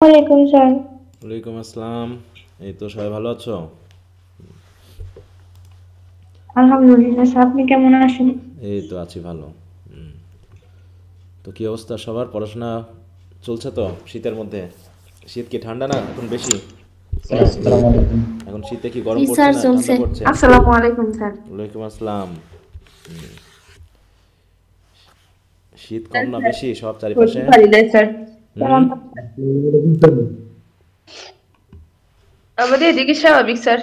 ওয়ালাইকুম স্যার। ওয়ালাইকুম আসসালাম। এই তো সবাই ভালো আছো? আলহামদুলিল্লাহ স্যার, আপনি কেমন আছেন? এই তো আছি ভালো। তো কি অবস্থা সবার? পড়াশোনা চলছে তো শীতের মধ্যে? শীত কি ঠান্ডা না এখন বেশি? স্যার আসসালামু আলাইকুম। এখন শীতে কি জি গরম পড়ছে স্যার না ঠান্ডা চলছে। পড়ছে? আসসালামু আলাইকুম স্যার। ওয়ালাইকুম আসসালাম। শীত কম না বেশি সব বলতে চারিপাশে? পারি না স্যার। হুম। আমাদের এদিকে স্বাভাবিক স্যার।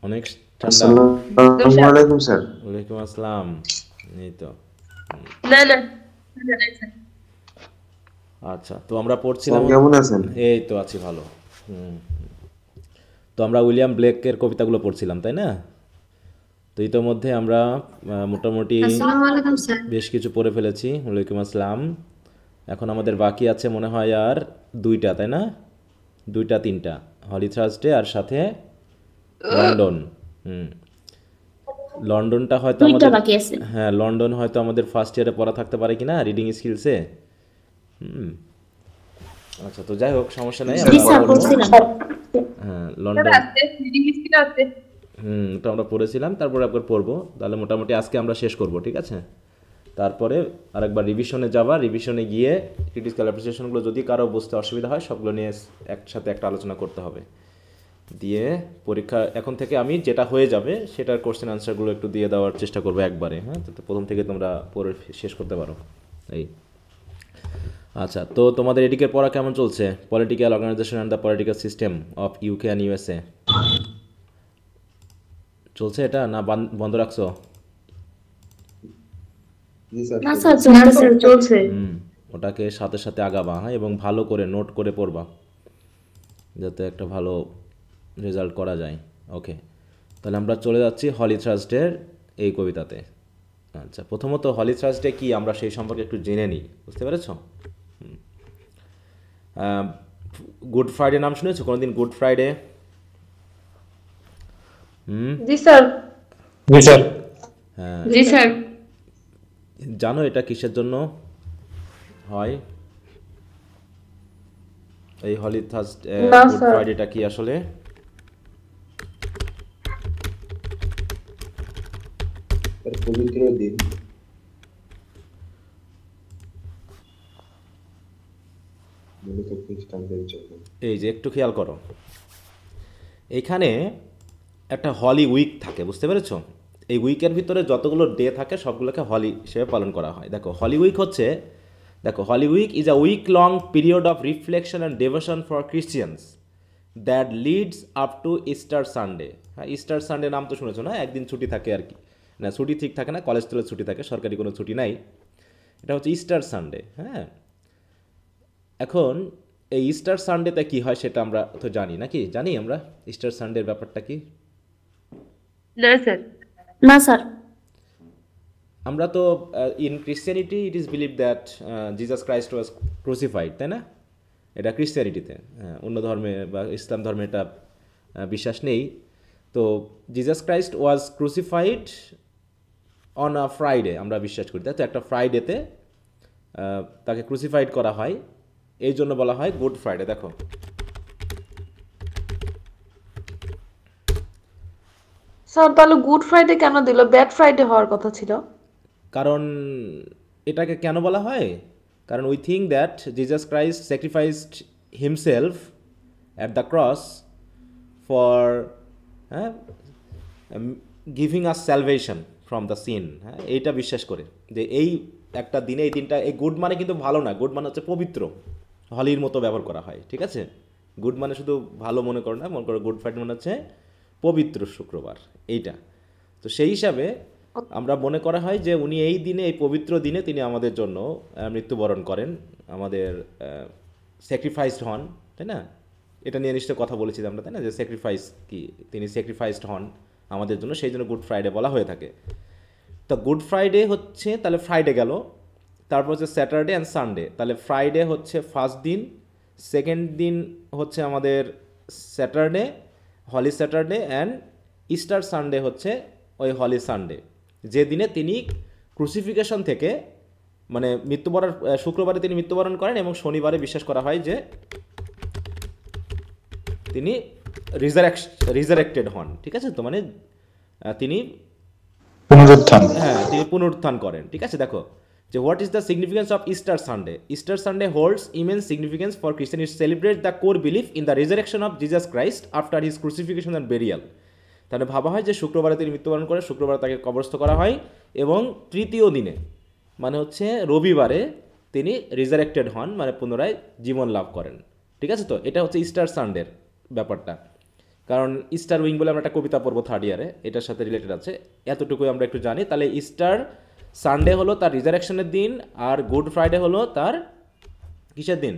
অনেক ঠান্ডা? একদম আসসালামু আলাইকুম স্যার। ওয়ালাইকুম আসসালাম। এই তো। না না ঠান্ডা নাই স্যার। আচ্ছা, তো আমরা স্যার পড়ছিলাম। কেমন আছেন? এই তো আছি ভালো। হুম। তো আমরা উইলিয়াম ব্লেকের কবিতাগুলো পড়ছিলাম, তাই না? তো ইতোমধ্যে আমরা মোটামুটি আসসালামু আলাইকুম স্যার। বেশ কিছু পড়ে ফেলেছি। ওয়ালাইকুম আসসালাম। এখন আমাদের বাকি আছে মনে হয় আর দুইটা, তাই না? দুইটা তিনটা, হলি থার্সডে আর সাথে লন্ডন। হুম। লন্ডনটা হয়তো দুইটা আমাদের, বাকি আছে। হ্যাঁ লন্ডন হয়তো আমাদের ফার্স্ট ইয়ারে পড়া থাকতে পারে কি না রিডিং স্কিলসে। হুম। আচ্ছা, তো যাই হোক সমস্যা নেই, জি আমরা স্যার পড়বো। পড়ছিলাম। হ্যাঁ স্যার লন্ডন। আছে, রিডিং স্কিল আছে। ওটা আমরা পড়েছিলাম, তারপরে একবার পড়বো। তাহলে মোটামুটি আজকে আমরা শেষ করব, ঠিক আছে? তারপরে আরেকবার রিভিশনে যাবা, রিভিশনে গিয়ে ক্রিটিক্যাল অ্যাপ্রিসিয়েশনগুলো যদি কারো বুঝতে অসুবিধা হয় সবগুলো নিয়ে একসাথে একটা আলোচনা করতে হবে। দিয়ে পরীক্ষা এখন থেকে আমি যেটা হয়ে যাবে সেটার কোশ্চেন আনসারগুলো একটু দিয়ে দেওয়ার চেষ্টা করবো একবারে, হ্যাঁ? তো প্রথম থেকে তোমরা পড়ে শেষ করতে পারো। এই আচ্ছা, তো তোমাদের এদিকের পড়া কেমন চলছে? Political organisation and the political system of UK and USA চলছে এটা না বন্ধ রাখছো? জি স্যার না স্যার চলছে। না চলতেছে। স্যার চলছে। ওটাকে সাথে সাথে আগাবা, হ্যাঁ, এবং ভালো করে নোট করে পড়বা যাতে একটা ভালো রেজাল্ট করা যায়। ওকে, তাহলে আমরা চলে যাচ্ছি হলি থার্সডের এই কবিতাতে। আচ্ছা, প্রথমত হলি থার্সডে কি আমরা সেই সম্পর্কে একটু জেনে নিই, বুঝতে পেরেছো? গুড ফ্রাইডে নাম শুনেছো কোনোদিন? Good Friday? জি স্যার। জি স্যার। জি স্যার। জানো এটা কিসের জন্য হয় এই হলি থার্সডে? না গুড স্যার। ফ্রাইডেটা কি আসলে? স্যার পবিত্র দিন, মূলত খ্রিস্টানদের জন্য। এই যে একটু খেয়াল করো, এইখানে একটা হলি উইক থাকে, বুঝতে পেরেছো? এই উইকের ভিতরে যতগুলো ডে থাকে সবগুলোকে হলি হিসেবে পালন করা হয়। দেখো হলি উইক হচ্ছে, দেখো holy week is a week long period of reflection and devotion for Christians that leads up to Easter Sunday. হ্যাঁ, ইস্টার সানডে নাম তো শুনেছো না? একদিন ছুটি থাকে আর কি। না, ছুটি ঠিক থাকে না, কলেজ টলেজ ছুটি থাকে, সরকারি কোনো ছুটি নাই। এটা হচ্ছে ইস্টার সানডে, হ্যাঁ। এখন এই ইস্টার সানডেতে কি হয় সেটা আমরা তো জানি নাকি? জানি আমরা ইস্টার সানডের ব্যাপারটা কি? না স্যার। না স্যার। আমরা তো in Christianity it is believe that Jesus Christ was crucified, তাই না? এটা ক্রিশ্চিয়ানিটিতে। অন্য ধর্মে বা ইসলাম ধর্মে এটা বিশ্বাস নেই। তো Jesus Christ was crucified on a Friday আমরা বিশ্বাস করি, তাই তো? একটা ফ্রাইডেতে তাকে ক্রুসিফাইড করা হয়, এই জন্য বলা হয় গুড ফ্রাইডে। দেখো স্যার তাহলে গুড ফ্রাইডে কেন দিল? ব্যাড ফ্রাইডে হওয়ার কথা ছিল। কারণ এটাকে কেন বলা হয়, কারণ we think that Jesus Christ sacrificed himself at the cross for, হ্যাঁ, giving us salvation from the sin. হ্যাঁ, এইটা বিশ্বাস করে যে এই একটা দিনে, এই দিনটা, এই গুড মানে কিন্তু ভালো না, গুড মানে হচ্ছে পবিত্র, হলির মতো ব্যবহার করা হয়, ঠিক আছে? গুড মানে শুধু ভালো মনে করো না, মনে করো গুড ফ্রাইডে মানে হচ্ছে পবিত্র শুক্রবার, এইটা। তো সেই হিসাবে আমরা মনে করা হয় যে উনি এই দিনে, এই পবিত্র দিনে তিনি আমাদের জন্য মৃত্যুবরণ করেন, আমাদের স্যাক্রিফাইসড হন, তাই না? এটা নিয়ে নিশ্চয় কথা বলেছি আমরা, তাই না? যে স্যাক্রিফাইস কি, তিনি স্যাক্রিফাইসড হন আমাদের জন্য, সেই জন্য গুড ফ্রাইডে বলা হয়ে থাকে। তো গুড ফ্রাইডে হচ্ছে, তাহলে ফ্রাইডে গেল, তারপর হচ্ছে স্যাটারডে অ্যান্ড সানডে। তাহলে ফ্রাইডে হচ্ছে ফার্স্ট দিন, সেকেন্ড দিন হচ্ছে আমাদের Saturday, holy Saturday, and Easter Sunday হচ্ছে ওই হলি সানডে, যে দিনে তিনি ক্রুসিফিকেশন থেকে, মানে মৃত্যুবরণ, শুক্রবারে তিনি মৃত্যুবরণ করেন, এবং শনিবারে বিশ্বাস করা হয় যে তিনি রিজারেক্টেড হন, ঠিক আছে তো, মানে তিনি পুনরুত্থান। হ্যাঁ তিনি পুনরুত্থান করেন, ঠিক আছে। দেখো যে what is the significance of Easter Sunday. Easter Sunday holds immense significance for Christian. It celebrate the core belief in the resurrection of Jesus Christ after his crucifixion and burial. তাহলে ভাবা হয় যে শুক্রবারে তিনি মৃত্যুবরণ করে, শুক্রবারে তাকে কবরস্থ করা হয় এবং তৃতীয় দিনে মানে হচ্ছে রবিবারে তিনি রিজারেক্টেড হন, মানে পুনরায় জীবন লাভ করেন, ঠিক আছে তো। এটা হচ্ছে ইস্টার সানডের ব্যাপারটা। কারণ ইস্টার উইং বলে আমরা একটা কবিতা পড়বো থার্ড ইয়ারে, এটার সাথে রিলেটেড আছে, এতটুকুই আমরা একটু জানি। তাহলে ইস্টার সানডে হলো তার রিজারেকশনের দিন, আর গুড ফ্রাইডে হলো তার কিসের দিন?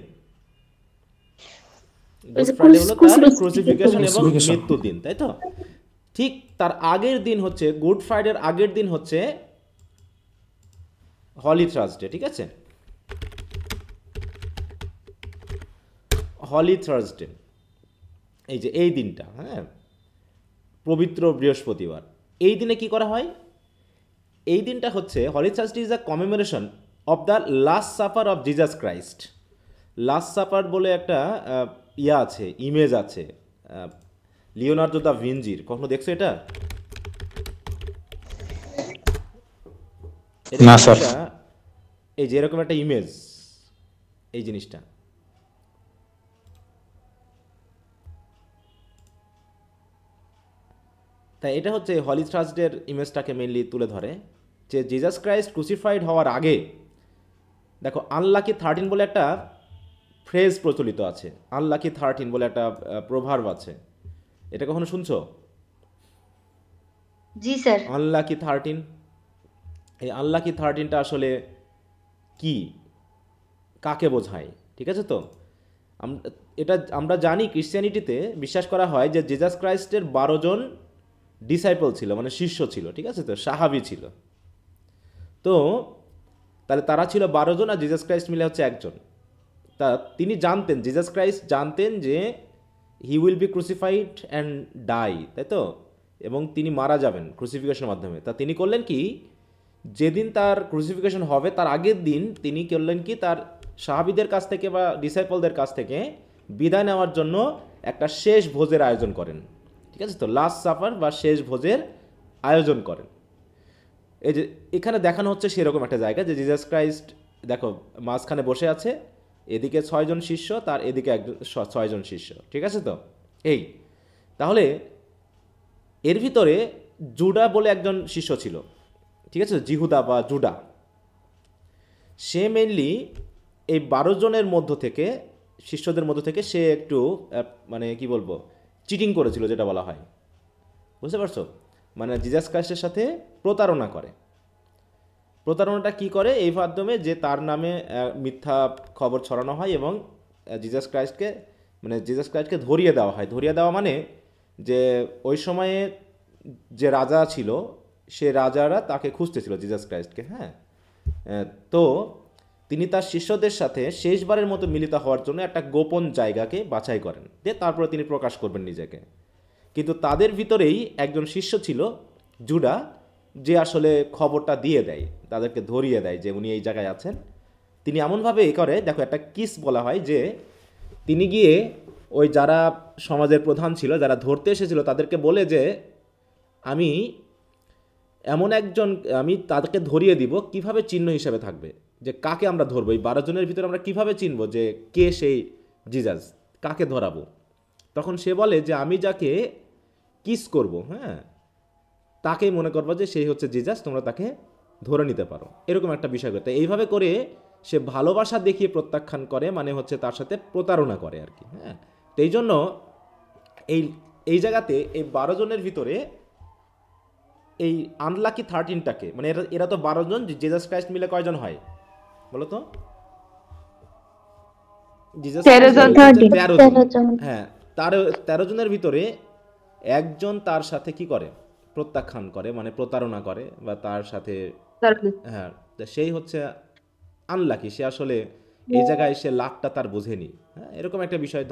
গুড ফ্রাইডে হলো তার ক্রুসিফিকেশন এবং মৃত্যু দিন, তাই তো। ঠিক তার আগের দিন হচ্ছে, গুড ফ্রাইডের আগের দিন হচ্ছে হলি থার্সডে, ঠিক আছে। হলি থার্সডে, এই যে এই দিনটা, হ্যাঁ, পবিত্র বৃহস্পতিবার, এই দিনে কি করা হয়? এই দিনটা হচ্ছে holy Thursday is a commemoration of the last supper of Jesus Christ. Last supper বলে একটা ইয়া আছে, ইমেজ আছে লিওনার্দো দা ভিঞ্চির, কখনো দেখছো এটা? না স্যার। এই যে এরকম একটা ইমেজ, এই জিনিসটা, তাই এটা হচ্ছে হলি থার্সডের ইমেজটাকে মেনলি তুলে ধরে, যে জিজাস ক্রাইস্ট ক্রুসিফাইড হওয়ার আগে। দেখো আনলাকি 13 বলে একটা ফ্রেজ প্রচলিত আছে, আনলাকি 13 বলে একটা প্রভার্ব আছে, এটা কখনো শুনছো? জি স্যার। আনলাকি 13, এই আনলাকি 13টা আসলে কি, কাকে বোঝায়, ঠিক আছে তো। এটা আমরা জানি ক্রিশ্চিয়ানিটিতে বিশ্বাস করা হয় যে জিজাস ক্রাইস্টের 12 জন ডিসাইপল ছিল, মানে শিষ্য ছিল, ঠিক আছে তো, সাহাবি ছিল। তো তাহলে তারা ছিল 12 জন, আর জিজাস ক্রাইস্ট মিলে হচ্ছে একজন। তা তিনি জানতেন, জিজাস ক্রাইস্ট জানতেন যে he will be crucified and die, তাই তো, এবং তিনি মারা যাবেন ক্রুসিফিকেশনের মাধ্যমে। তা তিনি করলেন কি, যেদিন তার ক্রুসিফিকেশন হবে তার আগের দিন তিনি করলেন কি, তার সাহাবীদের কাছ থেকে বা ডিসাইপলদের কাছ থেকে বিদায় নেওয়ার জন্য একটা শেষ ভোজের আয়োজন করেন, ঠিক আছে তো, লাস্ট সাফার বা শেষ ভোজের আয়োজন করেন। এই যে এখানে দেখানো হচ্ছে সেরকম একটা জায়গা, যে জিজাস ক্রাইস্ট দেখো মাঝখানে বসে আছে, এদিকে 6 জন শিষ্য, তার এদিকে 6 জন শিষ্য, ঠিক আছে তো। এই তাহলে এর ভিতরে জুডা বলে একজন শিষ্য ছিল, ঠিক আছে, জিহুদা বা জুডা। সে মেনলি এই 12 জনের মধ্য থেকে, শিষ্যদের মধ্য থেকে সে একটু মানে কি বলবো, চিটিং করেছিল, যেটা বলা হয়, বুঝতে পারছো, মানে জিজাস ক্রাইস্টের সাথে প্রতারণা করে। প্রতারণাটা কি করে, এই মাধ্যমে যে তার নামে মিথ্যা খবর ছড়ানো হয় এবং জিজাস ক্রাইস্টকে ধরিয়ে দেওয়া হয়। ধরিয়ে দেওয়া মানে যে ওই সময়ে যে রাজা ছিল, সে রাজারা তাকে খুঁজতেছিল জিজাস ক্রাইস্টকে, হ্যাঁ। তো তিনি তার শিষ্যদের সাথে শেষবারের মতো মিলিত হওয়ার জন্য একটা গোপন জায়গাকে বাছাই করেন, দিয়ে তারপরে তিনি প্রকাশ করবেন নিজেকে। কিন্তু তাদের ভিতরেই একজন শিষ্য ছিল জুডা, যে আসলে খবরটা দিয়ে দেয়, তাদেরকে ধরিয়ে দেয় যে উনি এই জায়গায় আছেন। তিনি এমনভাবে এ করে, দেখো একটা কিস বলা হয়, যে তিনি গিয়ে ওই যারা সমাজের প্রধান ছিল, যারা ধরতে এসেছিল, তাদেরকে বলে যে আমি এমন একজন, আমি তাদেরকে ধরিয়ে দিব, কিভাবে চিহ্ন হিসাবে থাকবে, যে কাকে আমরা ধরবো, এই 12 জনের ভিতরে আমরা কিভাবে চিনব যে কে সেই জিজাস, কাকে ধরাবো। তখন সে বলে যে আমি যাকে কিস করব, হ্যাঁ, তাকেই মনে করবো যে সেই হচ্ছে জিজাস, তোমরা তাকে ধরে নিতে পারো, এরকম একটা বিষয় করতে। এইভাবে করে সে ভালোবাসা দেখিয়ে প্রত্যাখ্যান করে, মানে হচ্ছে তার সাথে প্রতারণা করে আর কি, হ্যাঁ। তো এই জন্য এই জায়গাতে এই 12 জনের ভিতরে এই আনলাকি 13টাকে, মানে এরা তো 12 জন, জিজাস ক্রাইস্ট মিলে কয়জন হয় বলো তো? জিজাস 13 জন, হ্যাঁ। 13 জনের ভিতরে একজন তার সাথে কি করে, প্রত্যাখ্যান করে, মানে প্রতারণা করে, বা তার সাথে, হ্যাঁ, সেই হচ্ছে আনলাকি। সে আসলে এই জায়গায় সে লাকটা তার বোঝেনি, হ্যাঁ, এরকম একটা বিষয়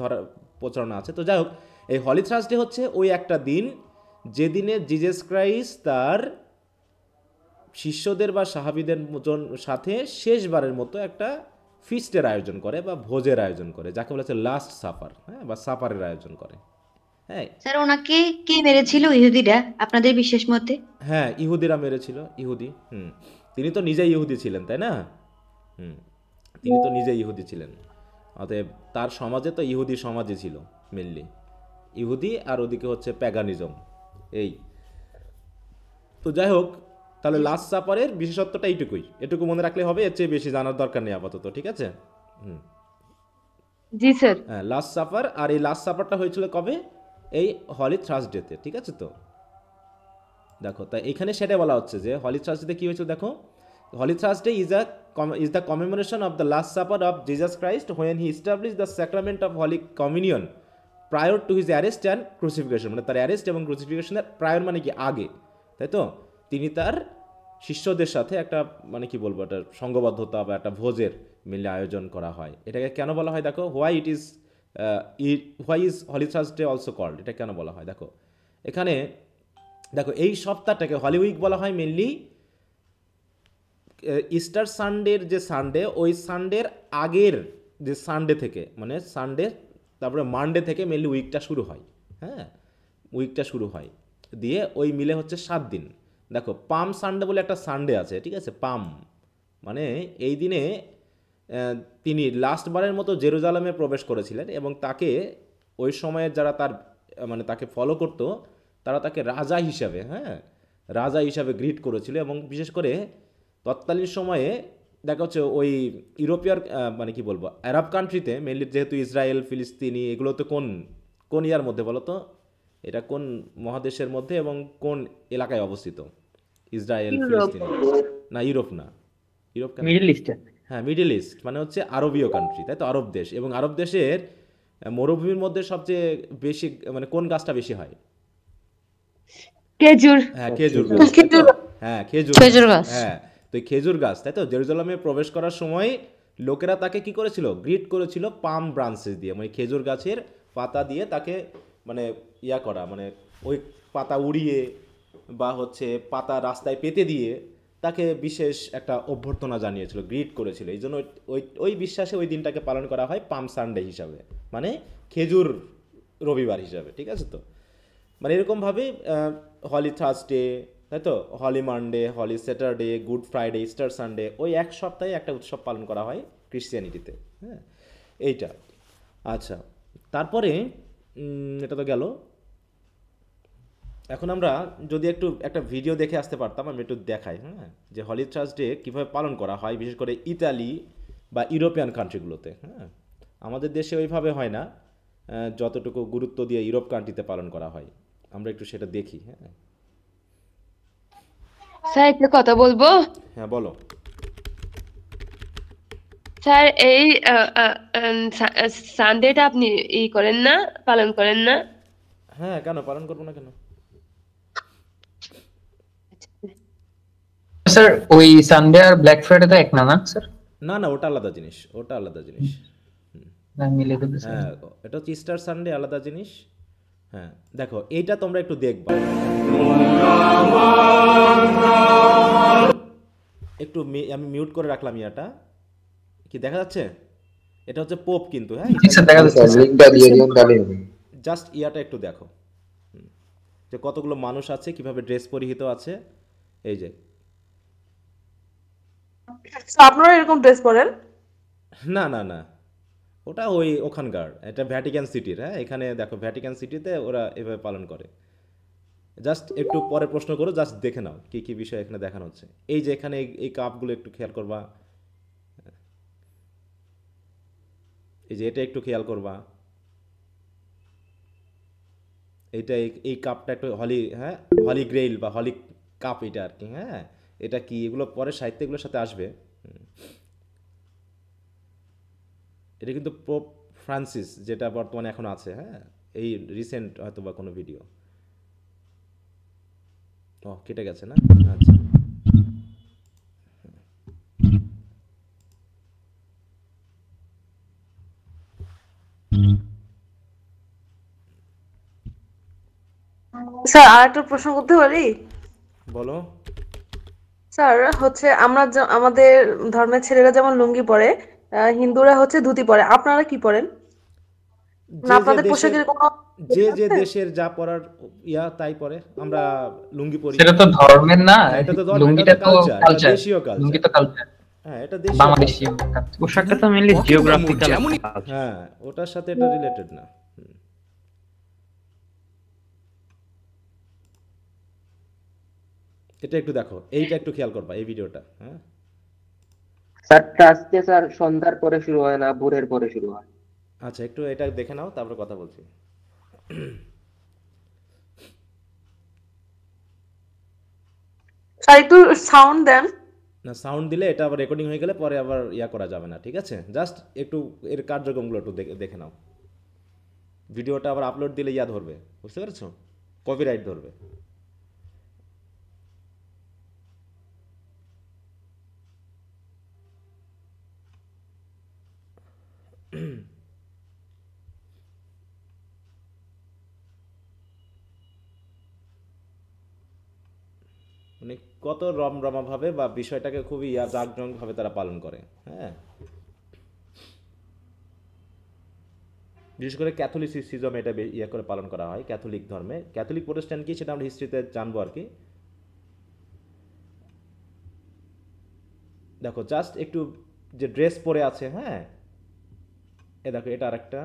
প্রচারণা আছে। তো যাই হোক, এই হলি থার্সডে হচ্ছে ওই একটা দিন যেদিনে জিজাস ক্রাইস্ট তার শিষ্যদের বা সাহাবীদের সাথে শেষবারের মতো একটা ফিস্টের আয়োজন করে বা ভোজের আয়োজন করে, যাকে বলা হচ্ছে লাস্ট সাপার, হ্যাঁ, বা সাপারের আয়োজন করে। হ্যাঁ স্যার ওনাকে কে মেরেছিল ইহুদিরা আপনাদের বিশ্বাস মতে? হ্যাঁ ইহুদিরা মেরেছিল, ইহুদি। তিনি তো নিজেই ইহুদি ছিলেন, তাই না? হুম তিনি তো নিজেই ইহুদি ছিলেন, অতএব তার সমাজে তো ইহুদি সমাজই ছিল মেনলি, ইহুদি আর ওদিকে হচ্ছে প্যাগানিজম। এই তো যাই হোক, তাহলে লাস্ট সাপারের বিশেষত্বটা এইটুকুই, এটুকু মনে রাখলে হবে, এর চেয়ে বেশি জানার দরকার নেই আপাতত, ঠিক আছে? জি স্যার। হ্যাঁ লাস্ট সাপার, আর এই লাস্ট সাপারটা হয়েছিল কবে? এই হলি থার্সডেতে, ঠিক আছে? তো দেখো, তাই এখানে সেটাই বলা হচ্ছে যে হলি থার্সডে কী হয়েছিল দেখো, holy Thursday is the commemoration of the last supper of Jesus Christ when he establish the sacrament of holy communion prior to his arrest and crucifixion, মানে তার অ্যারেস্ট এবং ক্রুসিফিকেশনের প্রায়র মানে কি আগে, তাই তো? তিনি তার শিষ্যদের সাথে একটা মানে কি বলবো, একটা সঙ্গবদ্ধতা বা একটা ভোজের মিলে আয়োজন করা হয়। এটাকে কেন বলা হয় দেখো, why is Holy Thursday also called, এটা কেন বলা হয় দেখো এখানে। দেখো এই সপ্তাহটাকে হলি উইক বলা হয় মেনলি ইস্টার সানডের যে সানডে, ওই সানডের আগের যে সানডে থেকে, মানে সানডে তারপরে মানডে থেকে মেনলি উইকটা শুরু হয়। হ্যাঁ উইকটা শুরু হয় দিয়ে ওই মিলে হচ্ছে 7 দিন। দেখো পাম সানডে বলে একটা সানডে আছে, ঠিক আছে? পাম মানে এই দিনে তিনি লাস্টবারের মতো জেরুজালেমে প্রবেশ করেছিলেন এবং তাকে ওই সময়ের যারা তার মানে তাকে ফলো করতো তারা তাকে রাজা হিসাবে, হ্যাঁ রাজা হিসাবে গ্রিট করেছিল। এবং বিশেষ করে তৎকালীন সময়ে দেখা হচ্ছে ওই ইউরোপীয় মানে কি বলবো আরব কান্ট্রিতে মেনলি, যেহেতু ইসরায়েল ফিলিস্তিনি এগুলো তো কোন কোন ইয়ার মধ্যে বলো তো, এটা কোন মহাদেশের মধ্যে এবং কোন এলাকায় অবস্থিত? ইসরায়েল ফিলিস্তিনি না, ইউরোপ না, ইউরোপ কেন, মিডল ইস্টে। হ্যাঁ মিডল ইস্ট মানে হচ্ছে আরবীয় কান্ট্রি, তাই তো? আরব দেশ। এবং আরব দেশের মরুভূমির মধ্যে সবচেয়ে বেশি মানে কোন গাছটা বেশি হয়? খেজুর। হ্যাঁ খেজুর গাছ, তাই তো? হ্যাঁ খেজুর গাছ। হ্যাঁ তো এই খেজুর গাছ, তাই তো? জেরুজালেমে প্রবেশ করার সময় লোকেরা তাকে কি করেছিল? গ্রিট করেছিল পাম ব্রাঞ্চেস দিয়ে, মানে খেজুর গাছের পাতা দিয়ে তাকে মানে ইয়া করা, মানে ওই পাতা উড়িয়ে বা হচ্ছে পাতা রাস্তায় পেতে দিয়ে তাকে বিশেষ একটা অভ্যর্থনা জানিয়েছিল, গ্রিট করেছিল। এই জন্য ওই ওই বিশ্বাসে ওই দিনটাকে পালন করা হয় পাম সানডে হিসাবে, মানে খেজুর রবিবার হিসাবে, ঠিক আছে? তো মানে এরকমভাবে হলি থার্সডে, তাই তো? Holy Monday, holy Saturday, good Friday, Easter Sunday, ওই এক সপ্তাহে একটা উৎসব পালন করা হয় ক্রিশ্চিয়ানিটিতে। হ্যাঁ এইটা আচ্ছা। তারপরে এটা তো গেল। এখন আমরা যদি একটা ভিডিও দেখে আসতে পারতাম, আমি একটু দেখাই, হ্যাঁ যে হলি থার্সডে কীভাবে পালন করা হয়, বিশেষ করে ইতালি বা ইউরোপিয়ান কান্ট্রিগুলোতে। হ্যাঁ আমাদের দেশে ওইভাবে হয় না, যতটুকু গুরুত্ব দিয়ে ইউরোপ কান্ট্রিতে পালন করা হয়, আমরা একটু সেটা দেখি। হ্যাঁ স্যার একটা কথা বলবো। হ্যাঁ বলো। স্যার এই সানডেটা আপনি করেন না, পালন করেন না? হ্যাঁ কেন পালন করবো না কেন? স্যার ওই সানডে আর ব্ল্যাক ফ্রাইডে তো এক না, না স্যার? না না, ওটা আলাদা জিনিস, ওটা আলাদা জিনিস। না মিলে দেবে স্যার। হ্যাঁ এটা হচ্ছে ইস্টার সানডে, আলাদা জিনিস। হ্যাঁ দেখো এইটা তোমরা একটু দেখবা, একটু আমি মিউট করে রাখলাম। ইয়াটা কি দেখা যাচ্ছে? এটা হচ্ছে পোপ কিন্তু, হ্যাঁ জি স্যার দেখা যাচ্ছে। লিংকটা দিয়ে দিন তাহলে হবে। জাস্ট ইয়াটা একটু দেখো যে কতগুলো মানুষ আছে, কিভাবে ড্রেস পরিহিত আছে। এই যে আপনারা এরকম ড্রেস পরেন? না না না, ওটা ওই ওখানকার, এটা ভ্যাটিকান সিটির। হ্যাঁ এখানে দেখো ভ্যাটিকান সিটিতে ওরা এভাবে পালন করে। জাস্ট একটু পরে প্রশ্ন করো, জাস্ট দেখে নাও কি কি বিষয় এখানে দেখানো হচ্ছে। এই যে এখানে এই কাপগুলো একটু খেয়াল করবা, এই যে এটা একটু খেয়াল করবা, এইটা এই কাপটা একটু হলি, হ্যাঁ হলি গ্রেইল বা হলি কাপ এটা আর কি। হ্যাঁ এটা কি, এগুলো পরে সাহিত্যগুলোর সাথে আসবে। এটা কিন্তু পোপ ফ্রান্সিস যেটা বর্তমানে এখন আছে, হ্যাঁ এই রিসেন্ট হয়তো বা কোনো ভিডিও। ও কেটে গেছে না? আচ্ছা স্যার আর একটা প্রশ্ন করতে পারি? বলো। স্যার হচ্ছে আমরা আমাদের ধর্মের ছেলেরা যেমন লুঙ্গি পরে, হিন্দুরা হচ্ছে ধুতি পরে, আপনারা কি পরেন? যে যে আপনাদের দেশের পোশাকের কোনো যে দেশের যা পরার তাই পরে, আমরা লুঙ্গি পরি। সেটা তো ধর্মের না, হ্যাঁ, এটা তো ধর্ম, লুঙ্গিটা এটা তো তো কালচার, এটা কালচার, দেশীয় লুঙ্গি কালচার। তো কালচার, হ্যাঁ, এটা দেশীয় বাংলাদেশি কালচার। কালচার। পোশাকটা তো মেইনলি জিওগ্রাফিক্যাল হ্যাঁ, ওটার সাথে এটা রিলেটেড না। এটা একটু দেখো, এইটা একটু খেয়াল করবা এই ভিডিওটা। হ্যাঁ, স্যারটা আজকে স্যার সন্ধ্যার পরে শুরু হয় না, ভোরের পরে শুরু হয়? আচ্ছা, একটু এটা দেখে নাও, তারপরে কথা বলছি। স্যার একটু সাউন্ড দেন। না, সাউন্ড দিলে এটা আবার রেকর্ডিং হয়ে গেলে পরে আবার করা যাবে না, ঠিক আছে? জাস্ট একটু এর কার্যক্রমগুলো একটু দেখে নাও। ভিডিওটা আবার আপলোড দিলে ধরবে, বুঝতে পেরেছো? কপিরাইট ধরবে। মানে কত রমরমা ভাবে বা বিষয়টাকে খুবই জাঁকজমক ভাবে তারা পালন করে। হ্যাঁ, বিশেষ করে ক্যাথলিসিজম এটা করে পালন করা হয়, ক্যাথলিক ধর্মে। ক্যাথলিক প্রোটেস্ট্যান্ট কি সেটা আমরা হিস্ট্রিতে জানবো আর কি। দেখো জাস্ট একটু যে ড্রেস পরে আছে, হ্যাঁ, দেখো এটা আরেকটা।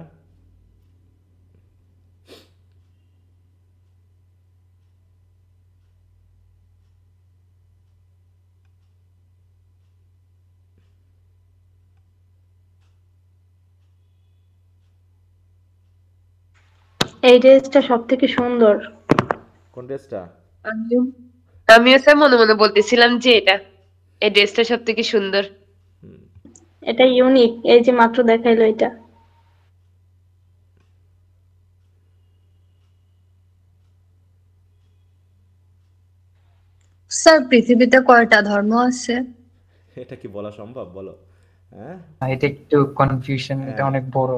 এই ড্রেসটা সব থেকে সুন্দর। কোন ড্রেসটা? আমিও আমিও স্যার মনে মনে বলতেছিলাম যে এই ড্রেসটা সব থেকে সুন্দর। এটা ইউনিক, এই যে মাত্র দেখাইলো এটা। স্যার পৃথিবীতে কয়টা ধর্ম আছে? এটা কি বলা সম্ভব বলো? হ্যাঁ, এটা একটু কনফিউশন, এটা অনেক বড়।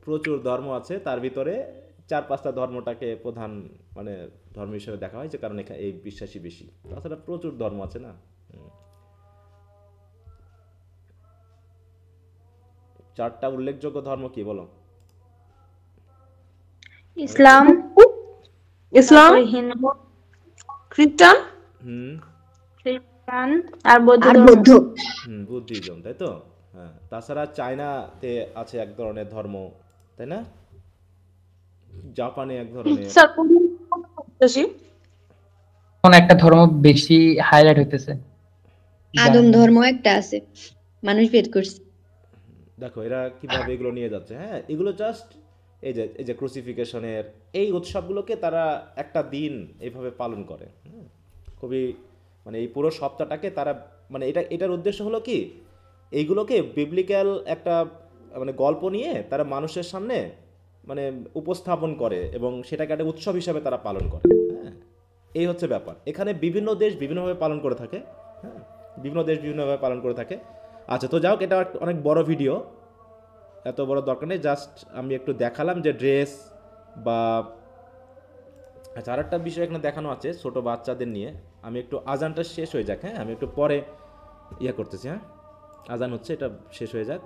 প্রচুর ধর্ম আছে, তার ভিতরে 4-5টা ধর্মটাকে প্রধান মানে ধর্ম হিসেবে দেখা হয়, যে কারণে এই বিশ্বাসী বেশি। তাছাড়া প্রচুর ধর্ম আছে না। 4টা উল্লেখযোগ্য ধর্ম কি বলো? ইসলাম, ইসলাম, হিন্দু, খ্রিস্টান, খ্রিস্টান আর বৌদ্ধ। বুদ্ধিজম, তাই তো? হ্যাঁ, তাছাড়া চায়নাতে আছে এক ধরনের ধর্ম, তাই না? জাপানে এক ধরনের। স্যার কোন একটা ধর্ম বেশি হাইলাইট হইতেছে? আদম ধর্ম একটা আছে, মানুষ ভেদ করছে। দেখো এরা কিভাবে এগুলো নিয়ে যাচ্ছে। হ্যাঁ, এগুলো জাস্ট এই যে ক্রুসিফিকেশনের এই উৎসবগুলোকে তারা একটা দিন এইভাবে পালন করে। খুবই মানে এই পুরো সপ্তাহটাকে তারা মানে এটার উদ্দেশ্য হলো কি, এইগুলোকে বিবলিক্যাল একটা মানে গল্প নিয়ে তারা মানুষের সামনে মানে উপস্থাপন করে এবং সেটাকে একটা উৎসব হিসাবে তারা পালন করে। হ্যাঁ, এই হচ্ছে ব্যাপার। এখানে বিভিন্ন দেশ বিভিন্নভাবে পালন করে থাকে। হ্যাঁ, বিভিন্ন দেশ বিভিন্নভাবে পালন করে থাকে। আচ্ছা, তো যাও, এটা অনেক বড় ভিডিও, এত বড় দরকার নেই। জাস্ট আমি একটু দেখালাম যে ড্রেস বা আচ্ছা, আর একটা বিষয় এখানে দেখানো আছে ছোট বাচ্চাদের নিয়ে। আমি একটু আজানটা শেষ হয়ে যাক, হ্যাঁ, আমি একটু পরে করতেছি। হ্যাঁ, আজান হচ্ছে, এটা শেষ হয়ে যাক।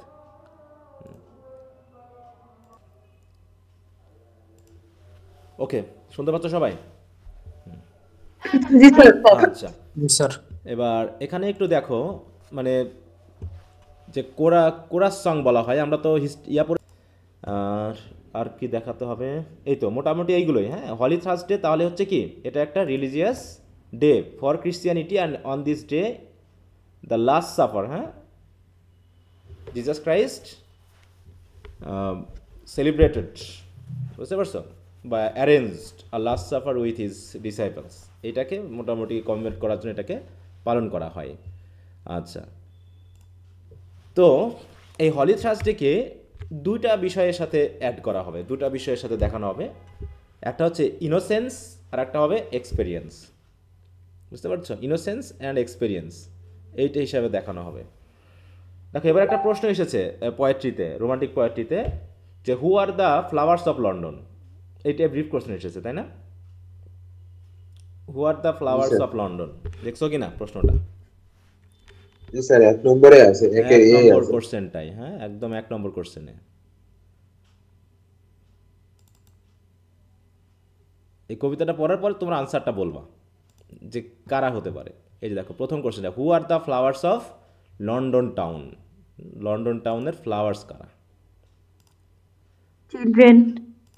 ওকে, শুনতে পাচ্ছ সবাই? আচ্ছা স্যার, এবার এখানে একটু দেখো, মানে যে কোরাস সং বলা হয়, আমরা তো আর কি দেখাতে হবে, এই তো মোটামুটি এইগুলোই। হ্যাঁ, হলি থার্সডে তাহলে হচ্ছে কি, এটা একটা religious day for Christianity, and on this day the last suffer, হ্যাঁ, জিসাস ক্রাইস্ট সেলিব্রেটেড, বুঝতে পারছো, বা arranged a last suffer with his disciples. এটাকে মোটামুটি কমেন্ট করার জন্য এটাকে পালন করা হয়। আচ্ছা, তো এই হলি থার্সডেকে দুইটা বিষয়ের সাথে অ্যাড করা হবে, দুটা বিষয়ের সাথে দেখানো হবে। একটা হচ্ছে ইনোসেন্স আর একটা হবে এক্সপেরিয়েন্স, বুঝতে পারছো? ইনোসেন্স অ্যান্ড এক্সপেরিয়েন্স এইটা হিসাবে দেখানো হবে। দেখো এবার একটা প্রশ্ন এসেছে পোয়েট্রিতে, রোমান্টিক পোয়েট্রিতে, যে who are the flowers of London, এইটা ব্রিফ কোশ্চেন এসেছে, তাই না? Who are the flowers of London, দেখছো কি না প্রশ্নটা? জি স্যার, 1 নম্বরে আছে, 1 নম্বর কোশ্চেনটাই। হ্যাঁ, একদম 1 নম্বর কোশ্চেনে। এই কবিতাটা পড়ার পর তোমরা আনসারটা বলবা যে কারা হতে পারে। এই যে দেখো প্রথম কোশ্চেনটা, who are the flowers of London town. London টাউনের ফ্লাওয়ার্স কারা? চিলড্রেন।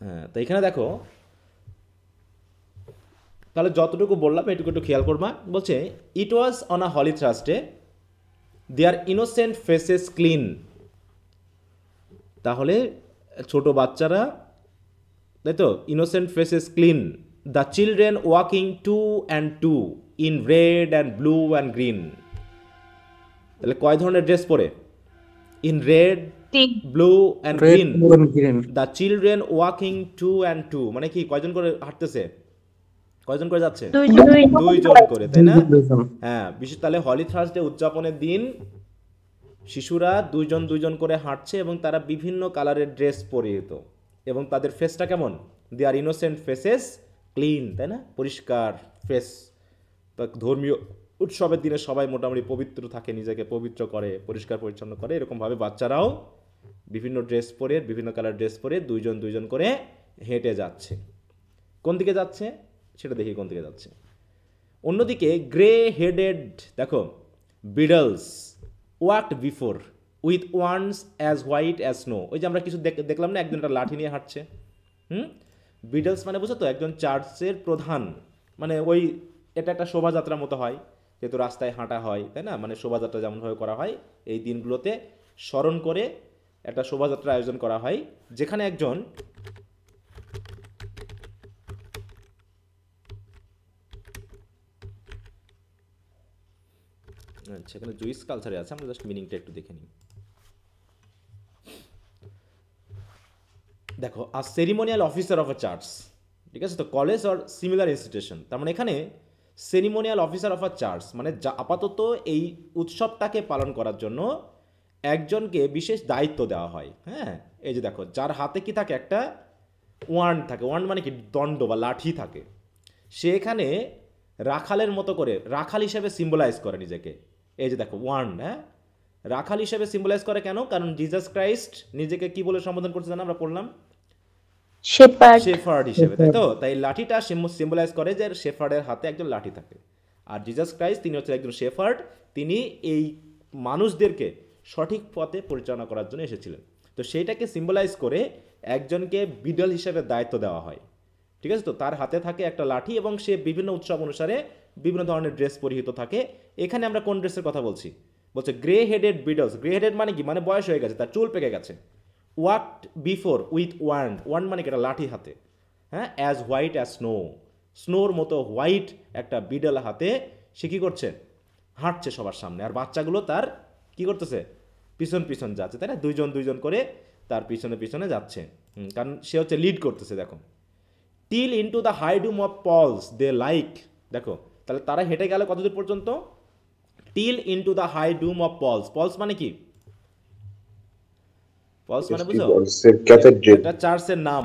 হ্যাঁ, তো এখানে দেখো তাহলে যতটুকু বললাম এটুকু একটু খেয়াল করবা। বলছে it was on a holy Thursday their innocent faces clean. তাহলে ছোট বাচ্চারা, তাই তো, innocent faces clean, the children walking two and two in red and blue and green. তাহলে কয় ধরনের ড্রেস পরে? In red, blue and green. The children walking two and two মানে কি, কয়জন করে হাঁটতেছে, কয়জন করে যাচ্ছে? দুইজন করে, তাই না? হ্যাঁ, বিশেষ তাহলে হলি থার্সডে উদযাপনের দিন শিশুরা দুইজন দুইজন করে হাঁটছে এবং তারা বিভিন্ন কালারের ড্রেস পরিহিত এবং তাদের ফেসটা কেমন? দে আর ইনোসেন্ট ফেসেস ক্লিন, তাই না? পরিষ্কার ফেস। ধর্মীয় উৎসবের দিনে সবাই মোটামুটি পবিত্র থাকে, নিজেকে পবিত্র করে, পরিষ্কার পরিচ্ছন্ন করে। এরকমভাবে বাচ্চারাও বিভিন্ন ড্রেস পরে, বিভিন্ন কালার ড্রেস পরে দুইজন দুইজন করে হেঁটে যাচ্ছে। কোন দিকে যাচ্ছে সেটা দেখি কোন দিকে যাচ্ছে। অন্যদিকে গ্রে হেডেড, দেখো, beadles walked before with wands as white as snow. ওই যে আমরা কিছু দেখলাম না, একজন একটা লাঠি নিয়ে হাঁটছে। বিডলস মানে বুঝো তো, একজন চার্চের প্রধান, মানে ওই এটা একটা শোভাযাত্রার মতো হয়, যেহেতু রাস্তায় হাঁটা হয়, তাই না? মানে শোভাযাত্রা যেমনভাবে করা হয় এই দিনগুলোতে স্মরণ করে একটা শোভাযাত্রা আয়োজন করা হয়, যেখানে একজন সেখানে জুইস কালচারে আছে, আমরা জাস্ট মিনিংটা একটু দেখে নিই। দেখো, a ceremonial officer of a church, ঠিক আছে তো, কলেজ অর সিমিলার ইনস্টিটিউশন। তার মানে এখানে ceremonial officer of a church মানে যা আপাতত এই উৎসবটাকে পালন করার জন্য একজনকে বিশেষ দায়িত্ব দেওয়া হয়। হ্যাঁ, এই যে দেখো, যার হাতে কি থাকে, একটা ওয়ান্ড থাকে। ওয়ান্ড মানে কি, দণ্ড বা লাঠি থাকে। সে এখানে রাখালের মতো করে, রাখাল হিসেবে সিম্বলাইজ করে নিজেকে। এই যে দেখো ওয়ান্ড, হ্যাঁ, রাখাল হিসেবে সিম্বলাইজ করে। কেন? কারণ জিসাস ক্রাইস্ট নিজেকে কি বলে সম্বোধন করছে জানো? আমরা পড়লাম শেফার্ড হিসেবে, তাই তো? তাই লাঠিটা সিম্বলাইজ করে যে শেফার্ডের হাতে একজন লাঠি থাকে। আর জিসাস ক্রাইস্ট তিনি হচ্ছে একজন শেফার্ড, তিনি এই মানুষদেরকে সঠিক পথে পরিচালনা করার জন্য এসেছিলেন। তো সেইটাকে সিম্বলাইজ করে একজনকে বিডল হিসেবে দায়িত্ব দেওয়া হয়, ঠিক আছে তো? তার হাতে থাকে একটা লাঠি এবং সে বিভিন্ন উৎসব অনুসারে বিভিন্ন ধরনের ড্রেস পরিহিত থাকে। এখানে আমরা কোন ড্রেসের কথা বলছি? বলছে গ্রে হেডেড বিডলস। গ্রে হেডেড মানে কি, মানে বয়স হয়ে গেছে, তার চুল পেকে গেছে। Walked before with wand, wand মানে কি, একটা লাঠি হাতে। হ্যাঁ, অ্যাজ হোয়াইট অ্যাজ স্নো, স্নোর মতো হোয়াইট একটা বিডল হাতে সে কী করছে? হাঁটছে সবার সামনে। আর বাচ্চাগুলো তার কি করতেছে? পিছন পিছন যাচ্ছে, তাই না? দুইজন দুইজন করে তার পিছনে পিছনে যাচ্ছে, কারণ সে হচ্ছে লিড করতেছে। দেখো, till into the high dome of Paul's they like. দেখো, তাহলে তারা হেঁটে গেল কতদূর পর্যন্ত? Till into the high dome of Paul's. Paul's মানে কি? পলস মানে বুঝো, এটা চার্চের নাম।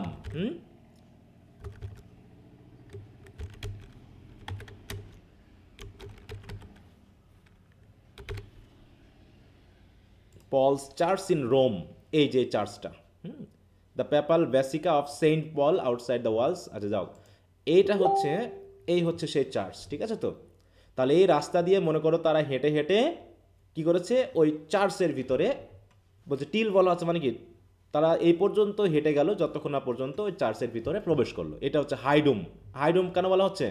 পলস চার্চ ইন রোম, এই যে চার্চটা, the papal basilica of Saint Paul outside the walls. আচ্ছা যাও, এইটা হচ্ছে, এই হচ্ছে সেই চার্চ, ঠিক আছে তো? তাহলে এই রাস্তা দিয়ে মনে করো তারা হেঁটে হেঁটে কি করেছে? ওই চার্চের ভিতরে, বলছে টিল বলা আছে মানে কি, তারা এই পর্যন্ত হেঁটে গেল যতক্ষণ না পর্যন্ত ওই চার্চের ভিতরে প্রবেশ করলো। এটা হচ্ছে হাইডুম। হাইডুম কেন বলা হচ্ছে?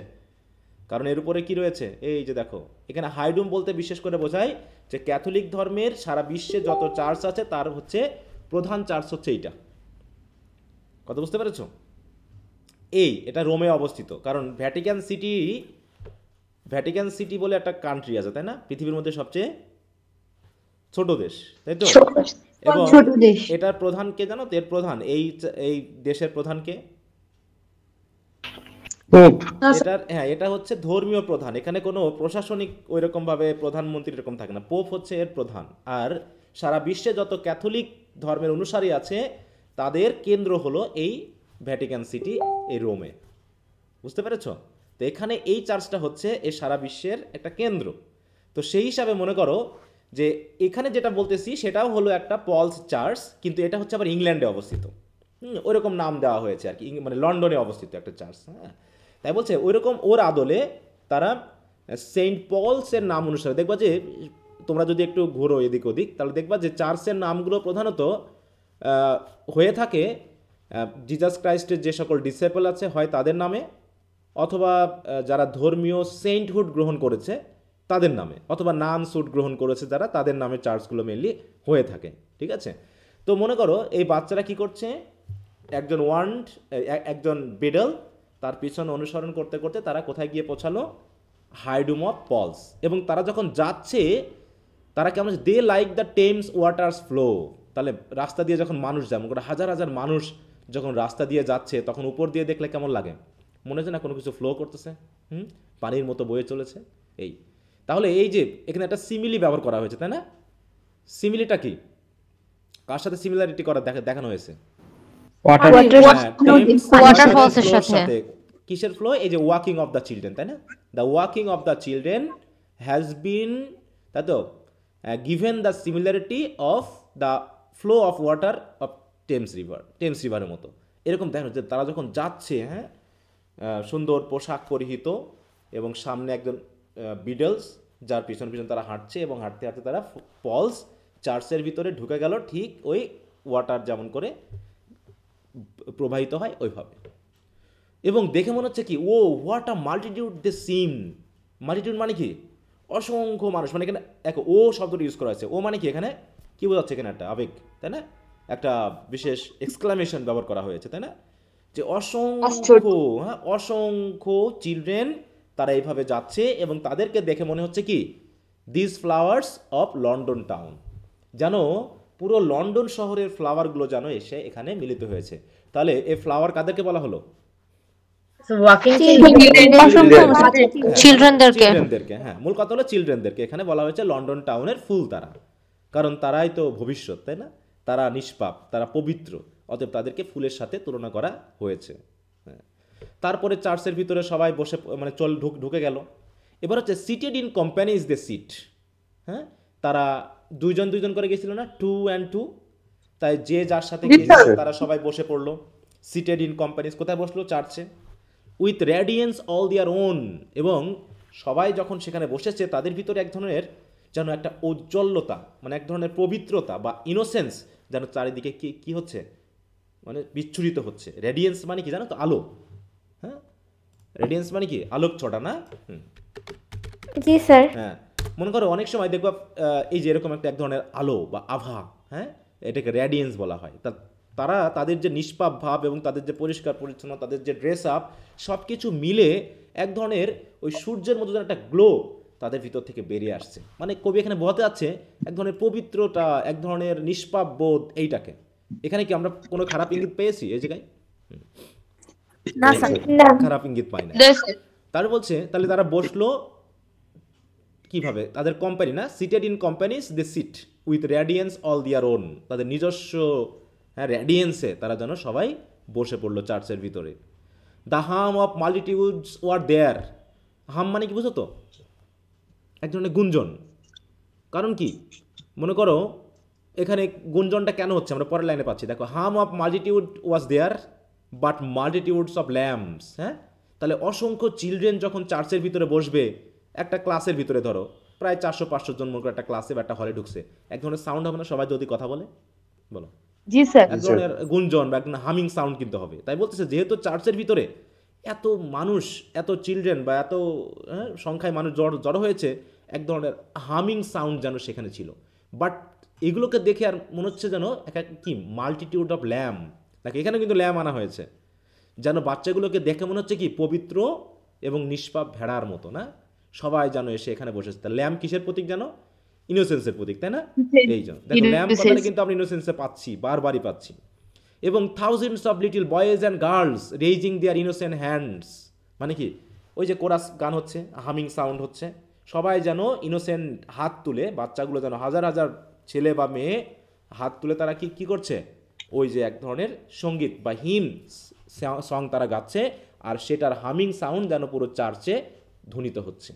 কারণ এর উপরে কি রয়েছে? এই যে দেখো, এখানে হাইডুম বলতে বিশেষ করে বোঝায় যে ক্যাথলিক ধর্মের সারা বিশ্বে যত চার্চ আছে তার হচ্ছে প্রধান চার্চ হচ্ছে এইটা। কথা বুঝতে পেরেছ? এটা রোমে অবস্থিত। কারণ ভ্যাটিকান সিটি বলে একটা কান্ট্রি আছে, তাই না? পৃথিবীর মধ্যে সবচেয়ে ছোট দেশ, তাই তো? এবং এটার প্রধান কে জানো তো? এর প্রধান, এই দেশের প্রধান কে? এটা হচ্ছে ধর্মীয় প্রধান। এখানে কোনো প্রশাসনিক ওইরকম ভাবে প্রধানমন্ত্রী এরকম থাকে না। পোপ হচ্ছে এর প্রধান। আর সারা বিশ্বে যত ক্যাথলিক ধর্মের অনুসারী আছে তাদের কেন্দ্র হলো এই ভ্যাটিকান সিটি, এই রোমে। বুঝতে পেরেছ? তো এখানে এই চার্চটা হচ্ছে এই সারা বিশ্বের একটা কেন্দ্র। তো সেই হিসাবে মনে করো যে এখানে যেটা বলতেছি সেটাও হলো একটা পলস চার্চ, কিন্তু এটা হচ্ছে আবার ইংল্যান্ডে অবস্থিত। ওইরকম নাম দেওয়া হয়েছে আর কি, মানে লন্ডনে অবস্থিত একটা চার্চ। হ্যাঁ, তাই বলছে ওইরকম ওর আদলে তারা সেন্ট পলসের নাম অনুসারে দেখবা যে তোমরা যদি একটু ঘোরো এদিক ওদিক তাহলে দেখবা যে চার্চের নামগুলো প্রধানত হয়ে থাকে জিজাস ক্রাইস্টের যে সকল ডিসেপল আছে হয় তাদের নামে, অথবা যারা ধর্মীয় সেন্টহুড গ্রহণ করেছে তাদের নামে, অথবা নান সুট গ্রহণ করেছে যারা তাদের নামে চার্চগুলো মেনলি হয়ে থাকে। ঠিক আছে, তো মনে করো এই বাচ্চারা কি করছে, একজন বিডল তার পিছনে অনুসরণ করতে করতে তারা কোথায় গিয়ে পৌঁছালো, হাইডুম অফ পলস। এবং তারা যখন যাচ্ছে তারা কেমন, they like the Thames waters flow. তাহলে রাস্তা দিয়ে যখন মানুষ যায়, মনে করো হাজার হাজার মানুষ যখন রাস্তা দিয়ে যাচ্ছে তখন উপর দিয়ে দেখলে কেমন লাগে, মনে হচ্ছে না কোনো কিছু ফ্লো করতেছে, পানির মতো বয়ে চলেছে। এই তাহলে এই যে এখানে একটা সিমিলি ব্যবহার করা হয়েছে, তাই না? সিমিলিটা কি, কার সাথে সিমিলারিটি করা দেখানো হয়েছে? ওয়াটারফলসের সাথে। কিসের ফ্লো? এই যে ওয়াকিং অফ দ্য চিলড্রেন, তাই না? The walking of the children has been, তাই তো, given the similarity of the flow of water of Thames রিভারের মতো। এরকম দেখো যে তারা যখন যাচ্ছে, হ্যাঁ, সুন্দর পোশাক পরিহিত এবং সামনে একজন বিডলস যার পিছন পিছন তারা হাঁটছে, এবং হাঁটতে হাঁটতে তারা পলস চার্চের ভিতরে ঢুকে গেল, ঠিক ওই ওয়াটার যেমন করে প্রবাহিত হয় ওইভাবে। এবং দেখে মনে হচ্ছে কি, oh what a multitude they seem. Multitude মানে কি? অসংখ্য মানুষ। মানে এখানে দেখো ও শব্দটা ইউজ করা হয়েছে। ও মানে কি, এখানে কি বোঝাচ্ছে? এখানে একটা আবেগ, তাই না? একটা বিশেষ এক্সক্লামেশন ব্যবহার করা হয়েছে, তাই না? যে অসংখ্য চিলড্রেন তারা এইভাবে যাচ্ছে, এবং তাদেরকে দেখে মনে হচ্ছে কি, this flowers of London town, যেন পুরো লন্ডন শহরের ফ্লাওয়ারগুলো যেন এসে এখানে মিলিত হয়েছে। তাহলে এই ফ্লাওয়ার কাদেরকে বলা হলো? চিলড্রেনদেরকে। হ্যাঁ, মূল কথা হলো চিলড্রেনদেরকে এখানে বলা হয়েছে লন্ডন টাউনের ফুল তারা, কারণ তারাই তো ভবিষ্যৎ, তাই না? তারা নিষ্পাপ, তারা পবিত্র, অতএব তাদেরকে ফুলের সাথে তুলনা করা হয়েছে। হ্যাঁ, তারপরে চার্চের ভিতরে সবাই বসে, মানে ঢুকে গেল। এবার হচ্ছে seated in company is the seat. হ্যাঁ, তারা দুইজন করে গেছিল না, 2 and 2, তাই যে যার সাথে গিয়েছিল তারা সবাই বসে পড়লো। সিটেড ইন কোম্পানিজ, কোথায় বসলো? চার্চে। With radiance all their on, এবং সবাই যখন সেখানে বসেছে তাদের ভিতরে এক ধরনের যেন একটা ঔজ্জ্বল্যতা, মানে এক ধরনের পবিত্রতা বা ইনোসেন্স যেন চারিদিকে কি হচ্ছে, মানে বিচ্ছুরিত হচ্ছে। রেডিয়েন্স মানে কি জানো তো? আলো। হ্যাঁ, রেডিয়েন্স মানে কি? আলোক ছটা, না? জি স্যার। হ্যাঁ, মনে করো অনেক সময় দেখবা এই যে এরকম এক ধরনের আলো বা আভা, হ্যাঁ, এটাকে রেডিয়েন্স বলা হয়। তারা তাদের যে নিষ্পাপ ভাব এবং তাদের যে পরিষ্কার পরিচ্ছন্ন, তাদের যে ড্রেস আপ, সব কিছু মিলে এক ধরনের ওই সূর্যের মতো যেন একটা গ্লো তাদের ভিতর থেকে বেরিয়ে আসছে। মানে কবি এখানে বোঝাতে যাচ্ছে এক ধরনের পবিত্রতা, এক ধরনের নিষ্পাপ বোধ, এইটাকে। এখানে কি আমরা কোনো খারাপ ইঙ্গিত পেয়েছি এই জায়গায়? খারাপ ইঙ্গিত পাই না। তার বলছে তাহলে তারা বসলো কিভাবে? তাদের কোম্পানি, না? Seated in companies they sit with radiance all their own, তাদের নিজস্ব, হ্যাঁ, রেডিয়েন্সে তারা যেন সবাই বসে পড়লো চার্চের ভিতরে। দ্য হাম অফ মাল্টিটিউডস ওয়ার দেয়ার। হাম মানে কি বুঝো তো? এক ধরনের গুঞ্জন। কারণ কি, মনে করো এখানে গুঞ্জনটা কেন হচ্ছে আমরা পরের লাইনে পাচ্ছি, দেখো, hum of multitude was there but multitudes of lamps. হ্যাঁ, তাহলে অসংখ্য চিলড্রেন যখন চার্চের ভিতরে বসবে, একটা ক্লাসের ভিতরে ধরো প্রায় 400-500 জন মনে করো একটা ক্লাসে বা একটা হলে ঢুকছে, এক ধরনের সাউন্ড হবে না সবাই যদি কথা বলে? বলো। জি স্যার। এক ধরনের গুঞ্জন বা এক ধরনের হামিং সাউন্ড কিন্তু হবে। তাই বলতেছে যেহেতু চার্চের ভিতরে এত মানুষ, এত চিলড্রেন বা এত সংখ্যায় মানুষ জড়ো হয়েছে, এক ধরনের হামিং সাউন্ড যেন সেখানে ছিল। বাট এগুলোকে দেখে আর মনে হচ্ছে যেন কি মাল্টিটিউড অফ ল্যাম্প, নাকি এখানে কিন্তু ল্যাম্প আনা হয়েছে, যেন বাচ্চাগুলোকে দেখে মনে হচ্ছে কি পবিত্র এবং নিষ্পাপ ভেড়ার মতো, না? সবাই যেন এসে এখানে বসেছে। তা ল্যাম্প কিসের প্রতীক যেন? ইনোসেন্সের প্রতীক, তাই না? এই জন্য দেখো ল্যাম্প কথাটা কিন্তু আমরা ইনোসেন্সে পাচ্ছি, বারবারই পাচ্ছি। এবং thousands of little boys and girls raising their innocent hands, মানে কি ওই যে কোরাস গান হচ্ছে, হামিং সাউন্ড হচ্ছে, সবাই যেন ইনোসেন্ট হাত তুলে, বাচ্চাগুলো যেন হাজার হাজার ছেলে বা মেয়ে হাত তুলে তারা কি করছে, ওই যে এক ধরনের সঙ্গীত বা হিম সং তারা গাচ্ছে, আর সেটার হামিং সাউন্ড যেন পুরো চার্চে ধ্বনিত হচ্ছে।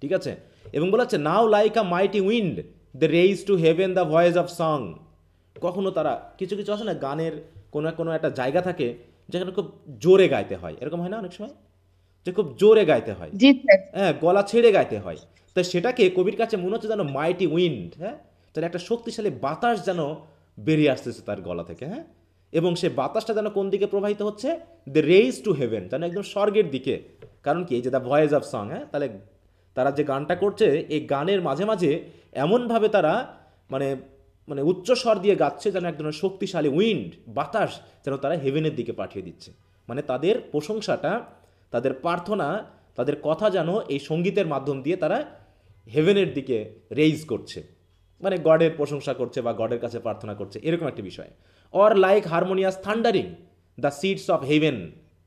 ঠিক আছে, এবং বলা হচ্ছে now like a mighty wind the raise to heaven the voice of song. কখনো তারা কিছু আছে না, গানের কোনো একটা জায়গা থাকে যেখানে খুব জোরে গাইতে হয়, এরকম হয় না অনেক সময়? যে খুব জোরে গাইতে হয়, জি স্যার। হ্যাঁ, গলা ছেড়ে গাইতে হয়। তো সেটাকে কবির কাছে মনে হচ্ছে যেন মাইটি উইন্ড, হ্যাঁ, যেন একটা শক্তিশালী বাতাস যেন বেরিয়ে আসতেছে তার গলা থেকে, হ্যাঁ, এবং সে বাতাসটা যেন কোন দিকে প্রবাহিত হচ্ছে, দ্য রেইজ টু হেভেন, যেন একদম স্বর্গের দিকে। কারণ কি, এই যে দ্য ভয়েস অফ সং, হ্যাঁ, তাহলে তারা যে গানটা করছে এই গানের মাঝে মাঝে এমনভাবে তারা মানে মানে উচ্চ স্বর দিয়ে গাচ্ছে যেন এক ধরনের শক্তিশালী উইন্ড, বাতাস যেন তারা হেভেনের দিকে পাঠিয়ে দিচ্ছে। মানে তাদের প্রশংসাটা, তাদের প্রার্থনা, তাদের কথা যেন এই সঙ্গীতের মাধ্যম দিয়ে তারা হেভেনের দিকে রেইজ করছে, মানে গডের প্রশংসা করছে বা গডের কাছে প্রার্থনা করছে, এরকম একটা বিষয়। Or like harmonious thundering the seeds of haven,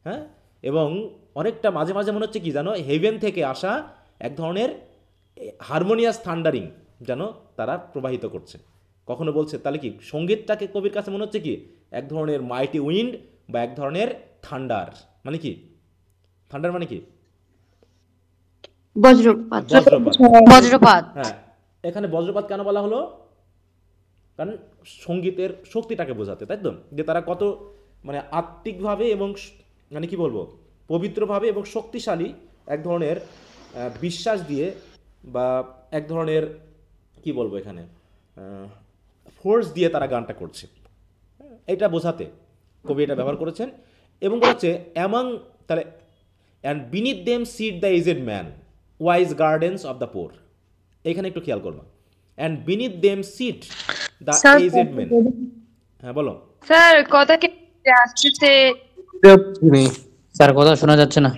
হ্যাঁ, এবং অনেকটা মাঝে মাঝে মনে হচ্ছে কি জানো, হেভেন থেকে আসা এক ধরনের হারমোনিয়াস থান্ডারিং যেন তারা প্রবাহিত করছে। কখনো বলছে তাহলে কি সঙ্গীতটাকে কবির কাছে মনে হচ্ছে কি এক ধরনের মাইটি উইন্ড বা এক ধরনের থান্ডার। মানে কি থান্ডার মানে কি? বজ্রপাত। বজ্রপাত। বজ্রপাত। হ্যাঁ, এখানে বজ্রপাত কেন বলা হলো? কারণ সঙ্গীতের শক্তিটাকে বোঝাতে, তাই তো, যে তারা কত মানে আত্মিকভাবে এবং মানে কি বলবো, পবিত্রভাবে এবং শক্তিশালী এক ধরনের বিশ্বাস দিয়ে বা এক ধরনের কি বলবো এখানে ফোর্স দিয়ে তারা গানটা করছে, এটা বোঝাতে কবি এটা ব্যবহার করেছেন। এবং বলেছে অ্যামাং, তাহলে and beneath them sit the aged men wise guardians of the poor, এখানে একটু খেয়াল করবা, and beneath them sit the aged man. হ্যাঁ বলো স্যার, কথা কি আসছে? স্যার কথা শোনা যাচ্ছে না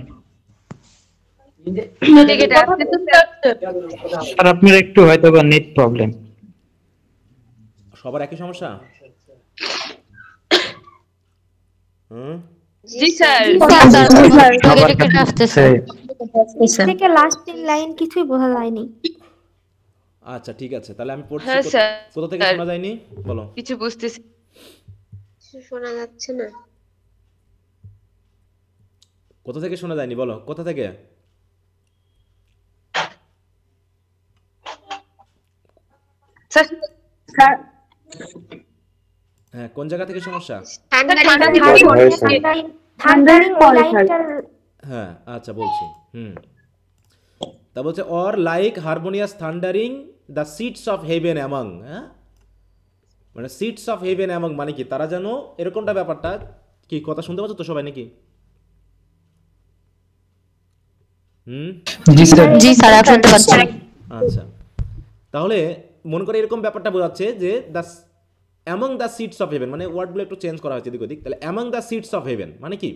স্যার, আপনার একটু হয়তো বা নেট প্রবলেম। সবার একই সমস্যা? জি স্যার। থেকে লাস্ট তিন লাইন কিছুই বোঝা যায়নি। আচ্ছা ঠিক আছে, তাহলে আমি পড়ছি। হ্যাঁ স্যার। কোথা থেকে শোনা যায়নি বলো? কিছু বুঝতেছি, শোনা যাচ্ছে না। কোথা থেকে শোনা যায়নি বলো, কোথা থেকে? হ্যাঁ, কোন জায়গা থেকে সমস্যা? হ্যাঁ আচ্ছা বলছি। তা বলছে or like harmonious thundering the seats of heaven among, হ্যাঁ, মানে সিটস অফ হেভেন অ্যামং মানে কি তারা যেন এরকমটা ব্যাপারটা কি, কথা শুনতে পাচ্ছ তো সবাই নাকি? জি স্যার, শুনতে পাচ্ছি। আচ্ছা, তাহলে মনে করে এরকম ব্যাপারটা বোঝাচ্ছে যে the among the seats of heaven, মানে ওয়ার্ডগুলো একটু চেঞ্জ করা হয়েছে এদিক ওদিক। তাহলে among the seats of heaven মানে কি?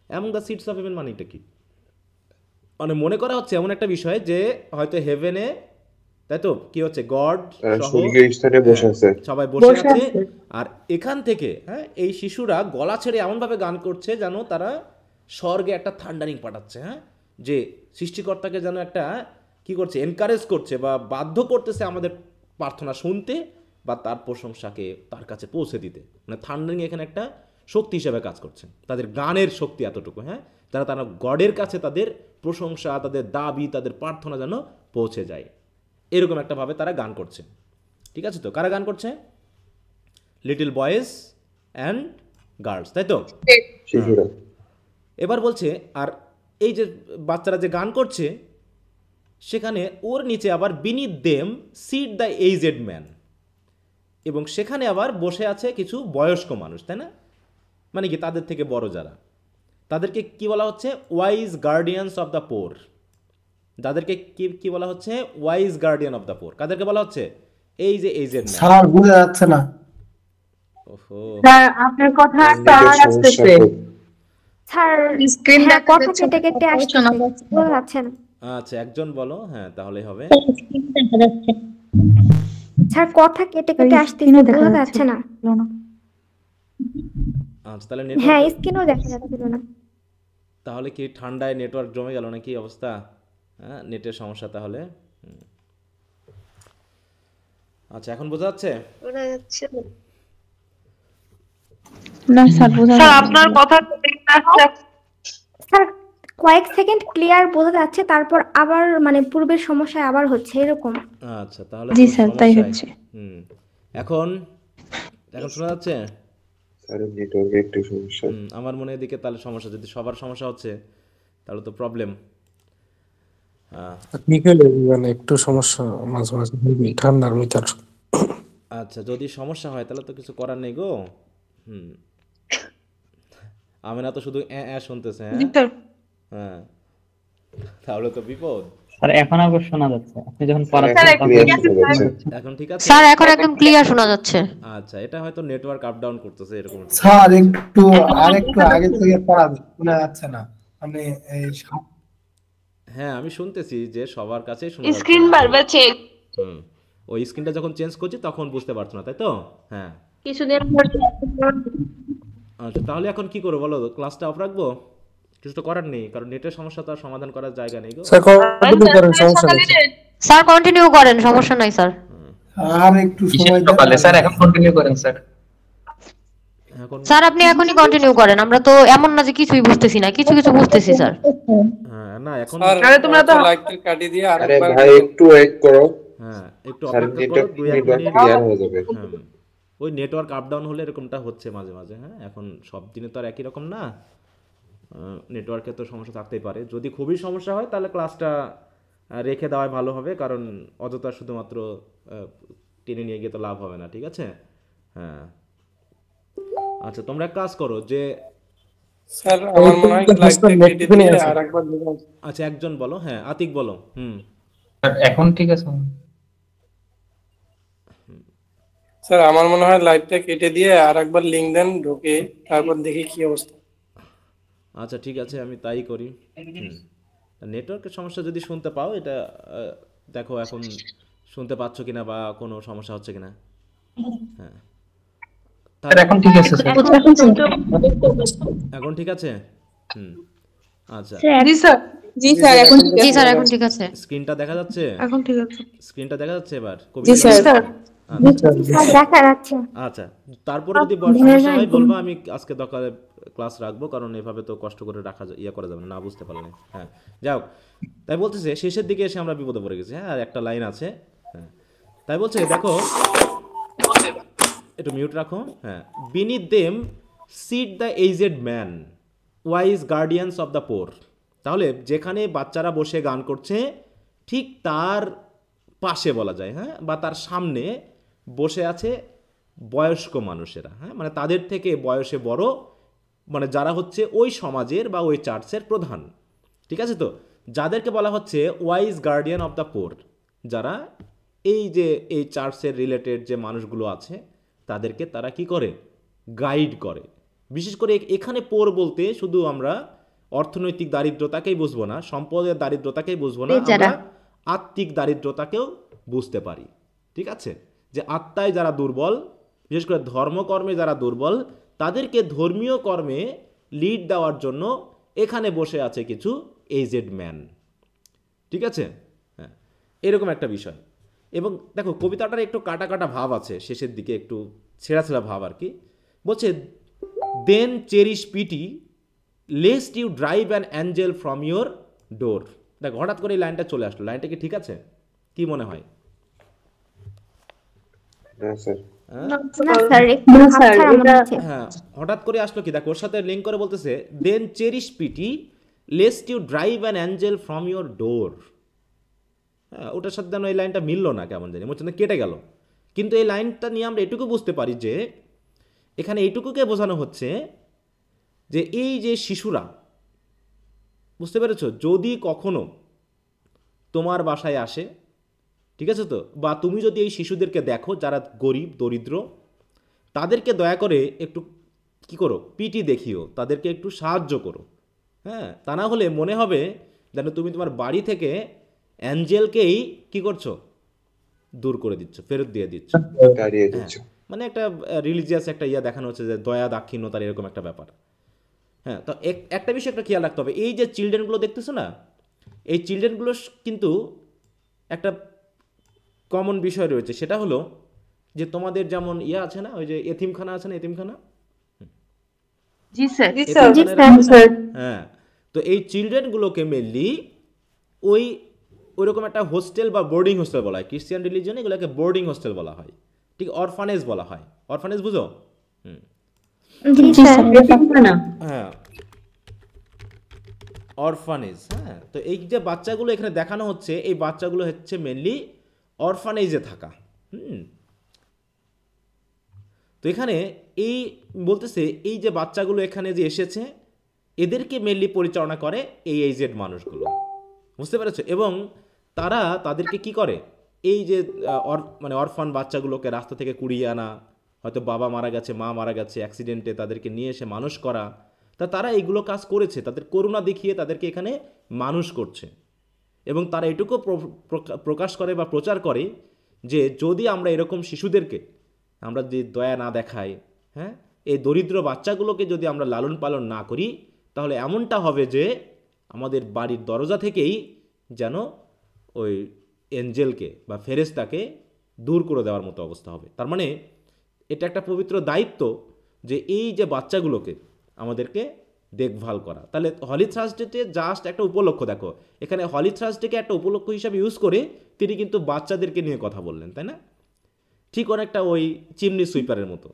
Among the seats of heaven মানে এটা কি? মানে মনে করা হচ্ছে এমন একটা বিষয় যে হয়তো হেভেনে, তাই তো, কি হচ্ছে, গড সবাই বসে আছে, আর এখান থেকে হ্যাঁ এই শিশুরা গলা ছেড়ে এমনভাবে গান করছে যেন তারা স্বর্গে একটা থান্ডারিং পাঠাচ্ছে, হ্যাঁ, যে সৃষ্টিকর্তাকে যেন একটা কি করছে, এনকারেজ করছে বা বাধ্য করতেছে আমাদের প্রার্থনা শুনতে বা তার প্রশংসাকে তার কাছে পৌঁছে দিতে। মানে থান্ডারিং এখানে একটা শক্তি হিসেবে কাজ করছে, তাদের গানের শক্তি এতটুকু, হ্যাঁ, তারা গডের কাছে তাদের প্রশংসা, তাদের দাবি, তাদের প্রার্থনা যেন পৌঁছে যায়, এরকম একটা ভাবে তারা গান করছে। ঠিক আছে তো, কারা গান করছে? লিটল বয়েজ অ্যান্ড গার্লস, তাই তো। এবার বলছে আর এই যে বাচ্চারা যে গান করছে সেখানে ওর নিচে আবার beneath them sit the aged man, এবং সেখানে আবার বসে আছে কিছু বয়স্ক মানুষ, তাই না? মানে কি তাদের থেকে বড় যারা, তাদেরকে কি বলা হচ্ছে? ওয়াইজ গার্ডিয়ানস অফ দ্য পোর। যাদেরকে কি বলা হচ্ছে? ওয়াইজ গার্ডিয়ান অফ দ্য পোর। কাদেরকে বলা হচ্ছে? এই যে এজেড ম্যান। স্যার বোঝা যাচ্ছে না। ওহো স্যার আপনার কথা স্টার আসছে। স্যার স্ক্রিনটা কথা কেটে কেটে আসছে, বোঝা যাচ্ছে না। আচ্ছা একজন বলো, হ্যাঁ তাহলে হবে। স্যার কথা কেটে কেটে আসছে, বোঝা যাচ্ছে না। আচ্ছা তাহলে হ্যাঁ স্ক্রিনও দেখা যাচ্ছিল না। তাহলে কি ঠান্ডায় নেটওয়ার্ক জমে গেল নাকি অবস্থা? হ্যাঁ নেটের সমস্যা তাহলে। আচ্ছা এখন বোঝা যাচ্ছে? শোনা যাচ্ছে না স্যার, স্যার আপনার কথা স্যার কয়েক সেকেন্ড ক্লিয়ার বোঝা যাচ্ছে, তারপর আবার মানে পূর্বের সমস্যায় আবার হচ্ছে এরকম। আচ্ছা তাহলে জি স্যার তাই হচ্ছে। এখন শোনা যাচ্ছে? স্যার নেটওয়ার্কে একটু সমস্যা। আমার মনে এদিকে তাহলে সমস্যা, যদি সবার সমস্যা হচ্ছে তাহলে তো প্রবলেম। বিকেলে মানে একটু সমস্যা মাঝে মাঝে হইবে ঠান্ডার ভিতর। আচ্ছা, যদি সমস্যা হয় তাহলে তো কিছু করার নেই গো। আমেনা তো শুধু শুনতেছে। হ্যাঁ, তাহলে তো বিপদ। স্যার এখন আবার শোনা যাচ্ছে, আপনি যখন এখন ঠিক আছে স্যার, এখন একদম ক্লিয়ার শোনা যাচ্ছে। আচ্ছা, এটা হয়তো নেটওয়ার্ক আপ ডাউন করতেছে এরকম। স্যার একটু আরেকটু আগে থেকে পড়া শোনা যাচ্ছে না, মানে হ্যাঁ, আমি শুনতেছি যে সবার কাছেই শোনা যাচ্ছে। স্ক্রিন বারবার চেঞ্জ। ওই স্ক্রিনটা যখন চেঞ্জ করছি তখন বুঝতে পারছো না, তাই তো? হ্যাঁ, কিছুদিন পর আচ্ছা, তাহলে এখন কি করবো বলো? ক্লাসটা অফ রাখবো? কিছু তো করার নেই, কারণ নেটের সমস্যা তো আর সমাধান করার জায়গা নেই গো। স্যার কন্টিনিউ করেন, সমস্যা নেই স্যার, কন্টিনিউ করেন, সমস্যা নাই স্যার। আর একটু সময় দেন স্যার, এখন কন্টিনিউ করেন স্যার। স্যার, আপনি এখনই কন্টিনিউ করেন, আমরা তো এমন না যে কিছুই বুঝতেছি না, কিছু কিছু বুঝতেছি স্যার। হ্যাঁ, না এখন আরে তোমরা তো লাইটটা কাটি দিয়ে আরেকবার ভাই একটু ওয়েট করো। হ্যাঁ, একটু অপেক্ষা করো, 2-1 মিনিট ক্লিয়ার হয়ে যাবে। ওই নেটওয়ার্ক আপ ডাউন হলে এরকমটা হচ্ছে মাঝে মাঝে। হ্যাঁ, এখন সব দিনে তো আর একই রকম না, নেটওয়ার্কে তো সমস্যা থাকতেই পারে। যদি খুবই সমস্যা হয় তাহলে ক্লাসটা রেখে দেওয়াই ভালো হবে, কারণ অযথা শুধুমাত্র টেনে নিয়ে গিয়ে তো লাভ হবে না, ঠিক আছে? হ্যাঁ, আচ্ছা, তোমরা এক কাজ করো যে স্যার আমার মনে হয় লাইটটা কেটে দিয়ে আরেকবার বলো। আচ্ছা, একজন বলো। হ্যাঁ, আতিক বলো। স্যার, এখন ঠিক আছে স্যার আমার মনে হয় লাইটটা কেটে দিয়ে আরেকবার লিংক দেন, ঢোকে তারপর দেখি কি অবস্থা। আচ্ছা, ঠিক আছে, আমি তাই করি। নেটওয়ার্কের সমস্যা যদি শুনতে পাও, এটা দেখো এখন শুনতে পাচ্ছ কিনা বা কোনো সমস্যা হচ্ছে কিনা। হ্যাঁ, এখন ঠিক আছে স্যার। এখন ঠিক আছে। আচ্ছা, জি স্যার, এখন ঠিক আছে। স্ক্রিনটা দেখা যাচ্ছে? এখন ঠিক আছে। স্ক্রিনটা দেখা যাচ্ছে এবার? জি স্যার। দেখা যাচ্ছে। আচ্ছা, তারপরে যদি সমস্যা হয় বলবো, আমি আজকে দরকারে ক্লাস রাখবো, কারণ এভাবে তো কষ্ট করে রাখা করা যাবে না বুঝতে পারলে। হ্যাঁ, যাও, তাই বলতেছে শেষের দিকে এসে আমরা বিপদে পড়ে গেছি। হ্যাঁ, আর একটা লাইন আছে। হ্যাঁ, তাই বলছে দেখো, একটু মিউট রাখো। হ্যাঁ, beneath them sit the aged man, wise guardians of the poor। তাহলে যেখানে বাচ্চারা বসে গান করছে ঠিক তার পাশে বলা যায়, হ্যাঁ, বা তার সামনে বসে আছে বয়স্ক মানুষেরা। হ্যাঁ, মানে তাদের থেকে বয়সে বড়, মানে যারা হচ্ছে ওই সমাজের বা ওই চার্চের প্রধান, ঠিক আছে? তো যাদেরকে বলা হচ্ছে ওয়াইজ গার্ডিয়ান অফ দ্য পোর, যারা এই যে এই চার্চের রিলেটেড যে মানুষগুলো আছে তাদেরকে তারা কি করে? গাইড করে। বিশেষ করে এখানে পোর বলতে শুধু আমরা অর্থনৈতিক দারিদ্রতাকেই বুঝবো না, সম্পদের দারিদ্রতাকেই বুঝবো না, আমরা আত্মিক দারিদ্রতাকেও বুঝতে পারি, ঠিক আছে? যে আত্মায় যারা দুর্বল, বিশেষ করে ধর্মকর্মে যারা দুর্বল, তাদেরকে ধর্মীয় কর্মে লিড দেওয়ার জন্য এখানে বসে আছে কিছু এজেড ম্যান, ঠিক আছে? হ্যাঁ, এরকম একটা বিষয়। এবং দেখো, কবিতাটার একটু কাটা কাটা ভাব আছে, শেষের দিকে একটু ছেঁড়া ছেঁড়া ভাব আর কি। বলছে then cherish pity lest you drive an angel from your door. দেখো, হঠাৎ করে এই লাইনটা চলে আসলো, লাইনটা কি ঠিক আছে? কি মনে হয়? হ্যাঁ, হঠাৎ করে আসলো কি? দেখো, ওর সাথে লিঙ্ক করে বলতেছে then cherish pity lest you drive an angel from your door. হ্যাঁ, ওটার সাথে যেন এই লাইনটা মিললো না, কেমন জানি মনে হচ্ছে কেটে গেল। কিন্তু এই লাইনটা নিয়ে আমরা এটুকু বুঝতে পারি যে এখানে এইটুকুকে বোঝানো হচ্ছে যে এই যে শিশুরা, বুঝতে পেরেছো, যদি কখনো তোমার বাসায় আসে, ঠিক আছে তো, বা তুমি যদি এই শিশুদেরকে দেখো যারা গরিব দরিদ্র, তাদেরকে দয়া করে একটু কি করো? পিটি দেখিও, তাদেরকে একটু সাহায্য করো। হ্যাঁ, তা না হলে মনে হবে যেন তুমি তোমার বাড়ি থেকে অ্যাঞ্জেলকেই কি করছো? দূর করে দিচ্ছ, ফেরত দিয়ে দিচ্ছ। মানে একটা রিলিজিয়াস একটা দেখানো হচ্ছে যে দয়া দাক্ষিণ্যতার এরকম একটা ব্যাপার। হ্যাঁ, তো একটা বিষয় একটা খেয়াল রাখতে হবে, এই যে চিলড্রেনগুলো দেখতেছো না, এই চিলড্রেনগুলো কিন্তু একটা কমন বিষয় রয়েছে, সেটা হলো যে তোমাদের যেমন আছে না, ওই যে এতিমখানা আছে না, এতিমখানা? জি স্যার। হ্যাঁ, তো এই চিলড্রেনগুলোকে মেনলি ওইরকম একটা হোস্টেল বা বোর্ডিং হোস্টেল বলা হয়। ক্রিশ্চিয়ান রিলিজিয়নে এগুলোকে বোর্ডিং হোস্টেল বলা হয়, ঠিক? অরফানেজ বলা হয়। অরফানেজ বুঝো? হ্যাঁ, অরফানেজ। হ্যাঁ, তো এই যে বাচ্চাগুলো এখানে দেখানো হচ্ছে, এই বাচ্চাগুলো হচ্ছে মেনলি অরফানেজে থাকা। তো এখানে এই বলতেছে এই যে বাচ্চাগুলো এখানে যে এসেছে, এদেরকে মেনলি পরিচালনা করে এই এইজেড মানুষগুলো, বুঝতে পেরেছো? এবং তারা তাদেরকে কি করে, এই যে মানে অরফান বাচ্চাগুলোকে রাস্তা থেকে কুড়িয়ে আনা, হয়তো বাবা মারা গেছে, মা মারা গেছে অ্যাক্সিডেন্টে, তাদেরকে নিয়ে এসে মানুষ করা, তারা এইগুলো কাজ করেছে, তাদের করুণা দেখিয়ে তাদেরকে এখানে মানুষ করছে। এবং তারা এটুকু প্রকাশ করে বা প্রচার করে যে যদি আমরা এরকম শিশুদেরকে আমরা যে দয়া না দেখাই, হ্যাঁ, এই দরিদ্র বাচ্চাগুলোকে যদি আমরা লালন পালন না করি, তাহলে এমনটা হবে যে আমাদের বাড়ির দরজা থেকেই যেন ওই এঞ্জেলকে বা ফেরেশতাকে দূর করে দেওয়ার মতো অবস্থা হবে। তার মানে এটা একটা পবিত্র দায়িত্ব যে এই যে বাচ্চাগুলোকে আমাদেরকে দেখভাল করা। তাহলে হলি থার্সডেতে জাস্ট একটা উপলক্ষ, দেখো এখানে হলি থার্সডেকে একটা উপলক্ষ হিসাবে ইউজ করে তিনি কিন্তু বাচ্চাদেরকে নিয়ে কথা বললেন, তাই না? ঠিক অনেকটা ওই চিমনি সুইপারের মতো,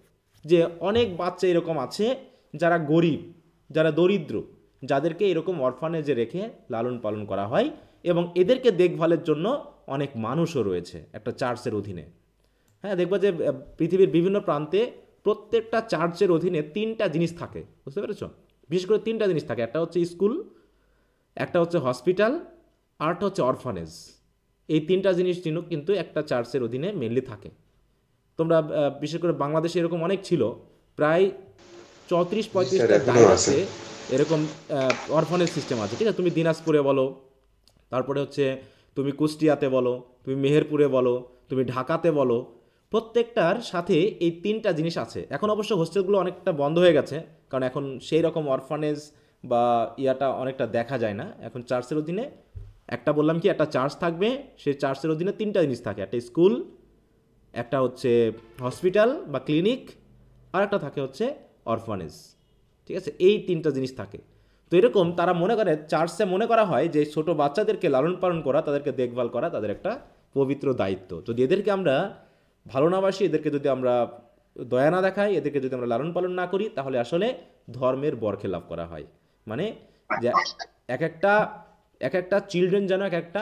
যে অনেক বাচ্চা এরকম আছে যারা গরিব, যারা দরিদ্র, যাদেরকে এরকম অরফানেজে রেখে লালন পালন করা হয়, এবং এদেরকে দেখভালের জন্য অনেক মানুষও রয়েছে একটা চার্চের অধীনে। হ্যাঁ, দেখবা যে পৃথিবীর বিভিন্ন প্রান্তে প্রত্যেকটা চার্চের অধীনে 3টা জিনিস থাকে, বুঝতে পেরেছ? বিশেষ করে 3টা জিনিস থাকে, একটা হচ্ছে স্কুল, একটা হচ্ছে হসপিটাল, আরটা হচ্ছে অরফানেজ। এই 3টা জিনিস কিন্তু একটা চার্চের অধীনে মেনলি থাকে। তোমরা বিশেষ করে বাংলাদেশে এরকম অনেক ছিল, প্রায় 34-35টা জায়গাতে এরকম অরফানেজ সিস্টেম আছে, ঠিক আছে? তুমি দিনাজপুরে বলো, তারপরে হচ্ছে তুমি কুষ্টিয়াতে বলো, তুমি মেহেরপুরে বলো, তুমি ঢাকাতে বলো, প্রত্যেকটার সাথে এই 3টা জিনিস আছে। এখন অবশ্য হোস্টেলগুলো অনেকটা বন্ধ হয়ে গেছে, কারণ এখন সেই রকম অরফানেজ বা ইয়াটা অনেকটা দেখা যায় না। এখন চার্চের অধীনে একটা বললাম কি, একটা চার্চ থাকবে, সেই চার্চের অধীনে 3টা জিনিস থাকে, একটা স্কুল, একটা হচ্ছে হসপিটাল বা ক্লিনিক, আর একটা থাকে হচ্ছে অরফানেজ, ঠিক আছে? এই 3টা জিনিস থাকে। তো এরকম তারা মনে করে, চার্চে মনে করা হয় যে ছোট বাচ্চাদেরকে লালন পালন করা, তাদেরকে দেখভাল করা তাদের একটা পবিত্র দায়িত্ব। যদি এদেরকে আমরা ভালো না বাসি, এদেরকে যদি আমরা দয়া না দেখাই, এদেরকে যদি আমরা লালন পালন না করি, তাহলে আসলে ধর্মের বরখেলাপ করা হয়। মানে যে এক একটা চিলড্রেন যেন এক একটা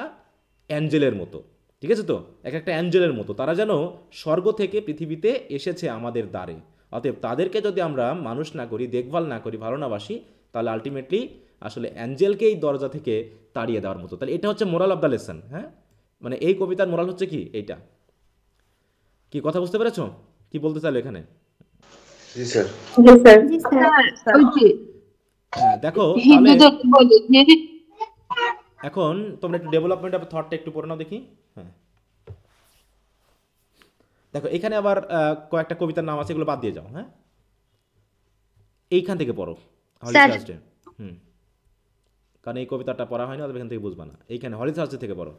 অ্যাঞ্জেলের মতো, ঠিক আছে? তো এক একটা অ্যাঞ্জেলের মতো তারা যেন স্বর্গ থেকে পৃথিবীতে এসেছে আমাদের দ্বারে। অতএব তাদেরকে যদি আমরা মানুষ না করি, দেখভাল না করি, ভালো না বাসি, তাহলে আলটিমেটলি আসলে অ্যাঞ্জেলকেই দরজা থেকে তাড়িয়ে দেওয়ার মতো। তাহলে এটা হচ্ছে মোরাল অফ দ্য লেসন। হ্যাঁ, মানে এই কবিতার মোরাল হচ্ছে কি এইটা। কি কথা বুঝতে পেরেছো? কি বলতে চাইলো এখানে? জি স্যার। হ্যাঁ, দেখো এখন তোমরা একটু ডেভেলপমেন্ট অফ থটটা একটু পড়ে নাও দেখি। হ্যাঁ, দেখো এখানে আবার কয়েকটা কবিতার নাম আছে, এগুলো বাদ দিয়ে যাও। হ্যাঁ, এইখান থেকে পড়ো হলি থার্সডে। কারণ এই কবিতাটা পড়া হয়নি, অথবা এখান থেকে বুঝবা না। এইখানে হলি থার্সডে থেকে পড়ো।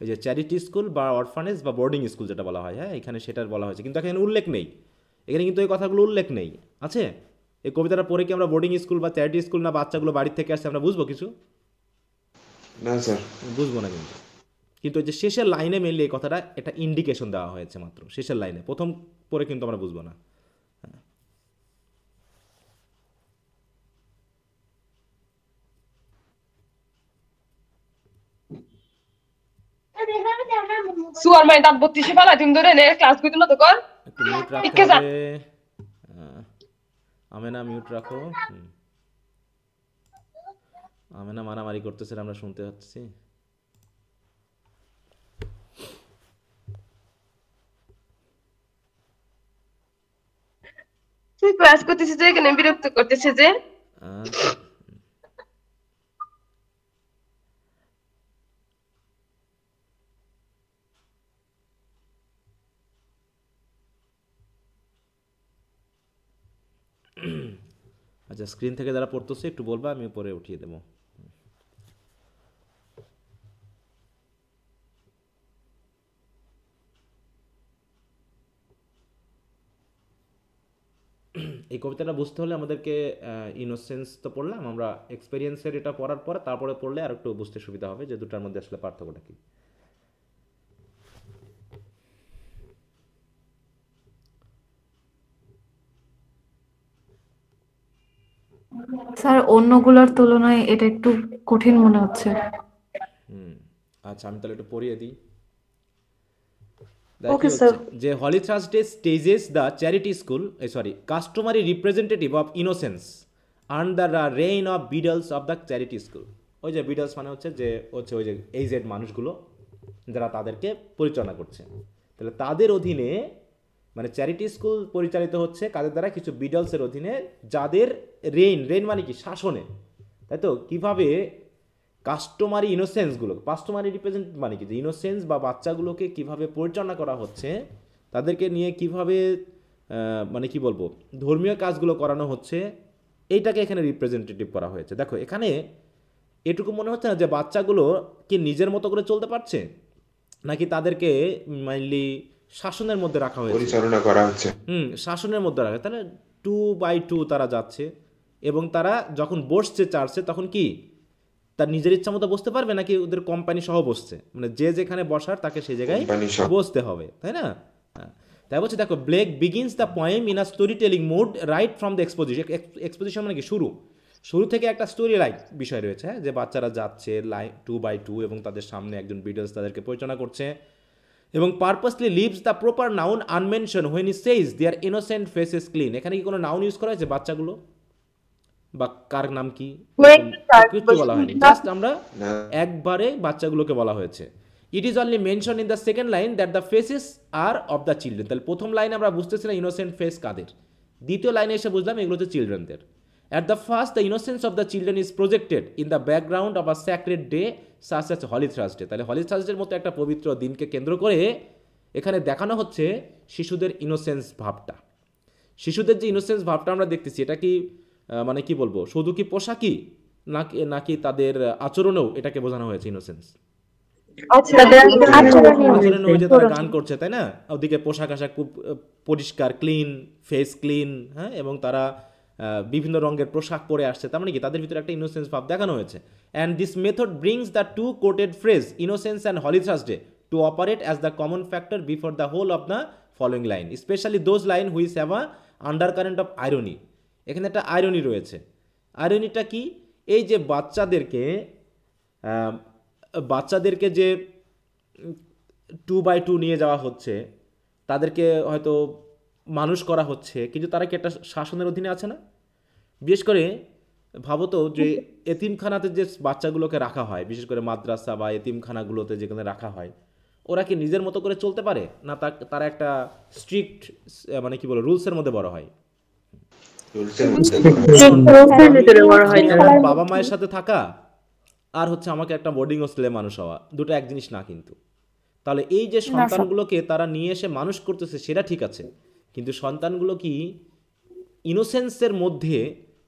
এই যে চ্যারিটি স্কুল বা অরফানেজ বা বোর্ডিং স্কুল যেটা বলা হয়, হ্যাঁ, এখানে সেটার বলা হয়েছে, কিন্তু এখানে উল্লেখ নেই। এখানে কিন্তু এই কথাগুলো উল্লেখ নেই। আছে এই কবিতাটা পড়ে কি আমরা বোর্ডিং স্কুল বা চ্যারিটি স্কুল না বাচ্চাগুলো বাড়ির থেকে আসছে আমরা বুঝবো কিছু? না স্যার, বুঝবো না। কিন্তু ওই যে শেষের লাইনে মেনলি এই কথাটা, এটা ইন্ডিকেশন দেওয়া হয়েছে মাত্র শেষের লাইনে, প্রথম পড়ে কিন্তু আমরা বুঝবো না। সুয়ার মাই দাঁত 32 পালা তুমি ধরে নে ক্লাস কইতো না তো কর একটু মিউট রাখতে হবে। আমেনা মিউট রাখো। আমেনা মারামারি করতেছে, আমরা শুনতে পাচ্ছি। তুই ক্লাস করতেছিস যে এখানে বিরক্ত করতেছে যে। আচ্ছা, স্ক্রিন থেকে যারা পড়তেছে একটু বলবা, আমি পরে উঠিয়ে দেবো। এই কবিতাটা বুঝতে হলে আমাদেরকে ইনোসেন্স তো পড়লাম আমরা, এক্সপেরিয়েন্সের এটা পড়ার পরে তারপরে পড়লে আর একটু বুঝতে সুবিধা হবে যে দুটার মধ্যে আসলে পার্থক্যটা কি। স্যার অন্যগুলোর তুলনায় এটা একটু কঠিন মনে হচ্ছে। আচ্ছা আমি তাহলে একটু পড়িয়ে দিই। Okay sir. যে holy Thursday stages the charity school customary representative of innocence under the reign of beadles of the charity school. ওই যে বিডলস মানে হচ্ছে ওই যে এইজেড মানুষগুলো যারা তাদেরকে পরিচালনা করছে, তাহলে তাদের অধীনে মানে চ্যারিটি স্কুল পরিচালিত হচ্ছে কাদের দ্বারা? কিছু বিডলসের অধীনে, যাদের রেইন মানে কি? শাসনে, তাই তো? কীভাবে কাস্টমারি ইনোসেন্সগুলো, কাস্টমারি রিপ্রেজেন্ট মানে কি? যে ইনোসেন্স বা বাচ্চাগুলোকে কিভাবে পরিচালনা করা হচ্ছে, তাদেরকে নিয়ে কিভাবে মানে কি বলবো ধর্মীয় কাজগুলো করানো হচ্ছে, এইটাকে এখানে রিপ্রেজেন্টেটিভ করা হয়েছে। দেখো এখানে এটুকু মনে হচ্ছে না যে বাচ্চাগুলো কি নিজের মতো করে চলতে পারছে, নাকি তাদেরকে মেইনলি শাসনের মধ্যে রাখা হয়েছে, পরিচালনা করা হচ্ছে। শাসনের মধ্যে রাখা। তাহলে 2/2 তারা যাচ্ছে, এবং তারা যখন বসছে চার্চে তখন কি তার নিজের ইচ্ছা মতো বসতে পারবে, নাকি ওদের কোম্পানি সহ বসছে? মানে যে যেখানে বসার তাকে সেই জায়গায় বসতে হবে, তাই না? তাই বলছে দেখো, Blake begins the poem in a story telling mood right from the exposition. Exposition মানে কি? শুরু থেকে একটা স্টোরি লাইক বিষয় রয়েছে, হ্যাঁ, যে বাচ্চারা যাচ্ছে 2/2 এবং তাদের সামনে একজন বিডলস তাদেরকে পরিচালনা করছে, এবং purposely leaves the proper noun unmention when he says their innocent faces clean. এখানে কি কোনো নাউন ইউজ করা হয়েছে বাচ্চাগুলো বা কার নাম কি কিছু বলা হয়নি, জাস্ট আমরা একবারে বাচ্চাগুলোকে বলা হয়েছে। It is only mention in the second line that the faces are of the children. তাহলে প্রথম লাইনে আমরা বুঝতেছিলাম ইনোসেন্ট ফেস কাদের, দ্বিতীয় লাইনে এসে বুঝলাম এগুলো হচ্ছে চিলড্রেনদের। At the first, the innocence of the children is projected in the background of a sacred day such as Holy Thursday. তাহলে হলি থার্সডের মতো একটা পবিত্র দিনকে কেন্দ্র করে এখানে দেখানো হচ্ছে শিশুদের ইনোসেন্স ভাবটা। শিশুদের যে ইনোসেন্স ভাবটা আমরা দেখতেছি, এটা কি মানে কি বলবো, শুধু কি পোশাকই, নাকি তাদের আচরণেও এটাকে বোঝানো হয়েছে ইনোসেন্স? আচরণ ওই যে তারা গান করছে, তাই না? ওদিকে পোশাক আশাক খুব পরিষ্কার, ক্লিন, ফেস ক্লিন, হ্যাঁ, এবং তারা বিভিন্ন রঙের পোশাক পরে আসছে, তার মানে কি তাদের ভিতরে একটা ইনোসেন্স ভাব দেখানো হয়েছে। And this method brings the two quoted phrase innocence and Holy Thursday to operate as the common factor before the whole of the following line, specially those line which have a undercurrent of irony. এখানে একটা irony রয়েছে। আইরনিটা কি? এই যে বাচ্চাদেরকে যে 2/2 নিয়ে যাওয়া হচ্ছে, তাদেরকে হয়তো মানুষ করা হচ্ছে, কিন্তু তারা কি একটা শাসনের অধীনে আছে না? বিশেষ করে ভাবো তো যে এতিমখানাতে যে বাচ্চাগুলোকে রাখা হয়, বিশেষ করে মাদ্রাসা বা এতিমখানাগুলোতে যেখানে রাখা হয়, ওরা কি নিজের মতো করে চলতে পারে না? তারা একটা স্ট্রিক্ট মানে কি বলো রুলসের মধ্যে বড় হয়। বাবা মায়ের সাথে থাকা আর হচ্ছে আমাকে একটা বোর্ডিং হোস্টেলে মানুষ হওয়া, দুটো এক জিনিস না কিন্তু। তাহলে এই যে সন্তানগুলোকে তারা নিয়ে এসে মানুষ করতেছে সেটা ঠিক আছে, কিন্তু সন্তানগুলো কি ইনোসেন্সের মধ্যে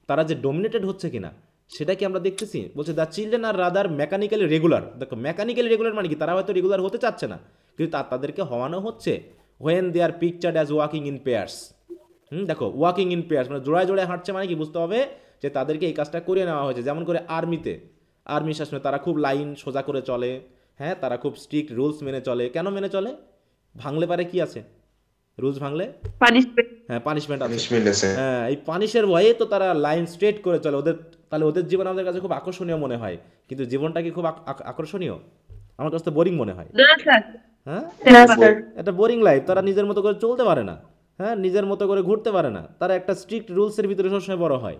তারা যে ডোমিনেটেড হচ্ছে কিনা সেটা কি আমরা দেখতেছি? বলছে the children are rather mechanically regular. দেখো মেকানিক্যালি রেগুলার মানে কি? তারা হয়তো রেগুলার হতে চাচ্ছে না, কিন্তু তাদেরকে হওয়ানো হচ্ছে। When they are pictured as walking in pairs. দেখো ওয়াকিং ইন পেয়ার্স মানে জোড়ায় জোড়ায় হাঁটছে, মানে কি বুঝতে হবে যে তাদেরকে এই কাজটা করিয়ে নেওয়া হয়েছে। যেমন করে আর্মি শাসনে তারা খুব লাইন সোজা করে চলে, হ্যাঁ, তারা খুব স্ট্রিক্ট রুলস মেনে চলে। কেন মেনে চলে? ভাঙলে পারে কি আছে? রুলস ভাঙলে পানিশমেন্ট আছে। হ্যাঁ, এই পানিশের ভয়ে তো তারা লাইন স্ট্রেট করে চলে। তাহলে ওদের জীবন আমাদের কাছে খুব আকর্ষণীয় মনে হয়, কিন্তু জীবনটা কি খুব আকর্ষণীয়? আমার কাছে তো বোরিং মনে হয়। হ্যাঁ, এটা বোরিং লাইফ। তারা নিজের মতো করে চলতে পারে না, হ্যাঁ, নিজের মতো করে ঘুরতে পারে না। তারা একটা স্ট্রিক্ট রুলসের ভিতরে সবসময় বড় হয়।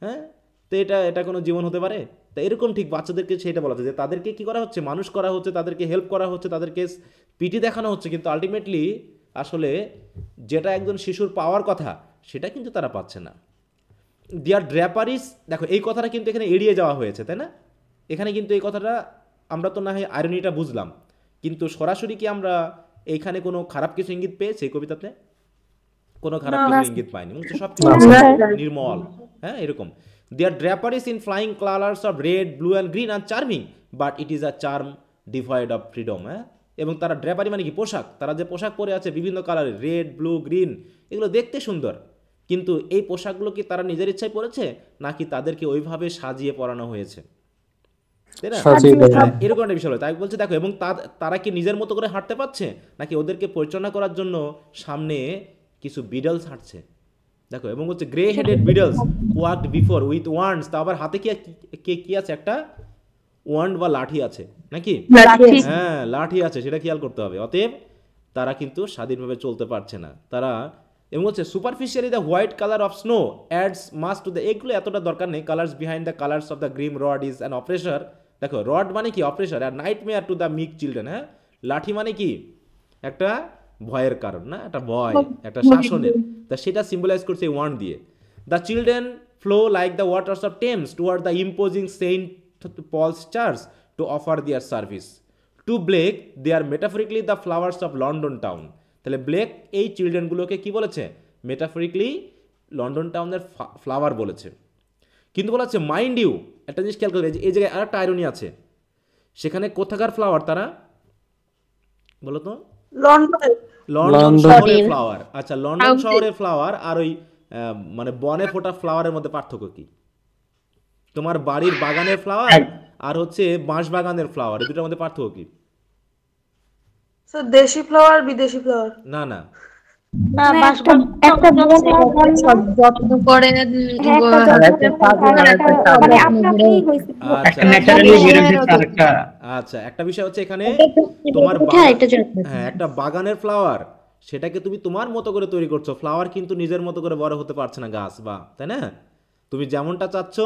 হ্যাঁ, তো এটা কোনো জীবন হতে পারে? তা এরকম ঠিক বাচ্চাদেরকে সেটা বলা হচ্ছে যে তাদেরকে কি করা হচ্ছে? মানুষ করা হচ্ছে, তাদেরকে হেল্প করা হচ্ছে, তাদেরকে পিটি দেখানো হচ্ছে, কিন্তু আলটিমেটলি আসলে যেটা একজন শিশুর পাওয়ার কথা সেটা কিন্তু তারা পাচ্ছে না। দেয়ার ড্র্যাপারিস, দেখো এই কথাটা কিন্তু এখানে এড়িয়ে যাওয়া হয়েছে, তাই না? এখানে কিন্তু এই কথাটা আমরা তো না হয় আইরনিটা বুঝলাম, কিন্তু সরাসরি কি আমরা এইখানে কোনো খারাপ কিছু ইঙ্গিত পেয়েছি? এই কবিতাতে কোনো খারাপ কিছু ইঙ্গিত পাইনি, সব কিছু নির্মল, হ্যাঁ, এরকম। Their draperies in flying colours of red, blue and green are charming, but it is a charm devoid of freedom. হ্যাঁ, এবং তারা ড্র্যাপারি মানে কি? পোশাক। তারা যে পোশাক পরে আছে বিভিন্ন কালারের, রেড, ব্লু, গ্রিন, এগুলো দেখতে সুন্দর, কিন্তু এই পোশাকগুলো কি তারা নিজের ইচ্ছায় পরেছে, নাকি তাদেরকে ওইভাবে সাজিয়ে পরানো হয়েছে? তাই না? এরকম একটা বিষয়। তাই বলছে দেখো, এবং তারা কি নিজের মতো করে হাঁটতে পারছে, নাকি ওদেরকে পরিচালনা করার জন্য সামনে কিছু বিডলস হাঁটছে? দেখো, এবং হচ্ছে grey headed beadles walked before with wands, তা আবার হাতে কি আছে, একটা ওয়ান্ড বা লাঠি আছে নাকি? হ্যাঁ, লাঠি আছে, সেটা খেয়াল করতে হবে। অতএব তারা কিন্তু স্বাধীনভাবে চলতে পারছে না তারা। এবং হচ্ছে superficially the white colour of snow adds mass to the, এগুলো এতটা দরকার নেই। Colours behind the colours of the grim rod is an oppressor. দেখো, রড মানে কি? অপ্রেশার। আর nightmare to the meek children. হ্যাঁ, লাঠি মানে কি? একটা ভয়ের কারণ, না, একটা ভয়, একটা শাসনের। তা সেটা সিম্বলাইজ করছে এই ওয়ান্ড দিয়ে। The children flow like the waters of Thames toward the imposing Saint Paul's church to offer their service. To Blake they are metaphorically the flowers of London town. তাহলে ব্লেক এই চিলড্রেনগুলোকে কি বলেছে? মেটাফরিকলি London টাউনের flower বলেছে। কিন্তু বলা হচ্ছে মাইন্ড ইউ, একটা জিনিস খেয়াল করবে, এই জায়গায় আর একটা আইরনি আছে। সেখানে কোথাকার ফ্লাওয়ার তারা? বলো তো। লন্ডন শহরের ফ্লাওয়ার। আচ্ছা, লন্ডন শহরের ফ্লাওয়ার আর ওই মানে বনে ফোটা ফ্লাওয়ারের মধ্যে পার্থক্য কি? তোমার বাড়ির বাগানের ফ্লাওয়ার আর হচ্ছে বাঁশ বাগানের ফ্লাওয়ার, এই দুটোর মধ্যে পার্থক্য কি? স্যার দেশি ফ্লাওয়ার বিদেশি ফ্লাওয়ার? না না, আচ্ছা, একটা বিষয় হচ্ছে এখানে তোমার একটা বাগানের ফ্লাওয়ার, সেটাকে তুমি তোমার মতো করে তৈরি করছো। ফ্লাওয়ার কিন্তু নিজের মতো করে বড় হতে পারছে না, গাছ বা, তাই না? তুমি যেমনটা চাচ্ছ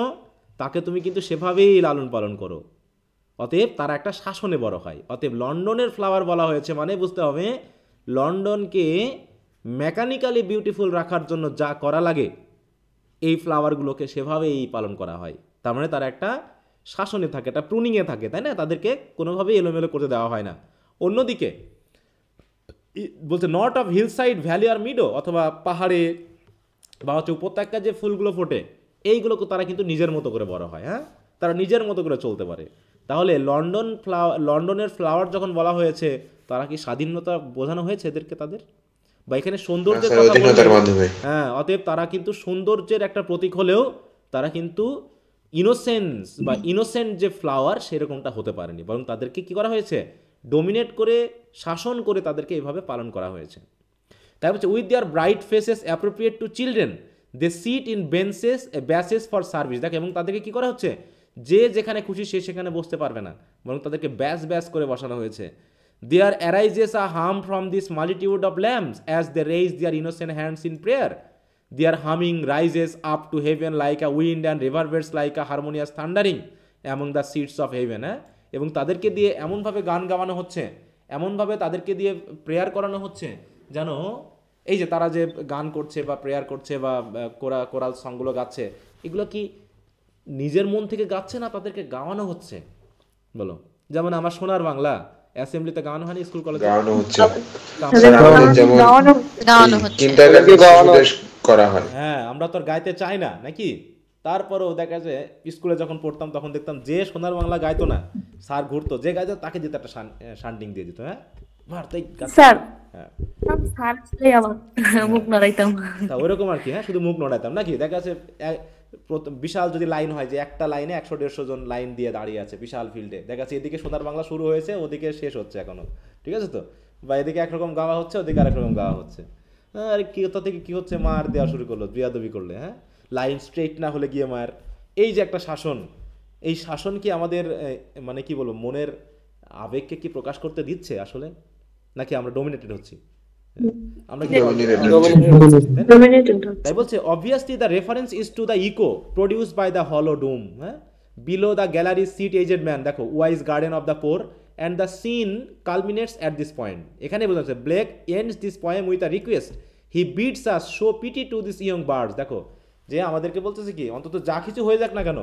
তাকে তুমি কিন্তু সেভাবেই লালন পালন করো। অতএব তারা একটা শাসনে বড় হয়। অতএব লন্ডনের ফ্লাওয়ার বলা হয়েছে মানে বুঝতে হবে লন্ডনকে মেকানিক্যালি বিউটিফুল রাখার জন্য যা করা লাগে এই ফ্লাওয়ারগুলোকে সেভাবেই পালন করা হয়। তার মানে তারা একটা শাসনে থাকে, একটা প্রুনিংয়ে থাকে, তাই না? তাদেরকে কোনোভাবেই এলোমেলো করতে দেওয়া হয় না। অন্যদিকে বলছে not of hillside valley or meadow, অথবা পাহাড়ে বা হচ্ছে উপত্যকায় যে ফুলগুলো ফোটে এইগুলোকে তারা কিন্তু নিজের মতো করে বড় হয়। হ্যাঁ, তারা নিজের মতো করে চলতে পারে। তাহলে লন্ডনের ফ্লাওয়ার যখন বলা হয়েছে, তারা কি স্বাধীনতা বোঝানো হয়েছে এদেরকে তাদের? বা এখানে সৌন্দর্যের কথা বলতে, হ্যাঁ, অতএব তারা কিন্তু সৌন্দর্যের একটা প্রতীক হলেও তারা কিন্তু ইনোসেন্স বা ইনোসেন্ট যে ফ্লাওয়ার সেরকমটা হতে পারেনি, বরং তাদেরকে কি করা হয়েছে? ডোমিনেট করে, শাসন করে তাদেরকে এইভাবে পালন করা হয়েছে। তাই হচ্ছে with their bright faces appropriate to children they sit in bases for service. দেখ, এবং তাদেরকে কি করা হচ্ছে? যে যেখানে খুশি সে সেখানে বসতে পারবে না, বরং তাদেরকে ব্যাস করে বসানো হয়েছে। There arises a hum from this multitude of lambs as they raise their innocent hands in prayer. Their humming rises up to heaven like a wind and reverberates like a harmonious thundering among the seats of heaven. এবং তাদেরকে দিয়ে এমনভাবে গান গাওয়ানো হচ্ছে, এমনভাবে তাদেরকে দিয়ে prayer করানো হচ্ছে যেন এই যে তারা যে গান করছে বা প্রেয়ার করছে বা কোরাল সংগুলো গাচ্ছে, এগুলো কি নিজের মন থেকে গাচ্ছে না, তাদেরকে গাওয়ানো হচ্ছে? বলো, যেমন আমার সোনার বাংলা অ্যাসেম্বলিতে গাওয়ানো হয়নি, স্কুল কলেজে গাওয়ানো হচ্ছে। হ্যাঁ, আমরা তো আর গাইতে চাই না নাকি? তারপরেও দেখা যায় স্কুলে যখন পড়তাম তখন দেখতাম যে সোনার বাংলা গাইতো না, স্যার ঘুরতো, যে গাইতো তাকে দিত একটা শান্টিং দিয়ে দিত। হ্যাঁ, ওইরকম আর কি। হ্যাঁ, শুধু মুখ নড়াইতাম নাকি? দেখা যাচ্ছে বিশাল যদি লাইন হয়, যে একটা লাইনে 100-150 জন লাইন দিয়ে দাঁড়িয়ে আছে বিশাল ফিল্ডে, দেখা যাচ্ছে এদিকে সোনার বাংলা শুরু হয়েছে, ওদিকে শেষ হচ্ছে এখনো, ঠিক আছে তো? বা এদিকে একরকম গাওয়া হচ্ছে, ওদিকে আরেক রকম গাওয়া হচ্ছে। আর কি কোথা থেকে কি হচ্ছে, মার দেওয়া শুরু করলো, বিয়াদবি করলে। হ্যাঁ, লাইন স্ট্রেট না হলে গিয়ে মার। এই যে একটা শাসন, এই শাসন কি আমাদের মানে কি বলবো, মনের আবেগকে কি প্রকাশ করতে দিচ্ছে আসলে, নাকি আমরা ডোমিনেটেড হচ্ছি? আমরা তাই বলছে obviously the reference is to the echo produced by the hollow dome. Below the gallery seat aged man, দেখো, wise guardian of the poor, and the scene culminates at this point. এখানে বোঝাচ্ছে Blake ends this poem with a request. He bids us show pity to these young birds. দেখো, যে আমাদেরকে বলতেছে কি, অন্তত যা কিছু হয়ে যাক না কেন,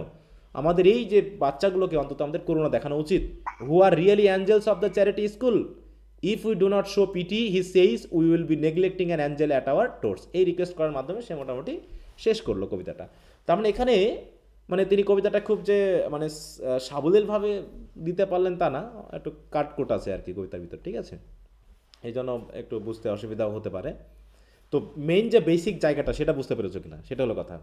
আমাদের এই যে বাচ্চাগুলোকে অন্তত আমাদের করুণা দেখানো উচিত। Who are really angels of the charity school. If we do not show pity, he says, we will be neglecting an angel at our doors. এই রিকোয়েস্ট করার মাধ্যমে সে মোটামুটি শেষ করলো কবিতাটা। তার মানে এখানে মানে তিনি কবিতাটা খুব যে মানে সাবলীলভাবে দিতে পারলেন তা না, একটু কাটকুট আছে আর কি কবিতার ভিতর, ঠিক আছে? এই জন্য একটু বুঝতে অসুবিধাও হতে পারে। তো মেইন যে বেসিক জায়গাটা সেটা বুঝতে পেরেছো কিনা, সেটা হলো কথা।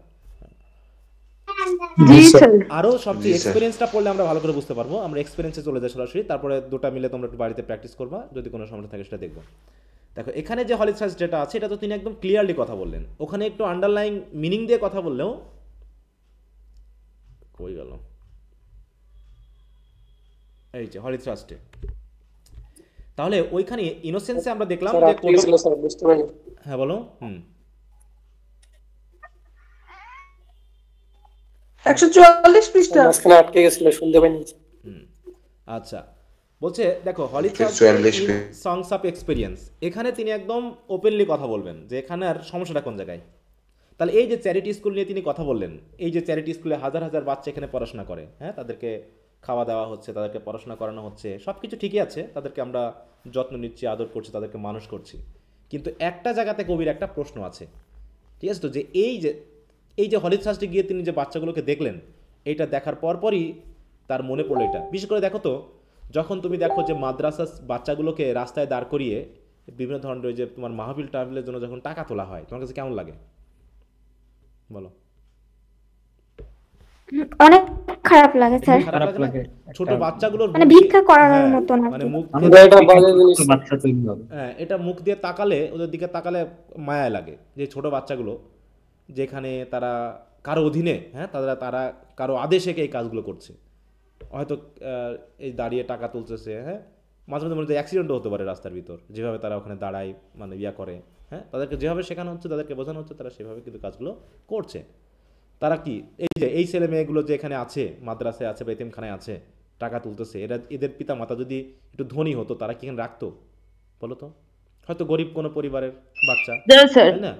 আরো সবচেয়ে এক্সপেরিয়েন্সটা পড়লে আমরা ভালো করে বুঝতে পারবো। আমরা এক্সপেরিয়েন্সে চলে যাই সরাসরি, তারপরে দুটো মিলে তোমরা একটু বাড়িতে প্র্যাকটিস করবা, যদি কোনো সমস্যা থাকে সেটা দেখবো। দেখো এখানে যে হলি থার্সডে যেটা আছে এটা তো তিনি একদম ক্লিয়ারলি কথা বললেন, ওখানে একটু আন্ডারলাইন মিনিং দিয়ে কথা বললেও কই গেল, এই যে হলি থার্সডে, তাহলে ওইখানে ইনোসেন্সে আমরা দেখলাম যে হ্যাঁ বলো 144 পৃষ্ঠা মাঝখানে আটকে গেছিল, শুনতে পাইনি। আচ্ছা, বলছে দেখো হলি সংস অফ এক্সপেরিয়েন্স, এখানে তিনি একদম ওপেনলি কথা বলবেন যে এখানে আর সমস্যাটা কোন জায়গায়। তাহলে এই যে চ্যারিটি স্কুল নিয়ে তিনি কথা বললেন, এই যে চ্যারিটি স্কুলে হাজার হাজার বাচ্চা এখানে পড়াশোনা করে, হ্যাঁ, তাদেরকে খাওয়া দেওয়া হচ্ছে, তাদেরকে পড়াশোনা করানো হচ্ছে, সব কিছু ঠিকই আছে, তাদেরকে আমরা যত্ন নিচ্ছি, আদর করছি, তাদেরকে মানুষ করছি, কিন্তু একটা জায়গাতে কবির একটা প্রশ্ন আছে, ঠিক আছে তো, যে এই যে হলি থার্সডে গিয়ে তিনি যে বাচ্চাগুলোকে দেখলেন, এইটা দেখার পরপরই তার মনে পড়লো এটা। বিশেষ করে দেখো তো, যখন তুমি দেখো যে মাদ্রাসা বাচ্চাগুলোকে রাস্তায় দাঁড় করিয়ে বিভিন্ন ধরনের ওই যে তোমার মাহফিল টাহফিলের জন্য যখন টাকা তোলা হয়, তোমার কাছে কেমন লাগে বলো? অনেক খারাপ লাগে স্যার। খারাপ লাগে, ছোট বাচ্চাগুলোর মানে ভিক্ষা করানোর মতো না, মানে মুখ, হ্যাঁ, এটা মুখ দিয়ে তাকালে, ওদের দিকে তাকালে মায়া লাগে, যে ছোট বাচ্চাগুলো যেখানে তারা কারো অধীনে, হ্যাঁ, তারা কারো আদেশে এই কাজগুলো করছে, হয়তো এই দাঁড়িয়ে টাকা তুলতেছে, হ্যাঁ, মাঝে মাঝে মনে হচ্ছে অ্যাক্সিডেন্টও হতে পারে রাস্তার ভিতর, যেভাবে তারা ওখানে দাঁড়ায়, মানে ইয়া করে, হ্যাঁ, তাদেরকে যেভাবে শেখানো হচ্ছে, তাদেরকে বোঝানো হচ্ছে, তারা সেভাবে কিন্তু কাজগুলো করছে। তারা কি এই ছেলে মেয়েগুলো যে এখানে আছে, মাদ্রাসায় আছে বা এতিমখানায় আছে, টাকা তুলতেছে, এদের পিতা মাতা যদি একটু ধনী হতো, তারা কি এখানে রাখতো বলো তো? হয়তো গরিব কোনো পরিবারের বাচ্চা, তাই না,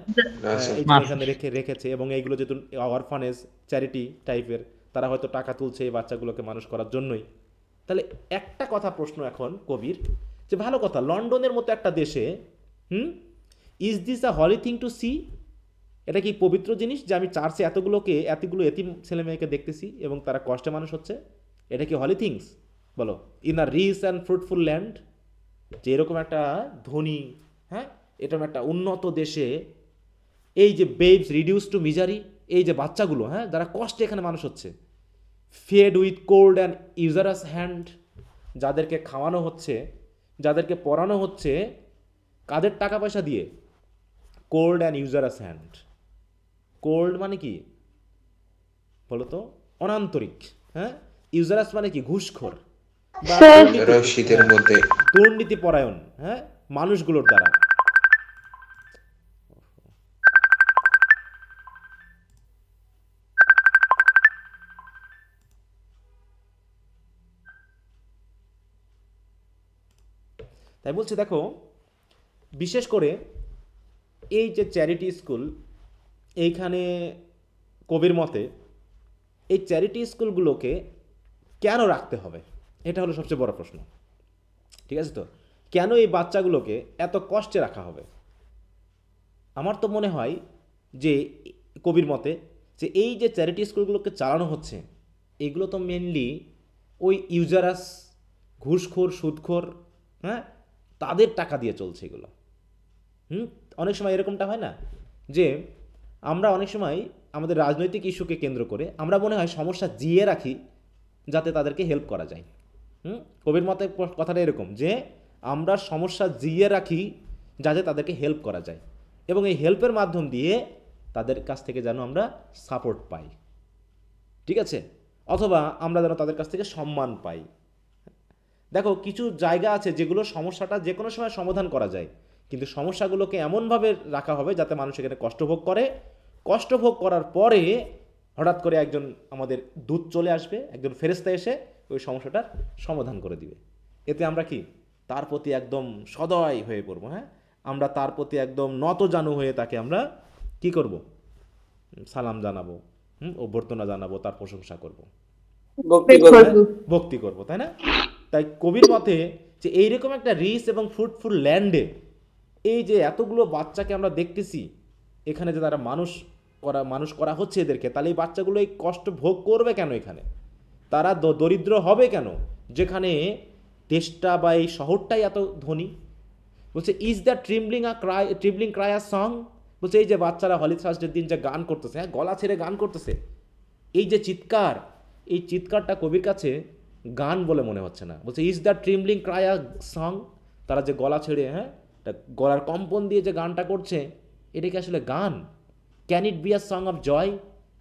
এখানে রেখেছে, এবং এইগুলো যেহেতু অরফানেজ চ্যারিটি টাইপের, তারা হয়তো টাকা তুলছে এই বাচ্চাগুলোকে মানুষ করার জন্যই। তাহলে একটা কথা প্রশ্ন এখন কবির, যে ভালো কথা, লন্ডনের মতো একটা দেশে is this a holy thing to see? এটা কি পবিত্র জিনিস যে আমি চার্চে এতগুলো এতিম ছেলে মেয়েকে দেখতেছি এবং তারা কষ্টে মানুষ হচ্ছে? এটা কি হলি থিংস বলো? In a rich and fruitful land, যে এরকম একটা ধনী, হ্যাঁ, এরকম একটা উন্নত দেশে এই যে বেবস রিডিউস টু মিজারি, এই যে বাচ্চাগুলো, হ্যাঁ, যারা কষ্টে এখানে মানুষ হচ্ছে, fed with cold and usurous hand, যাদেরকে খাওয়ানো হচ্ছে, যাদেরকে পড়ানো হচ্ছে, কাদের টাকা পয়সা দিয়ে? Cold and usurous hand. Cold মানে কি বলো তো? অনান্তরিক, হ্যাঁ। ইউজারাস মানে কি? ঘুষখোর বা শীতের মধ্যে দুর্নীতি পরায়ণ, হ্যাঁ, মানুষগুলোর দ্বারা। তাই বলছে দেখো, বিশেষ করে এই যে চ্যারিটি স্কুল, এইখানে কবির মতে এই চ্যারিটি স্কুলগুলোকে কেন রাখতে হবে, এটা হলো সবচেয়ে বড় প্রশ্ন, ঠিক আছে তো? কেন এই বাচ্চাগুলোকে এত কষ্টে রাখা হবে? আমার তো মনে হয় যে কবির মতে যে এই যে চ্যারিটি স্কুলগুলোকে চালানো হচ্ছে, এগুলো তো মেনলি ওই ইউজারাস, ঘুষখোর, সুদখোর, হ্যাঁ, তাদের টাকা দিয়ে চলছে এগুলো। অনেক সময় এরকমটা হয় না যে আমরা অনেক সময় আমাদের রাজনৈতিক ইস্যুকে কেন্দ্র করে আমরা মনে হয় সমস্যা জিয়ে রাখি যাতে তাদেরকে হেল্প করা যায়। কবির মতে কথাটা এরকম যে আমরা সমস্যা জিয়ে রাখি যাতে তাদেরকে হেল্প করা যায়, এবং এই হেল্পের মাধ্যম দিয়ে তাদের কাছ থেকে যেন আমরা সাপোর্ট পাই, ঠিক আছে, অথবা আমরা যেন তাদের কাছ থেকে সম্মান পাই। দেখো কিছু জায়গা আছে যেগুলো সমস্যাটা যে কোনো সময় সমাধান করা যায়, কিন্তু সমস্যাগুলোকে এমনভাবে রাখা হবে যাতে মানুষ এখানে কষ্ট ভোগ করে, কষ্ট ভোগ করার পরে হঠাৎ করে একজন আমাদের দূত চলে আসবে, একজন ফেরেশতা এসে ওই সমস্যাটার সমাধান করে দিবে। এতে আমরা কি তার প্রতি একদম সদয় হয়ে পড়বো, হ্যাঁ, আমরা তার প্রতি একদম নতজানু হয়ে তাকে আমরা কি করব? সালাম জানাবো, অভ্যর্থনা জানাবো, তার প্রশংসা করব, ভক্তি করব, তাই না? তাই কবির মতে যে এইরকম একটা রিচ এবং ফ্রুটফুল ল্যান্ডে এই যে এতগুলো বাচ্চাকে আমরা দেখতেছি, এখানে যে তারা মানুষ করা হচ্ছে এদেরকে, তাহলে এই বাচ্চাগুলো এই কষ্ট ভোগ করবে কেন? এখানে তারা দরিদ্র হবে কেন যেখানে দেশটা বা এই শহরটাই এত ধনী? বলছে is the trembling cry a song, বলছে এই যে বাচ্চারা হলি থার্সডের দিন যে গান করতেছে, হ্যাঁ, গলা ছেড়ে গান করতেছে, এই যে চিৎকার, এই চিৎকারটা কবির কাছে গান বলে মনে হচ্ছে না। বলছে is the trembling cry a song, তারা যে গলা ছেড়ে, হ্যাঁ, গলার কম্পন দিয়ে যে গানটা করছে, এটা কি আসলে গান? Can it be a song of joy?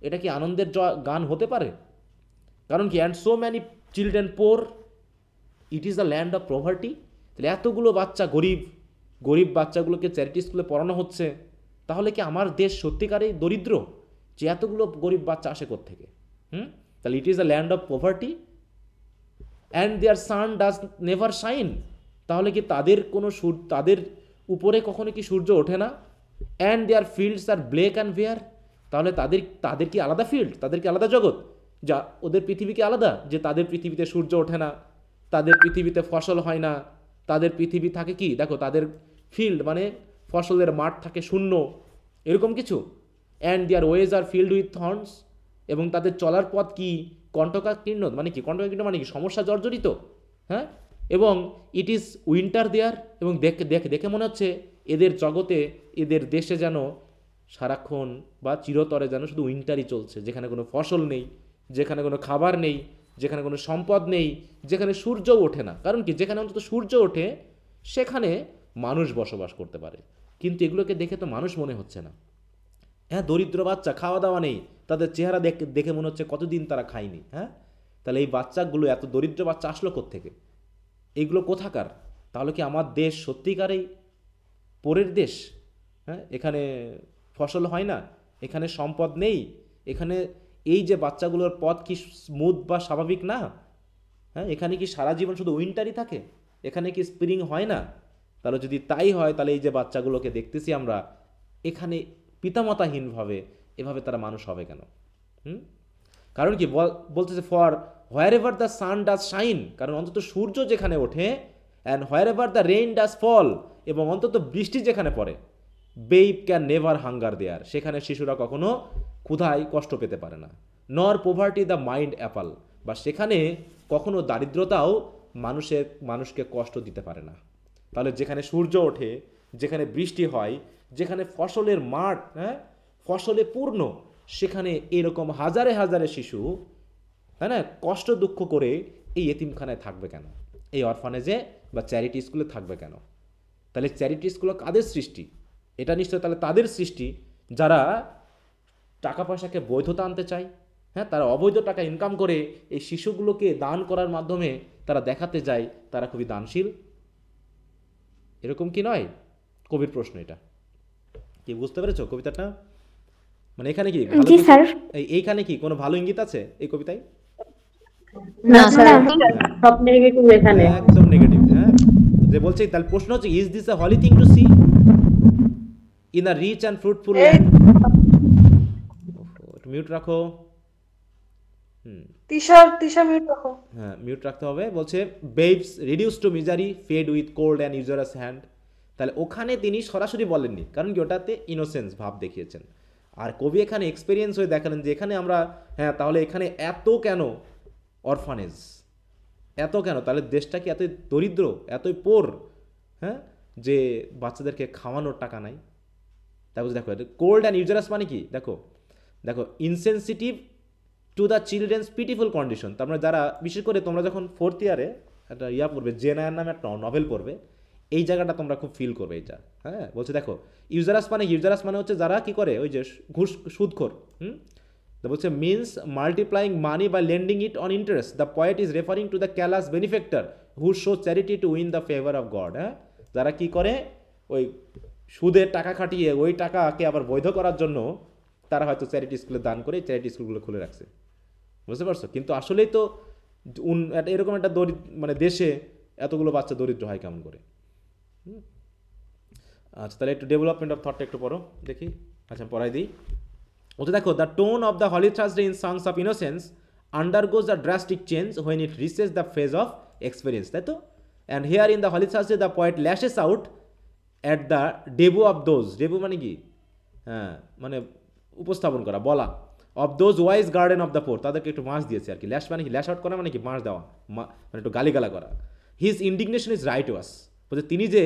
এটা কি আনন্দের গান হতে পারে? কারণ কি, and so many children poor, it is the land of poverty. তাহলে এতগুলো বাচ্চা গরিব বাচ্চাগুলোকে চ্যারিটি স্কুলে পড়ানো হচ্ছে, তাহলে কি আমার দেশ সত্যিকারেই দরিদ্র যে এতগুলো গরিব বাচ্চা আসে কোত্থেকে? তাহলে it is the land of poverty and their sun does never shine. তাহলে কি তাদের তাদের উপরে কখনো কি সূর্য ওঠে না? And their fields are bleak and bare. তাহলে তাদের কি আলাদা ফিল্ড? তাদের কি আলাদা জগৎ? যা ওদের পৃথিবী কি আলাদা, যে তাদের পৃথিবীতে সূর্য ওঠে না, তাদের পৃথিবীতে ফসল হয় না, তাদের পৃথিবী থাকে কি, দেখো তাদের ফিল্ড মানে ফসলের মাঠ থাকে শূন্য, এরকম কিছু। And their ways are filled with thorns, এবং তাদের চলার পথ কি কণ্টকাকীর্ণ, মানে কি কণ্টকাকীর্ণ মানে কি সমস্যা জর্জরিত, হ্যাঁ। এবং ইট ইজ উইন্টার দেয়ার, এবং দেখে মনে হচ্ছে এদের জগতে, এদের দেশে যেন সারাক্ষণ বা চিরতরে যেন শুধু উইন্টারই চলছে, যেখানে কোনো ফসল নেই, যেখানে কোনো খাবার নেই, যেখানে কোনো সম্পদ নেই, যেখানে সূর্যও ওঠে না। কারণ কি, যেখানে অন্তত সূর্য ওঠে সেখানে মানুষ বসবাস করতে পারে, কিন্তু এগুলোকে দেখে তো মানুষ মনে হচ্ছে না। হ্যাঁ, দরিদ্র বাচ্চা, খাওয়া দাওয়া নেই, তাদের চেহারা দেখে মনে হচ্ছে কতদিন তারা খায়নি। হ্যাঁ, তাহলে এই বাচ্চাগুলো, এত দরিদ্র বাচ্চা আসলো কোত্থেকে? এইগুলো কোথাকার? তাহলে কি আমার দেশ সত্যিকারেই পরের দেশ? হ্যাঁ, এখানে ফসল হয় না, এখানে সম্পদ নেই, এখানে এই যে বাচ্চাগুলোর পথ কি স্মুথ বা স্বাভাবিক না? হ্যাঁ, এখানে কি সারা জীবন শুধু উইন্টারই থাকে? এখানে কি স্প্রিং হয় না? তাহলে যদি তাই হয়, তাহলে এই যে বাচ্চাগুলোকে দেখতেছি আমরা এখানে পিতামাতাহীনভাবে, এভাবে তারা মানুষ হবে কেন? কারণ কি বলতেছে, for wherever the sun does shine, কারণ অন্তত সূর্য যেখানে ওঠে, and wherever the rain does fall, এবং অন্তত বৃষ্টি যেখানে পড়ে, babe can never hunger there, সেখানে শিশুরা কখনো ক্ষুধায় কষ্ট পেতে পারে না। নর পোভার্টি দ্য মাইন্ড অ্যাপাল, বা সেখানে কখনো দারিদ্রতাও মানুষকে কষ্ট দিতে পারে না। তাহলে যেখানে সূর্য ওঠে, যেখানে বৃষ্টি হয়, যেখানে ফসলের মাঠ, হ্যাঁ, ফসলে পূর্ণ, সেখানে এরকম হাজারে হাজারে শিশু, তাই না, কষ্ট দুঃখ করে এই এতিমখানায় থাকবে কেন? এই অরফানেজে বা চ্যারিটি স্কুলে থাকবে কেন? তাহলে চ্যারিটি স্কুল কাদের সৃষ্টি? এটা নিশ্চয় তাহলে তাদের সৃষ্টি যারা টাকা পয়সাকে বৈধতা আনতে চায়। হ্যাঁ, তারা অবৈধ টাকা ইনকাম করে এই শিশুগুলোকে দান করার মাধ্যমে তারা দেখাতে যায় তারা খুবই দানশীল। এরকম কি নয়? কবির প্রশ্ন এটা। কি বুঝতে পেরেছো কবিতাটা? মানে এখানে কি এইখানে কি কোনো ভালো ইঙ্গিত আছে এই কবিতায়? না স্যার, সব নেগেটিভ এখানে, একদম নেগেটিভ। হ্যাঁ, যে বলছে, তাহলে প্রশ্ন হচ্ছে, is this a holy thing to see in a rich and fruitful land? Mute রাখো। তিশা মিউট রাখো। হ্যাঁ, মিউট রাখতে হবে। বলছে, babes reduce to misery, fed with cold and usurous hand. তাহলে ওখানে তিনি সরাসরি বলেননি, কারণ কি ওটাতে ইনোসেন্স ভাব দেখিয়েছেন। আর কবি এখানে এক্সপেরিয়েন্স হয়ে দেখালেন যে এখানে আমরা, হ্যাঁ, তাহলে এখানে এত কেন অরফানেজ, এত কেন? তাহলে দেশটা কি এত দরিদ্র, এতই পোর, হ্যাঁ, যে বাচ্চাদেরকে খাওয়ানোর টাকা নাই? তারপর দেখো, কোল্ড অ্যান্ড ইউজারাস মানে কি, দেখো insensitive to the children's pitiful condition. তার মানে যারা, বিশেষ করে তোমরা যখন 4th ইয়ারে একটা পড়বে, জেন আয়ার নামে একটা নভেল পড়বে, এই জায়গাটা তোমরা খুব ফিল করবে এইটা। হ্যাঁ, বলছে দেখো, ইউজারাস মানে হচ্ছে যারা কি করে, ওই যে সুদখোর। বলছে, means multiplying money by lending it on interest. The poet is referring to the callous benefactor who show charity to win the favour of God. হ্যাঁ, যারা কি করে, ওই সুদের টাকা খাটিয়ে ওই টাকাকে আবার বৈধ করার জন্য তারা হয়তো চ্যারিটি স্কুলে দান করে চ্যারিটি স্কুলগুলো খুলে রাখছে। বুঝতে পারছো? কিন্তু আসলেই তো এরকম একটা মানে দেশে এতগুলো বাচ্চা দরিদ্র হয় কেমন করে? আচ্ছা, তাহলে একটু ডেভেলপমেন্ট অফ থটটা একটু পড়ো দেখি। আচ্ছা, পড়াই দিই। ওটা দেখো, the tone of the Holi Thursday in songs of innocence undergoes a drastic change when it reaches the phase of experience, তাই তো? And here in the Holy Thursday the poet lashes out at the debut of those, debut মানে কি, হ্যাঁ, মানে উপস্থাপন করা, বলা, of those wise guardian of the poor, তাদেরকে একটু মাস দিয়েছে আর কি। ল্যাশ মানে কি, ল্যাশ আউট করা মানে কি, মাস দেওয়া, মানে একটু গালিগালা করা। হিজ ইন্ডিগনেশন ইজ রাইটওয়াস, বলছে তিনি যে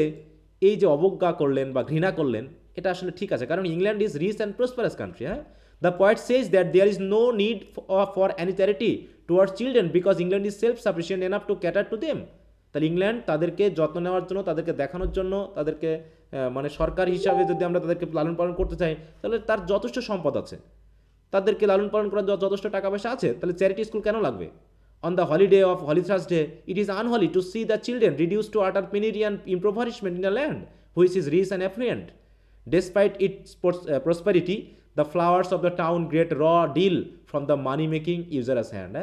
এই যে অবজ্ঞা করলেন বা ঘৃণা করলেন, এটা আসলে ঠিক আছে, কারণ England is rich and prosperous country. হ্যাঁ, the poet says that there is no need for any charity towards children because England is self-sufficient enough to cater to them. তাহলে ইংল্যান্ড তাদেরকে যত্ন নেওয়ার জন্য, তাদেরকে দেখানোর জন্য, তাদেরকে মানে সরকার হিসাবে যদি আমরা তাদেরকে লালন পালন করতে চাই, তাহলে তার যথেষ্ট সম্পদ আছে, তাদেরকে লালন পালন করার যথেষ্ট টাকা পয়সা আছে, তাহলে চ্যারিটি স্কুল কেন লাগবে? On the holiday of Holy Thursday, it is unholy to see the children reduced to utter penury and impoverishment in a land which is rich and affluent. Despite its prosperity, the flowers of the town get raw deal from the money-making user's hand.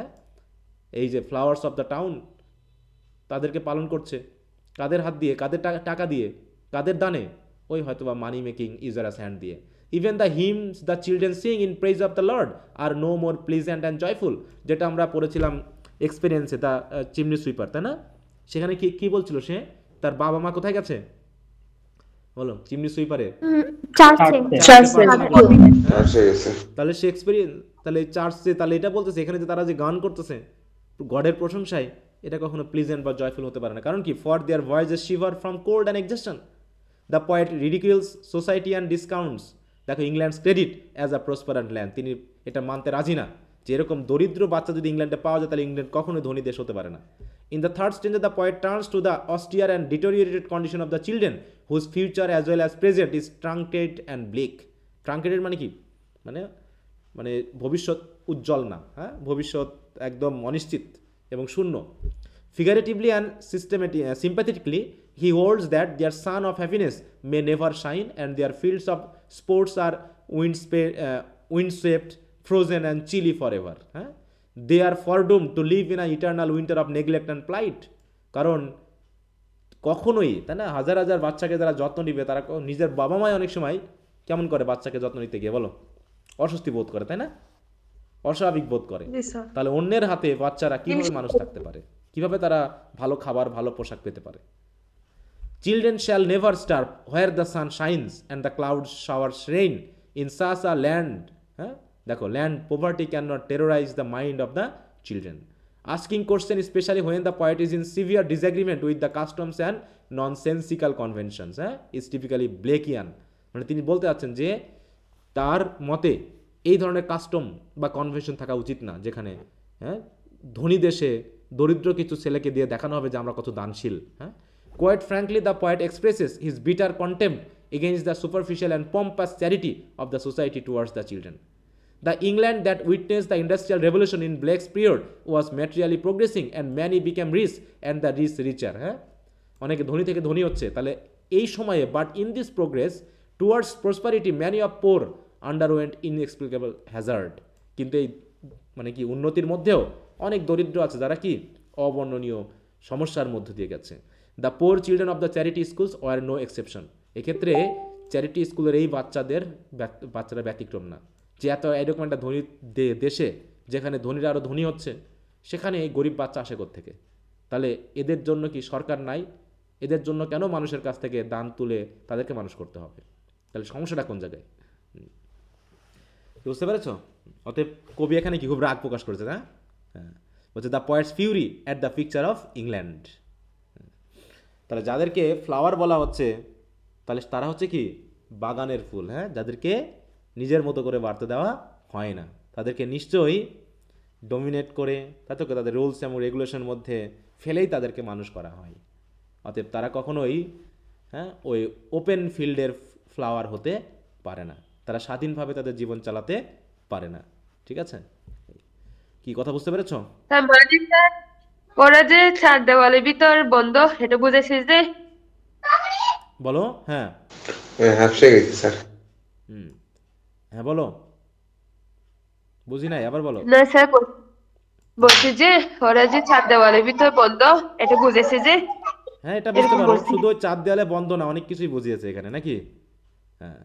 এই যে flowers of the town তাদেরকে পালন করছে কাদের হাত দিয়ে, কাদের টাকা দিয়ে, কাদের দানে? ওই হয়তো বা মানি মেকিং ইউজারস হ্যান্ড দিয়ে। Even the hymns the children sing in praise of the Lord are no more pleasant and joyful, যেটা আমরা পড়েছিলাম এক্সপিরিয়েন্সে, দ্য চিমনি সুইপার, তাই না? সেখানে কি বলছিল সে, তার বাবা মা কোথায় গেছে বলো? চিমনি সুইপারে তাহলে সে এক্সপিরিয়েন্স, তাহলে চার্চে, তাহলে এটা বলতেছে এখানে যে তারা যে গান করতেছে গডের প্রশংসায়, এটা কখনো প্লিজেন্ট বা জয়ফুল হতে পারে না। কারণ কি? For their voices shiver from cold and exhaustion. The poet ridicules society and discounts, দেখো England's credit as a prosperous land, তিনি এটা মানতে রাজি না যে এরকম দরিদ্র বাচ্চা যদি ইংল্যান্ডে পাওয়া যায় তাহলে ইংল্যান্ড কখনোই ধনী দেশ হতে পারে না। In the third stanza the poet turns to the austere and deteriorated condition of the children whose future as well as present is truncated and bleak. Truncated মানে কি? মানে ভবিষ্যৎ উজ্জ্বল না, হ্যাঁ, ভবিষ্যৎ একদম অনিশ্চিত এবং শূন্য। Figuratively and sympathetically, he holds that their sun of happiness may never shine and their fields of sports are windswept, frozen and chilly forever. They are foredoomed to live in an eternal winter of neglect and plight. কারণ কখনোই, তাই না, হাজার হাজার বাচ্চাকে যারা যত্ন নিবে তারা নিজের বাবা মাই অনেক সময় কেমন করে বাচ্চাকে যত্ন নিতে গিয়ে বলো? অস্বস্তি বোধ করে, তাই না? অস্বাভাবিক বোধ করে। তাহলে অন্যের হাতে বাচ্চারা কিভাবে মানুষ থাকতে পারে? কিভাবে তারা ভালো খাবার, ভালো পোশাক পেতে পারে? Children shall never starve where the sun shines and the clouds showers rain in such a land. হ্যাঁ, দেখো, land poverty can not terrorise the mind of the children. Asking question specially when the poet is in severe disagreement with the customs and nonsensical conventions, is typically Blakean. মানে তিনি বলতে চাচ্ছেন যে তার মতে এই ধরনের কাস্টম বা কনভেনশন থাকা উচিত না, যেখানে ধনী দেশে দরিদ্র কিছু ছেলেকে দিয়ে দেখানো হবে যে আমরা কত দানশীল। Quite frankly, the poet expresses his bitter contempt against the superficial and pompous charity of the society towards the children. The England that witnessed the Industrial Revolution in Blake's period was materially progressing and many became rich and the rich richer. অনেকে ধনী থেকে ধনী হচ্ছে, তাহলে এই সময়ে, but in this progress towards prosperity many of poor underwent inexplicable hazard. কিন্তু এই মানে কি উন্নতির মধ্যেও অনেক দরিদ্র আছে যারা কি অবর্ণনীয় সমস্যার মধ্য দিয়ে গেছে। The poor children of the charity schools were no exception. এক্ষেত্রে চ্যারিটি স্কুলের এই বাচ্চারা ব্যতিক্রম না। যে এরকম একটা ধনী দেশে, যেখানে ধনীরা আরও ধনী হচ্ছে, সেখানে এই গরিব বাচ্চা আসে কোত্থেকে? তাহলে এদের জন্য কি সরকার নাই? এদের জন্য কেন মানুষের কাছ থেকে দান তুলে তাদেরকে মানুষ করতে হবে? তাহলে সমস্যাটা কোন জায়গায়? বুঝতে পেরেছ? অতএব কবি এখানে কি খুব রাগ প্রকাশ করেছে, না? বলছে the poet's Fury at the picture of England. তাহলে যাদেরকে ফ্লাওয়ার বলা হচ্ছে, তাহলে তারা হচ্ছে কি বাগানের ফুল, হ্যাঁ, যাদেরকে নিজের মতো করে বাড়তে দেওয়া হয় না, তাদেরকে নিশ্চয়ই ডমিনেট করে তাদের রুলস এবং রেগুলেশনের মধ্যে ফেলেই তাদেরকে মানুষ করা হয়। অতএব তারা কখনোই ওই ওপেন ফিল্ডের ফ্লাওয়ার হতে পারে না, তারা স্বাধীনভাবে তাদের জীবন চালাতে পারে না। ঠিক আছে, কি কথা বুঝতে পেরেছ? ওরা যে চার দেওয়ালের ভিতর বন্ধ, এটা বুঝেছিস যে? বলো। হ্যাঁ হ্যাঁ বলো, বুঝি নাই, আবার বলো। না স্যার, বলছি যে ওরা যে চার দেওয়ালের ভিতর বন্ধ, এটা বুঝেছে যে? হ্যাঁ, এটা বুঝতে পারো। শুধু চার দেওয়ালে বন্ধ না, অনেক কিছুই বুঝিয়েছে এখানে, নাকি? হ্যাঁ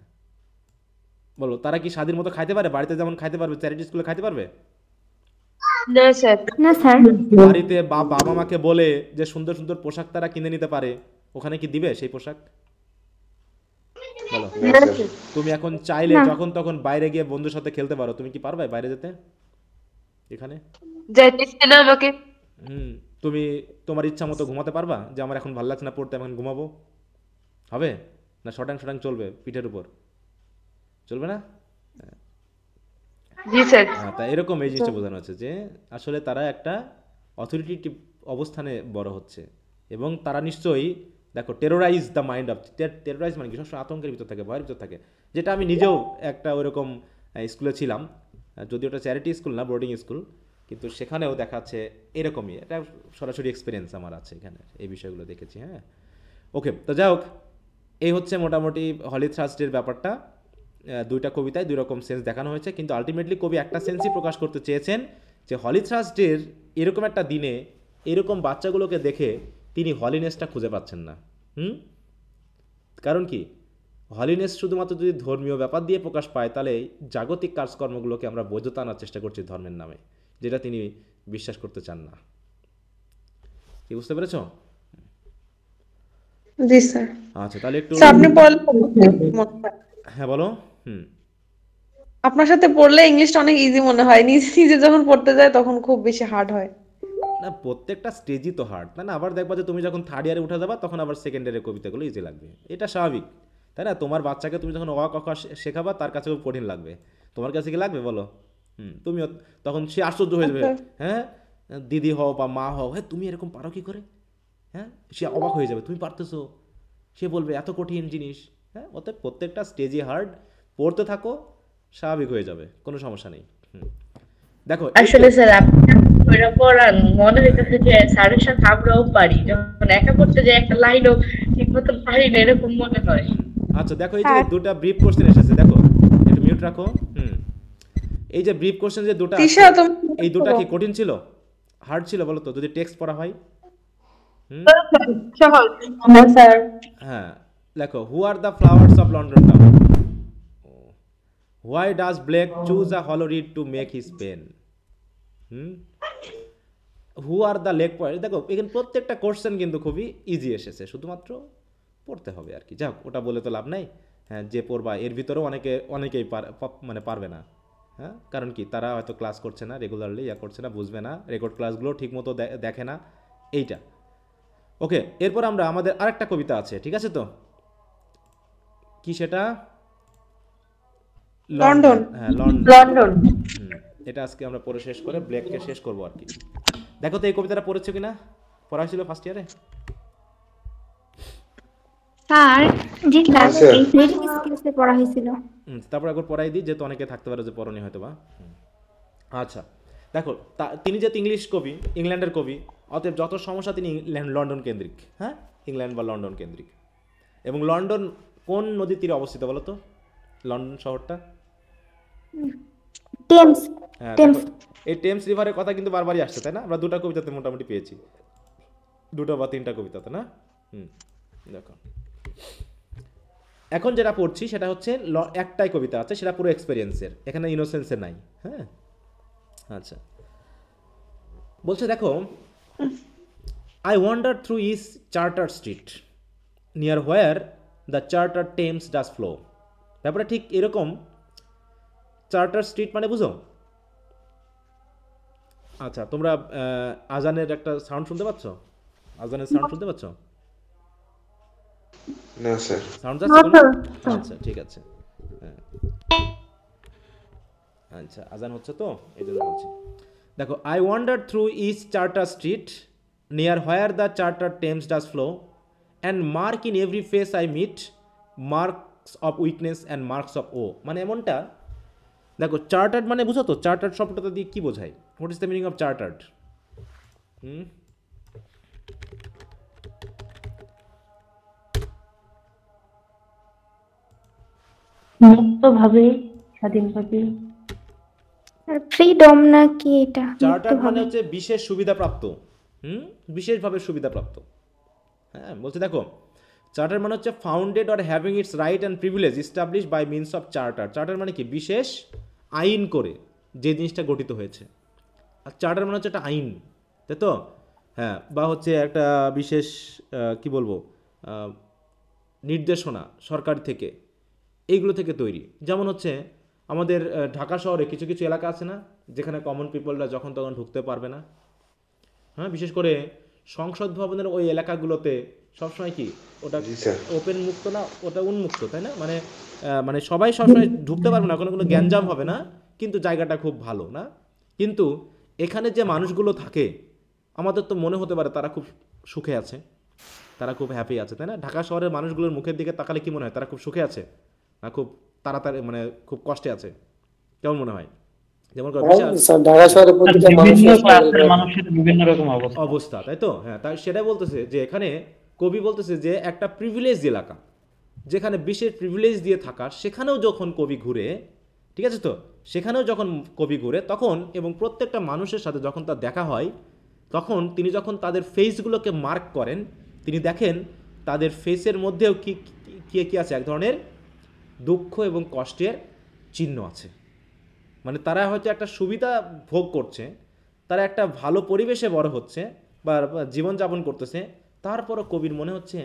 বলো, তারা কি স্বাধীন মতো খাইতে পারে? বাড়িতে যেমন খাইতে পারবে, চ্যারিটি স্কুলে খাইতে পারবে? না স্যার। না স্যার। বাড়িতে বাবা মাকে বলে যে সুন্দর সুন্দর পোশাক তারা কিনে নিতে পারে, ওখানে কি দিবে সেই পোশাক? বলো। তুমি এখন চাইলে যখন তখন বাইরে গিয়ে বন্ধুর সাথে খেলতে পারো, তুমি কি পারবে বাইরে যেতে? এখানে যাইতেছে না আমাকে। তুমি তোমার ইচ্ছা মতো ঘুমাতে পারবা, যে আমার এখন ভালো লাগছে না পড়তে, এখন ঘুমাবো? হবে না? শটাং শটাং চলবে পিঠের উপর, চলবে না? জি স্যার। হ্যাঁ, তা এরকম এই জিনিসটা বোঝানো হচ্ছে যে আসলে তারা একটা অথরিটেটিভ অবস্থানে বড় হচ্ছে এবং তারা নিশ্চয়ই দেখো terrorise the mind of, terrorise মানে কি সবসময় আতঙ্কের ভিতর থাকে, ভয়ের ভিতর থাকে, যেটা আমি নিজেও একটা ওইরকম স্কুলে ছিলাম, যদিও ওটা চ্যারিটি স্কুল না, বোর্ডিং স্কুল, কিন্তু সেখানেও দেখাচ্ছে এরকমই, এটা সরাসরি এক্সপিরিয়েন্স আমার আছে এখানে, এই বিষয়গুলো দেখেছি। হ্যাঁ, ওকে, তো যাই হোক, এই হচ্ছে মোটামুটি হলি থার্সডের ব্যাপারটা। দুইটা কবিতায় দুই রকম সেন্স দেখানো হয়েছে, কিন্তু আলটিমেটলি কবি একটা সেন্সই প্রকাশ করতে চেয়েছেন যে হলি থার্সডের এরকম একটা দিনে এরকম বাচ্চাগুলোকে দেখে তিনি হলিনেসটা খুঁজে পাচ্ছেন না। কারণ কি, হলিনেস শুধুমাত্র যদি ধর্মীয় ব্যাপার দিয়ে প্রকাশ পায়, তাহলে জাগতিক কাজকর্মগুলোকে আমরা বৈধতা আনার চেষ্টা করছি ধর্মের নামে, যেটা তিনি বিশ্বাস করতে চান না। কি বুঝতে পেরেছ? জি স্যার। আচ্ছা, তাহলে একটু আপনি হ্যাঁ বলো। আপনার সাথে পড়লে ইংলিশটা অনেক ইজি মনে হয়, নিজে নিজে যখন পড়তে যায় তখন খুব বেশি হার্ড হয়। না, প্রত্যেকটা স্টেজই তো হার্ড, তাই না? আবার দেখবা যে তুমি যখন থার্ড ইয়ারে উঠে যাবা তখন আবার সেকেন্ড ইয়ারের কবিতাগুলো ইজি লাগবে, এটা স্বাভাবিক, তাই না? তোমার বাচ্চাকে তুমি যখন অ ক খ শেখাবা তার কাছে খুব কঠিন লাগবে, তোমার কাছে কি লাগবে বলো? তুমিও তখন সে আশ্চর্য হয়ে যাবে, হ্যাঁ দিদি হও বা মা হও, হ্যাঁ তুমি এরকম পারো কি করে, হ্যাঁ সে অবাক হয়ে যাবে, তুমি পারতেছো, সে বলবে এত কঠিন জিনিস। হ্যাঁ, অতএব প্রত্যেকটা স্টেজই হার্ড, পড়তে থাকো, স্বাভাবিক হয়ে যাবে, কোনো সমস্যা নেই। দেখো আসলে স্যার আপনি পড়ান, মনে হইতেছে যে স্যারের সাথে আমরাও পারি, যখন একা পড়তে যাই একটা লাইনও ঠিক মতো পারি না, এরকম মনে হয়। আচ্ছা দেখো, এই যে দুটো ব্রিফ কোশ্চেন এসেছে, দেখো একটু মিউট রাখো। এই যে ব্রিফ কোশ্চেন যে দুটো, এই দুটো কি কঠিন ছিল, হার্ড ছিল বলো তো, যদি টেক্সট পড়া হয়? হ্যাঁ, দেখো, who are the flowers of London town, why does Blake choose a hollow reed to make his pen, who are the Lake পয়েন্ট। দেখো এখানে প্রত্যেকটা কোশ্চেন কিন্তু খুবই ইজি এসেছে, শুধুমাত্র পড়তে হবে আর কি। যাক, ওটা বলে তো লাভ নাই। হ্যাঁ, যে পড়বা এর ভিতরেও অনেকেই মানে পারবে না। হ্যাঁ, কারণ কি, তারা হয়তো ক্লাস করছে না রেগুলারলি, করছে না, বুঝবে না, রেকর্ড ক্লাসগুলো ঠিক মতো দেখে না, এইটা। ওকে, এরপর আমরা আমাদের আরেকটা কবিতা আছে, ঠিক আছে তো? কি সেটা? লন্ডন। হ্যাঁ, লন্ডন। এটা আজকে আমরা পড়ে শেষ করে ব্লেককে শেষ করবো আর কি। দেখো তো এই কবিতাটা পড়েছো কিনা, পড়া হয়েছিল ফার্স্ট ইয়ারে? স্যার জি ক্লাস রিডিং স্কিলসে পড়া হয়েছিল। তারপর একবার পড়াই দিই, যেহেতু অনেকে থাকতে পারে যে পড়নি হয়তো বা। আচ্ছা দেখো, তিনি যেহেতু ইংলিশ কবি, ইংল্যান্ডের কবি, অতএব যত সমস্যা তিনি লন্ডন কেন্দ্রিক। হ্যাঁ, ইংল্যান্ড বা লন্ডন কেন্দ্রিক। এবং লন্ডন কোন নদীর তীরে অবস্থিত বলো তো, লন্ডন শহরটা? টেমস। হ্যাঁ, এই টেমস রিভারের কথা কিন্তু বারবারই আসছে, তাই না? আমরা দুটো কবিতাতে মোটামুটি পেয়েছি, দুটো বা তিনটা কবিতাতে, না? দেখো এখন যেটা পড়ছি সেটা হচ্ছে একটাই কবিতা আছে, সেটা পুরো এক্সপেরিয়েন্সের, এখানে ইনোসেন্সের নাই। হ্যাঁ, আচ্ছা বলছে, দেখো, I wander through is charter street near where the charter Thames does flow. ব্যাপারটা ঠিক এরকম। চার্টার স্ট্রিট মানে বুঝো? আচ্ছা, তোমরা আজানের একটা সাউন্ড শুনতে পাচ্ছ? আজানের সাউন্ড শুনতে পাচ্ছ? না স্যার। সাউন্ড যাচ্ছে? আচ্ছা ঠিক আছে। আচ্ছা, আজান হচ্ছে তো, এই জন্য বলছি। দেখো, I wander through each charter street near where the charter Thames does flow and mark in every face I meet marks of weakness and marks of woe. মানে এমনটা, দেখো চার্টার্ড মানে বুঝো তো, চার্টার্ড শব্দটা দিয়ে কি বোঝায়? What is the meaning of chartered? মুক্তভাবে, স্বাধীনভাবে, আর ফ্রিডম নাকি এটা? চার্টার্ড মানে হচ্ছে বিশেষ সুবিধাপ্রাপ্ত, বিশেষভাবে সুবিধাপ্রাপ্ত। হ্যাঁ, বলছে দেখো, চার্টার মানে হচ্ছে founded or having its right and privilege establish by means of charter. Charter মানে কি, বিশেষ আইন করে যে জিনিসটা গঠিত হয়েছে। আর চার্টার মানে হচ্ছে একটা আইন, তাই তো? হ্যাঁ, বা হচ্ছে একটা বিশেষ কি বলবো, নির্দেশনা সরকার থেকে, এইগুলো থেকে তৈরি। যেমন হচ্ছে আমাদের ঢাকা শহরে কিছু কিছু এলাকা আছে না, যেখানে কমন পিপলরা যখন তখন ঢুকতে পারবে না। হ্যাঁ, বিশেষ করে সংসদ ভবনের ওই এলাকাগুলোতে সবসময় কি ওটা ওপেন মুক্ত না, ওটা উন্মুক্ত, তাই না? মানে মানে সবাই সবসময় ঢুকতে পারবে না, কোনো গ্যাঞ্জাম হবে না, কিন্তু জায়গাটা খুব ভালো না। কিন্তু এখানে যে মানুষগুলো থাকে, আমাদের তো মনে হতে পারে তারা খুব সুখে আছে, তারা খুব হ্যাপি আছে, তাই না? ঢাকা শহরের মানুষগুলোর মুখের দিকে তাকালে কি মনে হয় তারা খুব সুখে আছে না খুব তাড়াতাড়ি মানে খুব কষ্টে আছে? কেমন মনে হয়? যেমন ঢাকা শহরে প্রতিটা বিভিন্ন ক্লাসের মানুষের বিভিন্ন রকম অবস্থা, তাই তো? হ্যাঁ, তাই সেটাই বলতেছে যে এখানে কবি বলতেছে যে একটা প্রিভিলেজ এলাকা, যেখানে বিশেষ প্রিভিলেজ দিয়ে থাকা, সেখানেও যখন কবি ঘুরে, ঠিক আছে তো, সেখানেও যখন কবি ঘুরে তখন এবং প্রত্যেকটা মানুষের সাথে যখন তার দেখা হয়, তখন তিনি যখন তাদের ফেসগুলোকে মার্ক করেন, তিনি দেখেন তাদের ফেসের মধ্যেও কি আছে, এক ধরনের দুঃখ এবং কষ্টের চিহ্ন আছে। মানে তারা হয়তো একটা সুবিধা ভোগ করছে, তারা একটা ভালো পরিবেশে বড় হচ্ছে বা জীবনযাপন করতেছে, তারপরও কবির মনে হচ্ছে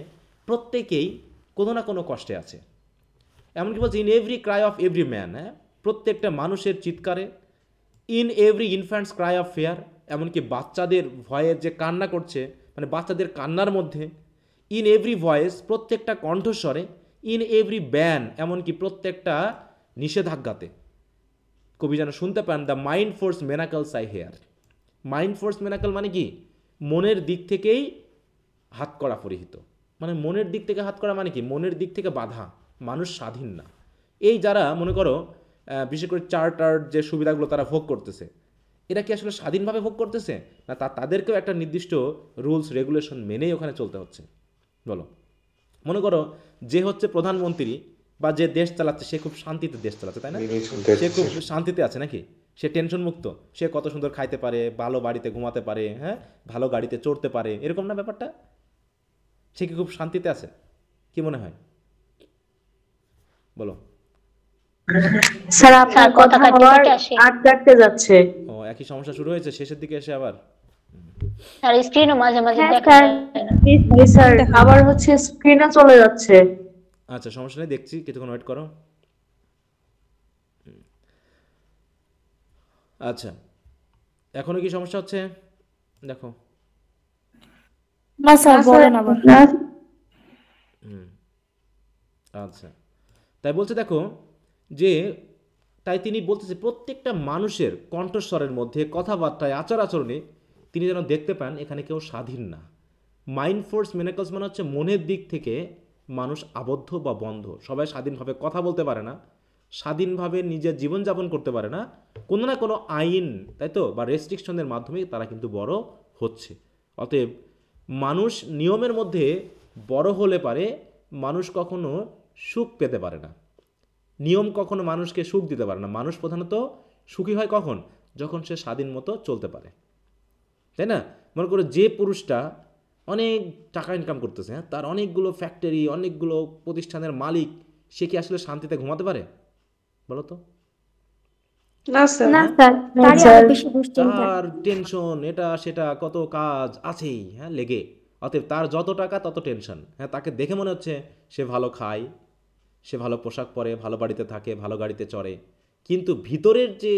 প্রত্যেকেই কোনো না কোনো কষ্টে আছে। এমনকি বলছে in every Cry of every man, হ্যাঁ, প্রত্যেকটা মানুষের চিৎকারে, in every infants Cry of fair, এমনকি বাচ্চাদের ভয়ের যে কান্না করছে, মানে বাচ্চাদের কান্নার মধ্যে, ইন এভরি ভয়েস, প্রত্যেকটা কণ্ঠস্বরে, ইন এভরি ব্যান, এমনকি প্রত্যেকটা নিষেধাজ্ঞাতে কবি যেন শুনতে পান the mind forged manacles I hear. Mind forged manacle মানে কি? মনের দিক থেকেই হাত করা পরিহিত। মানে মনের দিক থেকে হাত করা মানে কি? মনের দিক থেকে বাধা, মানুষ স্বাধীন না। এই যারা মনে করো বিশেষ করে চার্টার যে সুবিধাগুলো তারা ভোগ করতেছে, এরা কি আসলে স্বাধীনভাবে ভোগ করতেছে না তাদেরকেও একটা নির্দিষ্ট রুলস রেগুলেশন মেনেই ওখানে চলতে হচ্ছে? বলো, মনে করো যে হচ্ছে প্রধানমন্ত্রী বা যে দেশ চালাচ্ছে সে খুব শান্তিতে দেশ চালাচ্ছে, তাই না? সে খুব শান্তিতে আছে নাকি? সে টেনশন মুক্ত, সে কত সুন্দর খাইতে পারে, ভালো বাড়িতে ঘুমাতে পারে, হ্যাঁ, ভালো গাড়িতে চড়তে পারে, এরকম না ব্যাপারটা? সে কি খুব শান্তিতে আছে? কি মনে হয় বলো? স্যার আপনার কথা আটকাতে যাচ্ছে। ও, একই সমস্যা শুরু হয়েছে শেষের দিকে এসে আবার? স্যার স্ক্রিনও মাঝে মাঝে দেখা স্যার আবার হচ্ছে স্ক্রিনে চলে যাচ্ছে। আচ্ছা, সমস্যা নেই, দেখছি, কিছুক্ষণ ওয়েট করো। আচ্ছা, এখনো কি সমস্যা হচ্ছে? দেখো না স্যার, বলেন আবার। আচ্ছা, তাই বলছে দেখো যে, তাই তিনি বলতেছে প্রত্যেকটা মানুষের কণ্ঠস্বরের মধ্যে, কথাবার্তায়, আচার আচরণে তিনি যেন দেখতে পান এখানে কেউ স্বাধীন না। মাইন্ড ফোর্স মেনাকলস মানে হচ্ছে মনের দিক থেকে মানুষ আবদ্ধ বা বন্ধ, সবাই স্বাধীনভাবে কথা বলতে পারে না, স্বাধীনভাবে নিজের জীবনযাপন করতে পারে না, কোনো না কোনো আইন, তাই তো, বা রেস্ট্রিকশনের মাধ্যমে তারা কিন্তু বড় হচ্ছে। অতএব মানুষ নিয়মের মধ্যে বড় হলে পারে মানুষ কখনো সুখ পেতে পারে না, নিয়ম কখনো মানুষকে সুখ দিতে পারে না। মানুষ প্রধানত সুখী হয় কখন? যখন সে স্বাধীন মতো চলতে পারে, তাই না? মনে করো যে পুরুষটা অনেক টাকা ইনকাম করতেছে, হ্যাঁ, তার অনেকগুলো ফ্যাক্টরি, অনেকগুলো প্রতিষ্ঠানের মালিক, সে কি আসলে শান্তিতে ঘুমাতে পারে বলো তো? তার টেনশন, এটা সেটা কত কাজ আছেই, হ্যাঁ, লেগে। অতএব তার যত টাকা তত টেনশন, হ্যাঁ, তাকে দেখে মনে হচ্ছে সে ভালো খায়, সে ভালো পোশাক পরে, ভালো বাড়িতে থাকে, ভালো গাড়িতে চড়ে, কিন্তু ভিতরের যে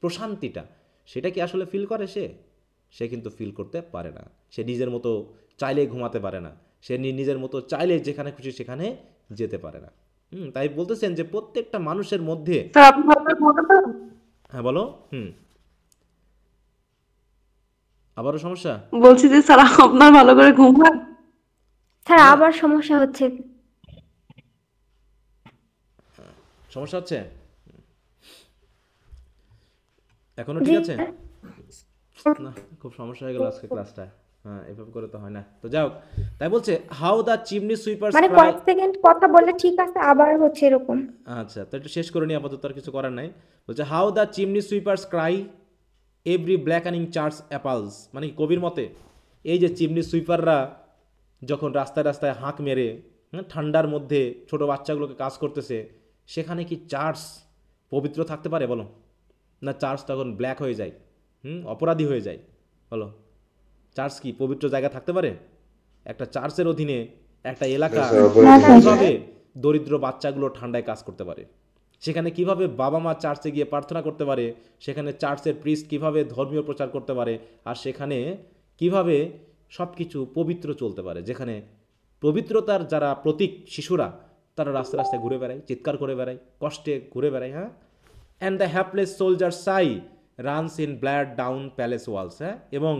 প্রশান্তিটা সেটা কি আসলে ফিল করে সে কিন্তু ফিল করতে পারে না। সে নিজের মতো চাইলে ঘুমাতে পারে না, সে নিজের মতো চাইলে যেখানে খুশি সেখানে যেতে পারে না। তাই বলতেছেন যে প্রত্যেকটা মানুষের মধ্যে, হ্যাঁ বলো, আবারও সমস্যা বলছি যে স্যার আপনার ভালো করে ঘুম হয়? স্যার আবার সমস্যা হচ্ছে। সমস্যা হচ্ছে এখনো? ঠিক আছে না, খুব সমস্যা হয়ে গেল আজকে ক্লাসটা। হ্যাঁ, এভাবে করে তো হয় না। তো যাও, তাই বলছে হাউ দ্য চিমনি সুইপারস মানে কয়েক সেকেন্ড কথা বললে ঠিক আছে, আবার হচ্ছে এরকম। আচ্ছা, তো একটু শেষ করে নি, আপাতত আর কিছু করার নাই। বলছে how the chimney sweepers cry every blackening church appalls, মানে কবির মতে এই যে চিমনি সুইপাররা যখন রাস্তায় রাস্তায় হাঁক মেরে, ঠান্ডার মধ্যে ছোট বাচ্চাগুলোকে কাজ করতেছে, সেখানে কি চার্চ পবিত্র থাকতে পারে বলো? না চার্চ তখন ব্ল্যাক হয়ে যায়, অপরাধী হয়ে যায়, বলো? চার্চ কি পবিত্র জায়গা থাকতে পারে? একটা চার্চের অধীনে একটা এলাকা কিভাবে দরিদ্র বাচ্চাগুলো ঠান্ডায় কাজ করতে পারে, সেখানে কিভাবে বাবা মা চার্চে গিয়ে প্রার্থনা করতে পারে, সেখানে চার্চের প্রিস্ট কিভাবে ধর্মীয় প্রচার করতে পারে, আর সেখানে কিভাবে সব কিছু পবিত্র চলতে পারে, যেখানে পবিত্রতার যারা প্রতীক শিশুরা তারা রাস্তায় রাস্তায় ঘুরে বেড়ায়, চিৎকার করে বেড়ায়, কষ্টে ঘুরে বেড়ায়, হ্যাঁ। And the hapless soldier sigh runs in blood down palace walls, হ্যাঁ, এবং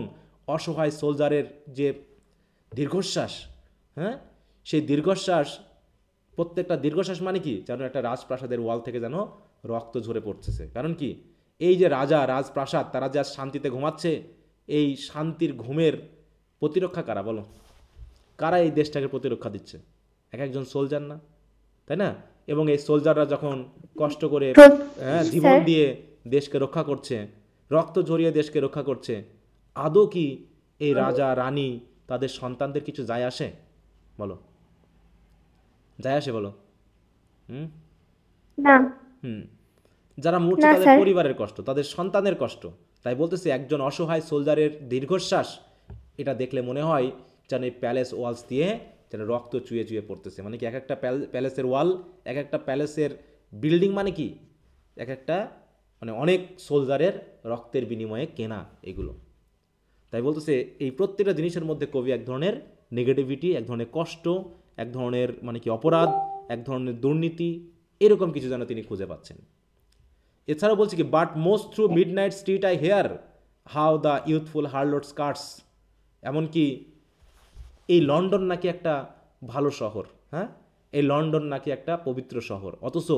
অসহায় সোলজারের যে দীর্ঘশ্বাস হ্যাঁ, সেই দীর্ঘশ্বাস, প্রত্যেকটা দীর্ঘশ্বাস মানে কি, যেন একটা রাজপ্রাসাদের ওয়াল থেকে যেন রক্ত ঝরে পড়তেছে। কারণ কি, এই যে রাজা রাজপ্রাসাদ, তারা যে আজ শান্তিতে ঘুমাচ্ছে, এই শান্তির ঘুমের প্রতিরক্ষা কারা বলো? কারা এই দেশটাকে প্রতিরক্ষা দিচ্ছে? এক একজন সোলজার না, তাই না? এবং এই সোলজাররা যখন কষ্ট করে জীবন দিয়ে দেশকে রক্ষা করছে, রক্ত ঝরিয়ে দেশকে রক্ষা করছে, আদৌ কি এই রাজা রানী তাদের সন্তানদের কিছু যায় আসে বলো? যায় আসে বলো? না। যারা মরছে তাদের পরিবারের কষ্ট, তাদের সন্তানের কষ্ট। তাই বলতেছে একজন অসহায় সোলজারের দীর্ঘশ্বাস, এটা দেখলে মনে হয় যেন এই প্যালেস ওয়ালস দিয়ে যেন রক্ত চুয়ে চুয়ে পড়তেছে। মানে কি, এক একটা প্যালেসের ওয়াল, এক একটা প্যালেসের বিল্ডিং মানে কি, এক একটা মানে অনেক সোলজারের রক্তের বিনিময়ে কেনা এগুলো। তাই বলতেছে এই প্রত্যেকটা জিনিসের মধ্যে কবি এক ধরনের নেগেটিভিটি, এক ধরনের কষ্ট, এক ধরনের মানে কি অপরাধ, এক ধরনের দুর্নীতি, এরকম কিছু যেন তিনি খুঁজে পাচ্ছেন। এছাড়াও বলছে কি, but most through midnight street I hear how the youthful harlot's skirts. এমনকি এই লন্ডন নাকি একটা ভালো শহর, হ্যাঁ, এই লন্ডন নাকি একটা পবিত্র শহর, অথচ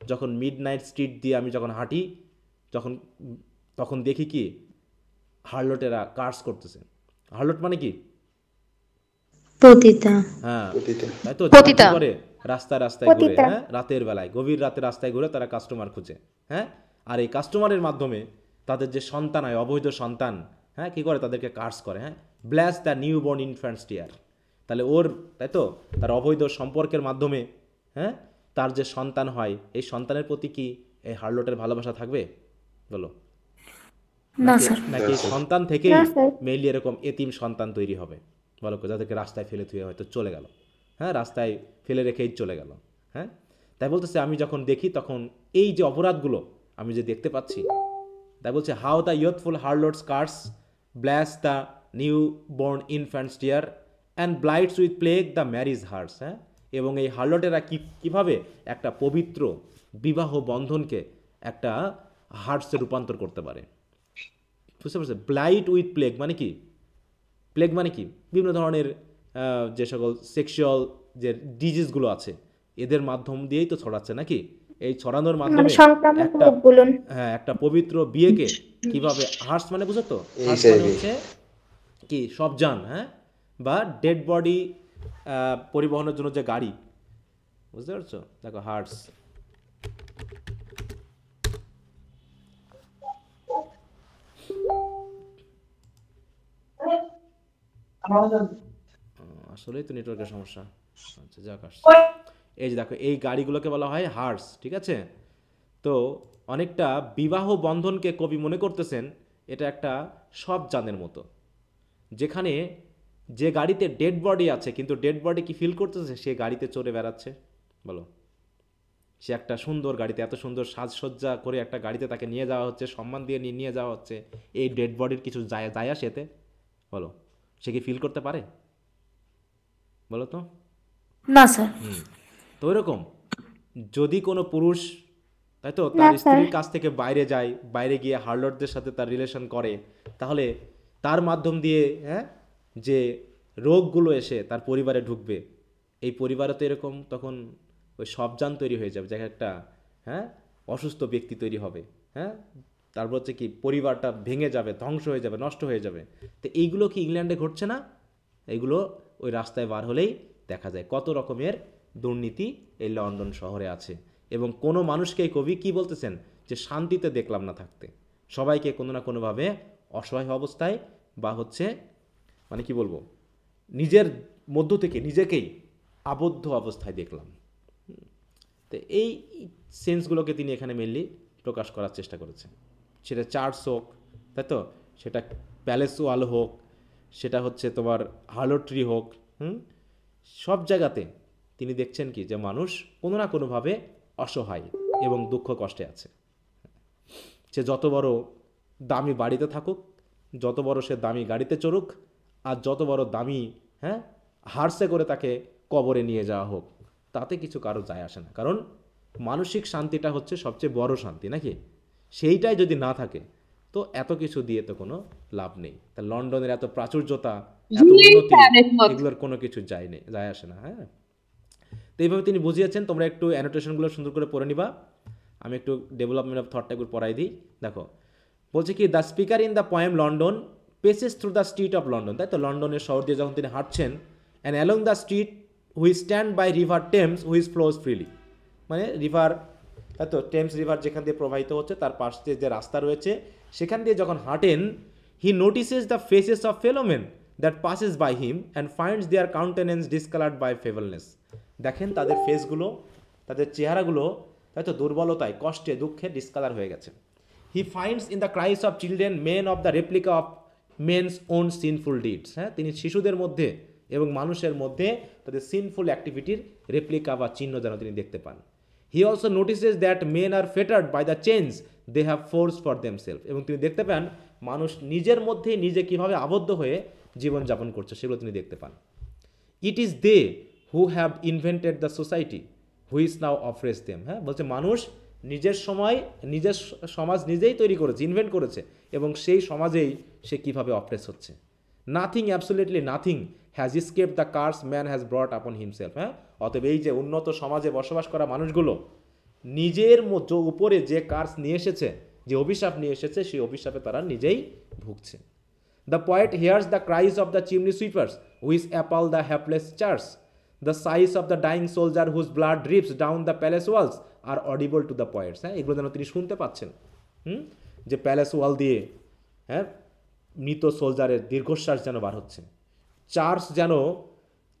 যখন মিড নাইট স্ট্রিট দিয়ে আমি যখন হাঁটি, তখন দেখি কি হারলোটেরা কার্স করতেছে। হারলোট মানে কি? পতিতা। হ্যাঁ, তাই তো, করে রাস্তায় রাস্তায় ঘুরে, হ্যাঁ, রাতের বেলায় গভীর রাতে রাস্তায় ঘুরে তারা কাস্টমার খুঁজে, হ্যাঁ, আর এই কাস্টমারের মাধ্যমে তাদের যে সন্তান হয়, অবৈধ সন্তান, হ্যাঁ, কী করে, তাদেরকে কার্স করে, হ্যাঁ, ব্ল্যাস দ্য নিউ বর্ন ইনফ্যান্টস টিয়ার। তাহলে ওর, তাই তো, তার অবৈধ সম্পর্কের মাধ্যমে, হ্যাঁ, তার যে সন্তান হয়, এই সন্তানের প্রতি কি এই হারলোটের ভালোবাসা থাকবে বলো? নাকি সন্তান থেকেই মেইনলি এরকম এতিম সন্তান তৈরি হবে বলো, যাদেরকে রাস্তায় ফেলে থুয়ে হয়তো চলে গেল, হ্যাঁ, রাস্তায় ফেলে রেখেই চলে গেল, হ্যাঁ। তাই বলতেছে আমি যখন দেখি তখন এই যে অপরাধগুলো আমি যে দেখতে পাচ্ছি, তাই বলছে how the youthful harlot's scars blasts the new born infants tear and blights with plague the marriage hearts, হ্যাঁ, এবং এই হারলোটেরা কীভাবে একটা পবিত্র বিবাহ বন্ধনকে একটা হার্টসে রূপান্তর করতে পারে। বুঝতে পারছে? ব্লাইট উইথ প্লেগ মানে কি? প্লেগ মানে কি? বিভিন্ন ধরনের যে সকল সেক্সুয়াল যে ডিজিজগুলো আছে এদের মাধ্যম দিয়েই তো ছড়াচ্ছে নাকি? এই ছড়ানোর মাধ্যমে একটা পবিত্র বিয়েকে কিভাবে, হার্স মানে বুঝো তো, হার্স মানে হচ্ছে কি সবজান, হ্যাঁ, বা ডেড বডি পরিবহনের জন্য যে গাড়ি, বুঝতে পারছো? দেখো হার্স, আসলেই তো নেটওয়ার্কের সমস্যা। আচ্ছা, যাক, আসছে। এই যে দেখো, এই গাড়িগুলোকে বলা হয় হার্স, ঠিক আছে? তো অনেকটা বিবাহ বন্ধনকে কবি মনে করতেছেন এটা একটা সব জানের মতো, যেখানে যে গাড়িতে ডেড বডি আছে কিন্তু ডেড বডি কি ফিল করতেছে, সে গাড়িতে চড়ে বেড়াচ্ছে বলো। সে একটা সুন্দর গাড়িতে, এত সুন্দর সাজসজ্জা করে একটা গাড়িতে তাকে নিয়ে যাওয়া হচ্ছে, সম্মান দিয়ে নিয়ে যাওয়া হচ্ছে, এই ডেড বডির কিছু যায় আসে এতে বলো? সে কি ফিল করতে পারে বলো তো? না স্যার। তো ওইরকম যদি কোনো পুরুষ, তাই তো, তার স্ত্রীর কাছ থেকে বাইরে যায়, বাইরে গিয়ে হারলোটদের সাথে তার রিলেশন করে, তাহলে তার মাধ্যম দিয়ে, হ্যাঁ, যে রোগগুলো এসে তার পরিবারে ঢুকবে, এই পরিবারে তো এরকম তখন ওই সবজান তৈরি হয়ে যাবে, যে একটা, হ্যাঁ, অসুস্থ ব্যক্তি তৈরি হবে, হ্যাঁ, তারপর হচ্ছে কি পরিবারটা ভেঙে যাবে, ধ্বংস হয়ে যাবে, নষ্ট হয়ে যাবে। তো এইগুলো কি ইংল্যান্ডে ঘটছে না? এইগুলো ওই রাস্তায় বার হলেই দেখা যায় কত রকমের দুর্নীতি এই লন্ডন শহরে আছে। এবং কোনো মানুষকে কবি কি বলতেছেন, যে শান্তিতে দেখলাম না থাকতে, সবাইকে কোনো না কোনোভাবে অসহায় অবস্থায় বা হচ্ছে মানে কি বলবো, নিজের মধ্য থেকে নিজেকেই আবদ্ধ অবস্থায় দেখলাম। তো এই সেন্সগুলোকে তিনি এখানে মেনলি প্রকাশ করার চেষ্টা করেছেন। সেটা চার্চ হোক, তাই তো, সেটা প্যালেস ওয়াল হোক, সেটা হচ্ছে তোমার হার্লোট্রি হোক, সব জায়গাতে তিনি দেখছেন কি যে মানুষ কোনো না কোনোভাবে অসহায় এবং দুঃখ কষ্টে আছে। সে যত বড় দামি বাড়িতে থাকুক, যত বড় সে দামি গাড়িতে চড়ুক, আর যত বড় দামি, হ্যাঁ, হার্সে করে তাকে কবরে নিয়ে যাওয়া হোক, তাতে কিছু কারো যায় আসে না। কারণ মানসিক শান্তিটা হচ্ছে সবচেয়ে বড় শান্তি নাকি? সেইটাই যদি না থাকে তো এত কিছু দিয়ে তো কোনো লাভ নেই। তা লন্ডনের এত প্রাচুর্যতা, এত উন্নতি, এগুলোর কোনো কিছু যায় আসে না। হ্যাঁ, তো এইভাবে তিনি বুঝিয়েছেন। তোমরা একটু অ্যানোটেশনগুলো সুন্দর করে পড়ে নিবা। আমি একটু ডেভেলপমেন্ট অফ থটটা একটু পড়াই দিই। দেখো বলছে কি, the speaker in the poem London paces through the street of London, তাই তো লন্ডনের শহর দিয়ে যখন তিনি হাঁটছেন, and along the street which stand by river Thames which flows freely, মানে রিভার, তাই তো টেমস রিভার যেখান দিয়ে প্রবাহিত হচ্ছে তার পাশ দিয়ে যে রাস্তা রয়েছে সেখান দিয়ে যখন হাঁটেন, he notices the faces of fellowmen that passes by him and finds their countenance discoloured by feebleness. দেখেন তাদের ফেসগুলো, তাদের চেহারাগুলো, তাই তো দুর্বলতায়, কষ্টে, দুঃখে ডিসকালার হয়ে গেছে। He finds in the cries of children men of the replica of men's own sinful deeds. হ্যাঁ, তিনি শিশুদের মধ্যে এবং মানুষের মধ্যে তাদের সিনফুল অ্যাক্টিভিটির রেপ্লিকা বা চিহ্ন যেন তিনি দেখতে পান। He also notices that men are fettered by the chains they have forged for themselves, এবং তিনি দেখতে পান মানুষ নিজের মধ্যে নিজে কীভাবে আবদ্ধ হয়ে জীবনযাপন করছে সেগুলো তিনি দেখতে পান। It is they who have invented the society which now oppresses them. হ্যাঁ, বলছে মানুষ নিজের সমাজ নিজেই তৈরি করেছে, ইনভেন্ট করেছে, এবং সেই সমাজেই সে কীভাবে অফরেস হচ্ছে। Nothing, absolutely nothing has escape the curse man has brought upon himself. হ্যাঁ, অতএব এই যে উন্নত সমাজে বসবাস করা মানুষগুলো নিজের উপরে যে কার্স নিয়ে এসেছে, যে অভিশাপ নিয়ে এসেছে, সেই অভিশাপে তারা নিজেই ভুগছে। The poet hears the cries of the chimney sweepers which appal the hapless church, the sighs of the dying soldier whose blood drips down the palace walls are audible to the poet's. হ্যাঁ, এগুলো যেন তিনি শুনতে পাচ্ছেন। যে palace ওয়াল দিয়ে, হ্যাঁ, মৃত সোলজারের দীর্ঘশ্বাস যেন বার হচ্ছে। চার্চ যেন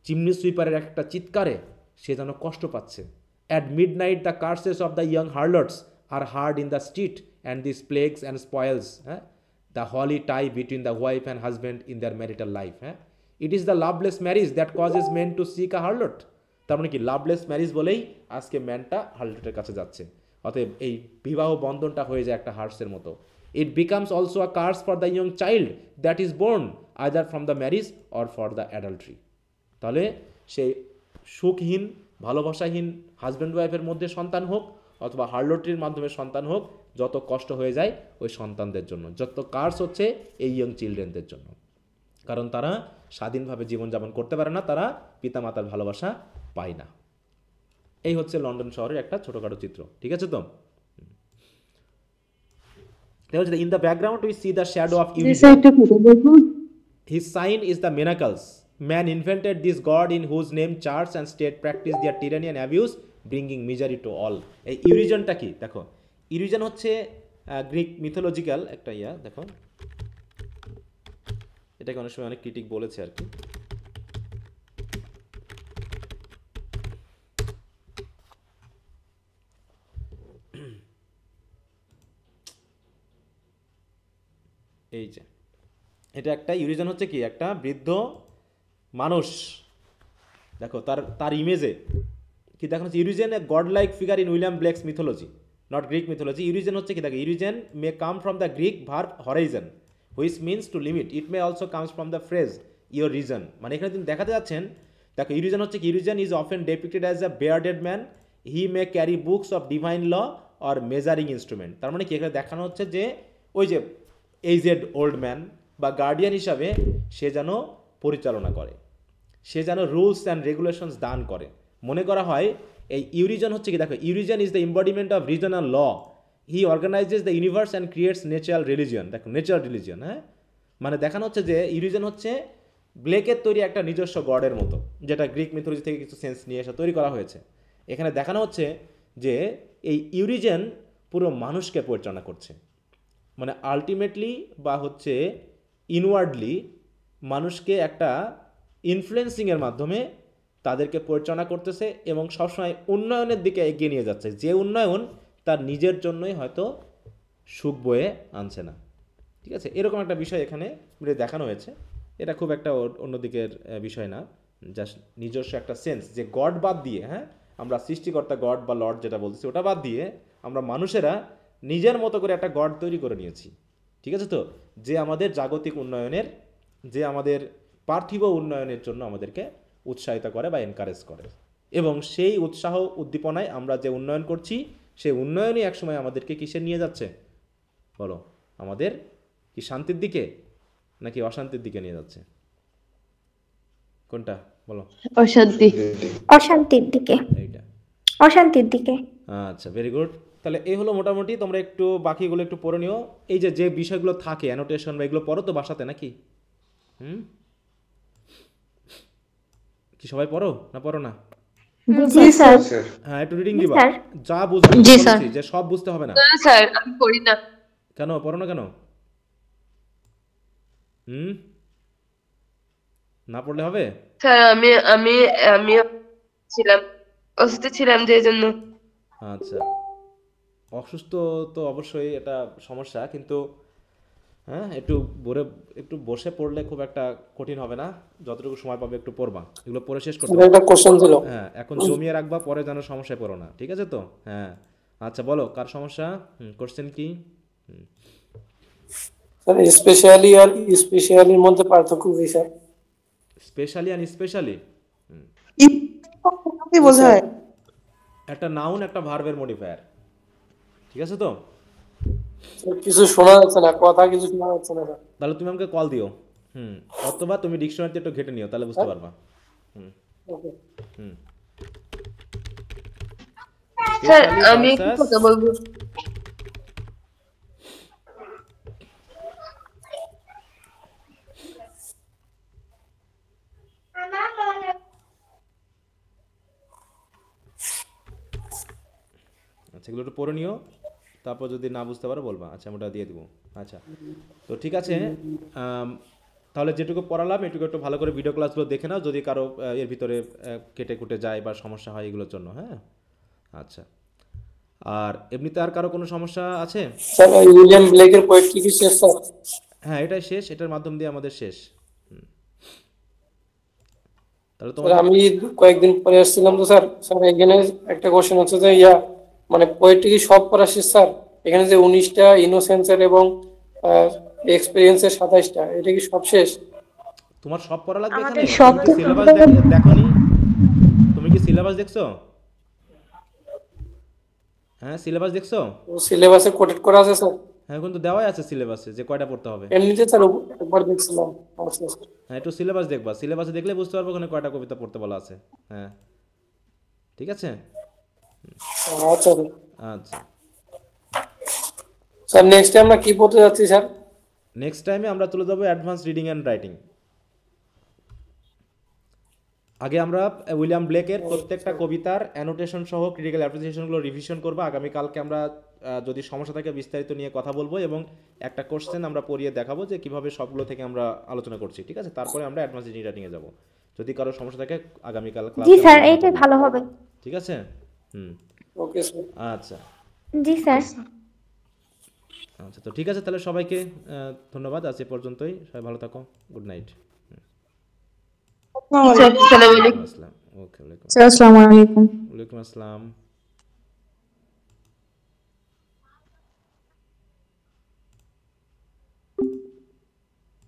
চিমনি সুইপারের একটা চিৎকারে সে যেন কষ্ট পাচ্ছে। At midnight the curses of the young harlots are heard in the street and this plagues and spoils, হ্যাঁ, the holy tie between the wife and husband in their marital life. হ্যাঁ, it is the loveless marriage that causes men to seek a harlot. তার মানে কি, Lovelace marriage বলেই আজকে ম্যানটা হার্লটের কাছে যাচ্ছে। অতএব এই বিবাহ বন্ধনটা হয়ে যায় একটা হার্সের মতো। It becomes also a curse for the young child that is born either from the marriage or for the adultery. তাহলে সেই সুখহীন, ভালোবাসাহীন হাজব্যান্ড ওয়াইফের মধ্যে সন্তান হোক অথবা হার্লট্রির মাধ্যমে সন্তান হোক, যত কষ্ট হয়ে যায় ওই সন্তানদের জন্য, যত কার্স হচ্ছে এই ইয়ং চিলড্রেনদের জন্য, কারণ তারা স্বাধীনভাবে জীবনযাপন করতে পারে না, তারা পিতামাতার ভালোবাসা পায় না। এই হচ্ছে লন্ডন শহরের একটা ছোটোখাটো চিত্র। ঠিক আছে তো? In the background we see the shadow of Eurigen. His sign is the manacles. Man invented this god in whose name church and state practice their tyranny and abuse, bringing misery to all. এই ইউরিজনটা কি দেখো, Urizen হচ্ছে Greek mythological একটা দেখো, এটাকে অনেক সময় অনেক ক্রিটিক বলেছে আর কি। এই যে এটা একটা ইউরিজন হচ্ছে কি, একটা বৃদ্ধ মানুষ, দেখো তার ইমেজে কি দেখানো হচ্ছে, Urizen a god like figure in William Blake's mythology, not Greek mythology. Urizen হচ্ছে কি, দেখো Urizen may come from the Greek verb horizon which means to limit, it may also comes from the phrase your reason. মানে এখানে তিনি দেখাতে যাচ্ছেন, দেখো Urizen হচ্ছে কি, Urizen is often depicted as a bearded man, he may carry books of divine law or measuring instrument. তার মানে কি, এখানে দেখানো হচ্ছে যে ওই যে এইজেড ওল্ড ম্যান বা গার্ডিয়ান হিসাবে সে যেন পরিচালনা করে, সে যেন রুলস অ্যান্ড রেগুলেশনস দান করে। মনে করা হয় এই ইউরিজন হচ্ছে কি, দেখো Urizen is the embodiment of rational law, he organises the universe and creates natural religion. দেখো ন্যাচারাল রিলিজিয়ন, হ্যাঁ, মানে দেখানো হচ্ছে যে ইউরিজন হচ্ছে ব্লেকের তৈরি একটা নিজস্ব গডের মতো, যেটা গ্রিক মিথোলজি থেকে কিছু সেন্স নিয়ে এসে তৈরি করা হয়েছে। এখানে দেখানো হচ্ছে যে এই ইউরিজন পুরো মানুষকে পরিচালনা করছে, মানে আলটিমেটলি বা হচ্ছে ইনওয়ার্ডলি মানুষকে একটা ইনফ্লুয়েন্সিংয়ের মাধ্যমে তাদেরকে পরিচালনা করতেছে এবং সবসময় উন্নয়নের দিকে এগিয়ে নিয়ে যাচ্ছে, যে উন্নয়ন তার নিজের জন্যই হয়তো সুখ বয়ে আনছে না। ঠিক আছে, এরকম একটা বিষয় এখানে দেখানো হয়েছে। এটা খুব একটা অন্যদিকের বিষয় না, জাস্ট নিজস্ব একটা সেন্স যে গড বাদ দিয়ে, হ্যাঁ, আমরা সৃষ্টিকর্তা গড বা লর্ড যেটা বলছি ওটা বাদ দিয়ে আমরা মানুষেরা নিজের মতো করে একটা গড তৈরি করে নিয়েছি। ঠিক আছে তো, যে আমাদের জাগতিক উন্নয়নের, যে আমাদের পার্থিব উন্নয়নের জন্য আমাদেরকে উৎসাহিত করে বা এনকারেজ করে, এবং সেই উৎসাহ উদ্দীপনায় আমরা যে উন্নয়ন করছি সেই উন্নয়নই একসময় আমাদেরকে কিসে নিয়ে যাচ্ছে বলো, আমাদের কি শান্তির দিকে নাকি অশান্তির দিকে নিয়ে যাচ্ছে? কোনটা বলো? অশান্তি। অশান্তির দিকে। এইটা অশান্তির দিকে। আচ্ছা, ভেরি গুড। তাহলে এই হলো মোটামুটি, তোমরা একটু বাকিগুলো একটু পড়ে নিও। এই যে যে বিষয়গুলো থাকে অ্যানোটেশন বা এগুলো পড়ো তো বাসাতে নাকি? কি সবাই পড়ো না পড়ো না? জি স্যার। হ্যাঁ, একটু রিডিং দিবা, যা বুঝবে বলছি যে সব বুঝতে হবে না। না স্যার আমি পড়ি না। কেন পড়ো না কেন? না পড়লে হবে? স্যার আমি আমি আমি ছিলাম অসুস্থ ছিলাম যে জন্য। আচ্ছা, অসুস্থ তো অবশ্যই এটা সমস্যা, কিন্তু হ্যাঁ একটু বসে পড়লে খুব একটা কঠিন হবে না। যতটুকু সময় পাবে একটু পড়বা, এগুলো পড়ে শেষ করতে একটা কোশ্চেন ছিল। হ্যাঁ, এখন জমিয়ে রাখবা, পরে যেন সমস্যায় পড়ো না, ঠিক আছে তো? হ্যাঁ আচ্ছা, বলো কার সমস্যা? কোশ্চেন কি? স্যার স্পেশালি আর স্পেশালির মধ্যে পার্থক্য কি স্যার? স্পেশালি আর স্পেশালি কি বোঝায়? একটা নাউন একটা ভার্বের মডিফায়ার, ঠিক আছে তো? কিছু শোনা যাচ্ছে না, কথা কিছু শোনা যাচ্ছে না। তাহলে তুমি আমাকে কল দিও, অথবা তুমি ডিকশনারিতে একটু ঘেটে নিও, তাহলে বুঝতে পারবা। স্যার আমি কি কথা বলবো? আচ্ছা, এগুলো একটু পড়ে নিও, তারপর যদি না বুঝতে পারো বলবা। আচ্ছা, আমি ওটা দিয়ে দিব। আচ্ছা, তো ঠিক আছে, তাহলে যেটুকু পড়ালাম এটুকু একটু ভালো করে ভিডিও ক্লাসগুলো দেখে নাও, যদি কারো এর ভিতরে কেটে কুটে যায় বা সমস্যা হয় এগুলোর জন্য। হ্যাঁ আচ্ছা, আর এমনিতে আর কারো কোনো সমস্যা আছে? স্যার উইলিয়াম ব্লেকের পোয়েট্রি কি শেষ স্যার? হ্যাঁ, এটাই শেষ, এটার মাধ্যম দিয়ে আমাদের শেষ। তাহলে তোমার আমি কয়েকদিন পরে আসছিলাম তো স্যার, এখানে একটা কোশ্চেন হচ্ছে যে মানে পোয়েট্রি কি সব পড়া শেষ স্যার? এখানে যে 19টা ইনোসেন্সের এবং এক্সপেরিয়েন্সের 27টা, এটা কি সব শেষ? তোমার সব পড়া লাগবে এখানে? আমাদের সব সিলেবাস দেখোনি? তুমি কি সিলেবাস দেখছো? হ্যাঁ, সিলেবাস দেখছো? সিলেবাসে কোটেড করা আছে স্যার? হ্যাঁ, কিন্তু দেওয়াই আছে সিলেবাসে যে কয়টা পড়তে হবে। এমনিতে স্যার একবার দেখছিলাম। হ্যাঁ, একটু সিলেবাস দেখবা, সিলেবাসে দেখলে বুঝতে পারবে ওখানে কয়টা কবিতা পড়তে বলা আছে। হ্যাঁ ঠিক আছে। আচ্ছা আচ্ছা স্যার, নেক্সট টাইম আমরা কি পড়তে যাচ্ছি স্যার? নেক্সট টাইমে আমরা চলে যাব অ্যাডভান্স রিডিং অ্যান্ড রাইটিং। আগে আমরা উইলিয়াম ব্লেকের প্রত্যেকটা কবিতার অ্যানোটেশন সহ ক্রিটিক্যাল অ্যাপ্রিসিয়েশনগুলো রিভিশন করব। আগামীকালকে আমরা যদি সমস্যা থাকে বিস্তারিত নিয়ে কথা বলবো এবং একটা কোশ্চেন আমরা পড়িয়ে দেখাবো যে কিভাবে সবগুলো থেকে আমরা আলোচনা করছি, ঠিক আছে? তারপরে আমরা অ্যাডভান্স রিডিং রাইটিংয়ে যাব। যদি কারো সমস্যা থাকে আগামীকাল ক্লাসে। জি স্যার, এইটাই ভালো হবে। ঠিক আছে। Okay sir. আচ্ছা জি স্যার। আচ্ছা, তো ঠিক আছে, তাহলে সবাইকে ধন্যবাদ। আজ এ পর্যন্তই, সবাই ভালো থাকো। Good night. আসসালামু আলাইকুম। আসসালাম। ওকে, আসসালামু আলাইকুম। ওয়ালাইকুম আসসালাম।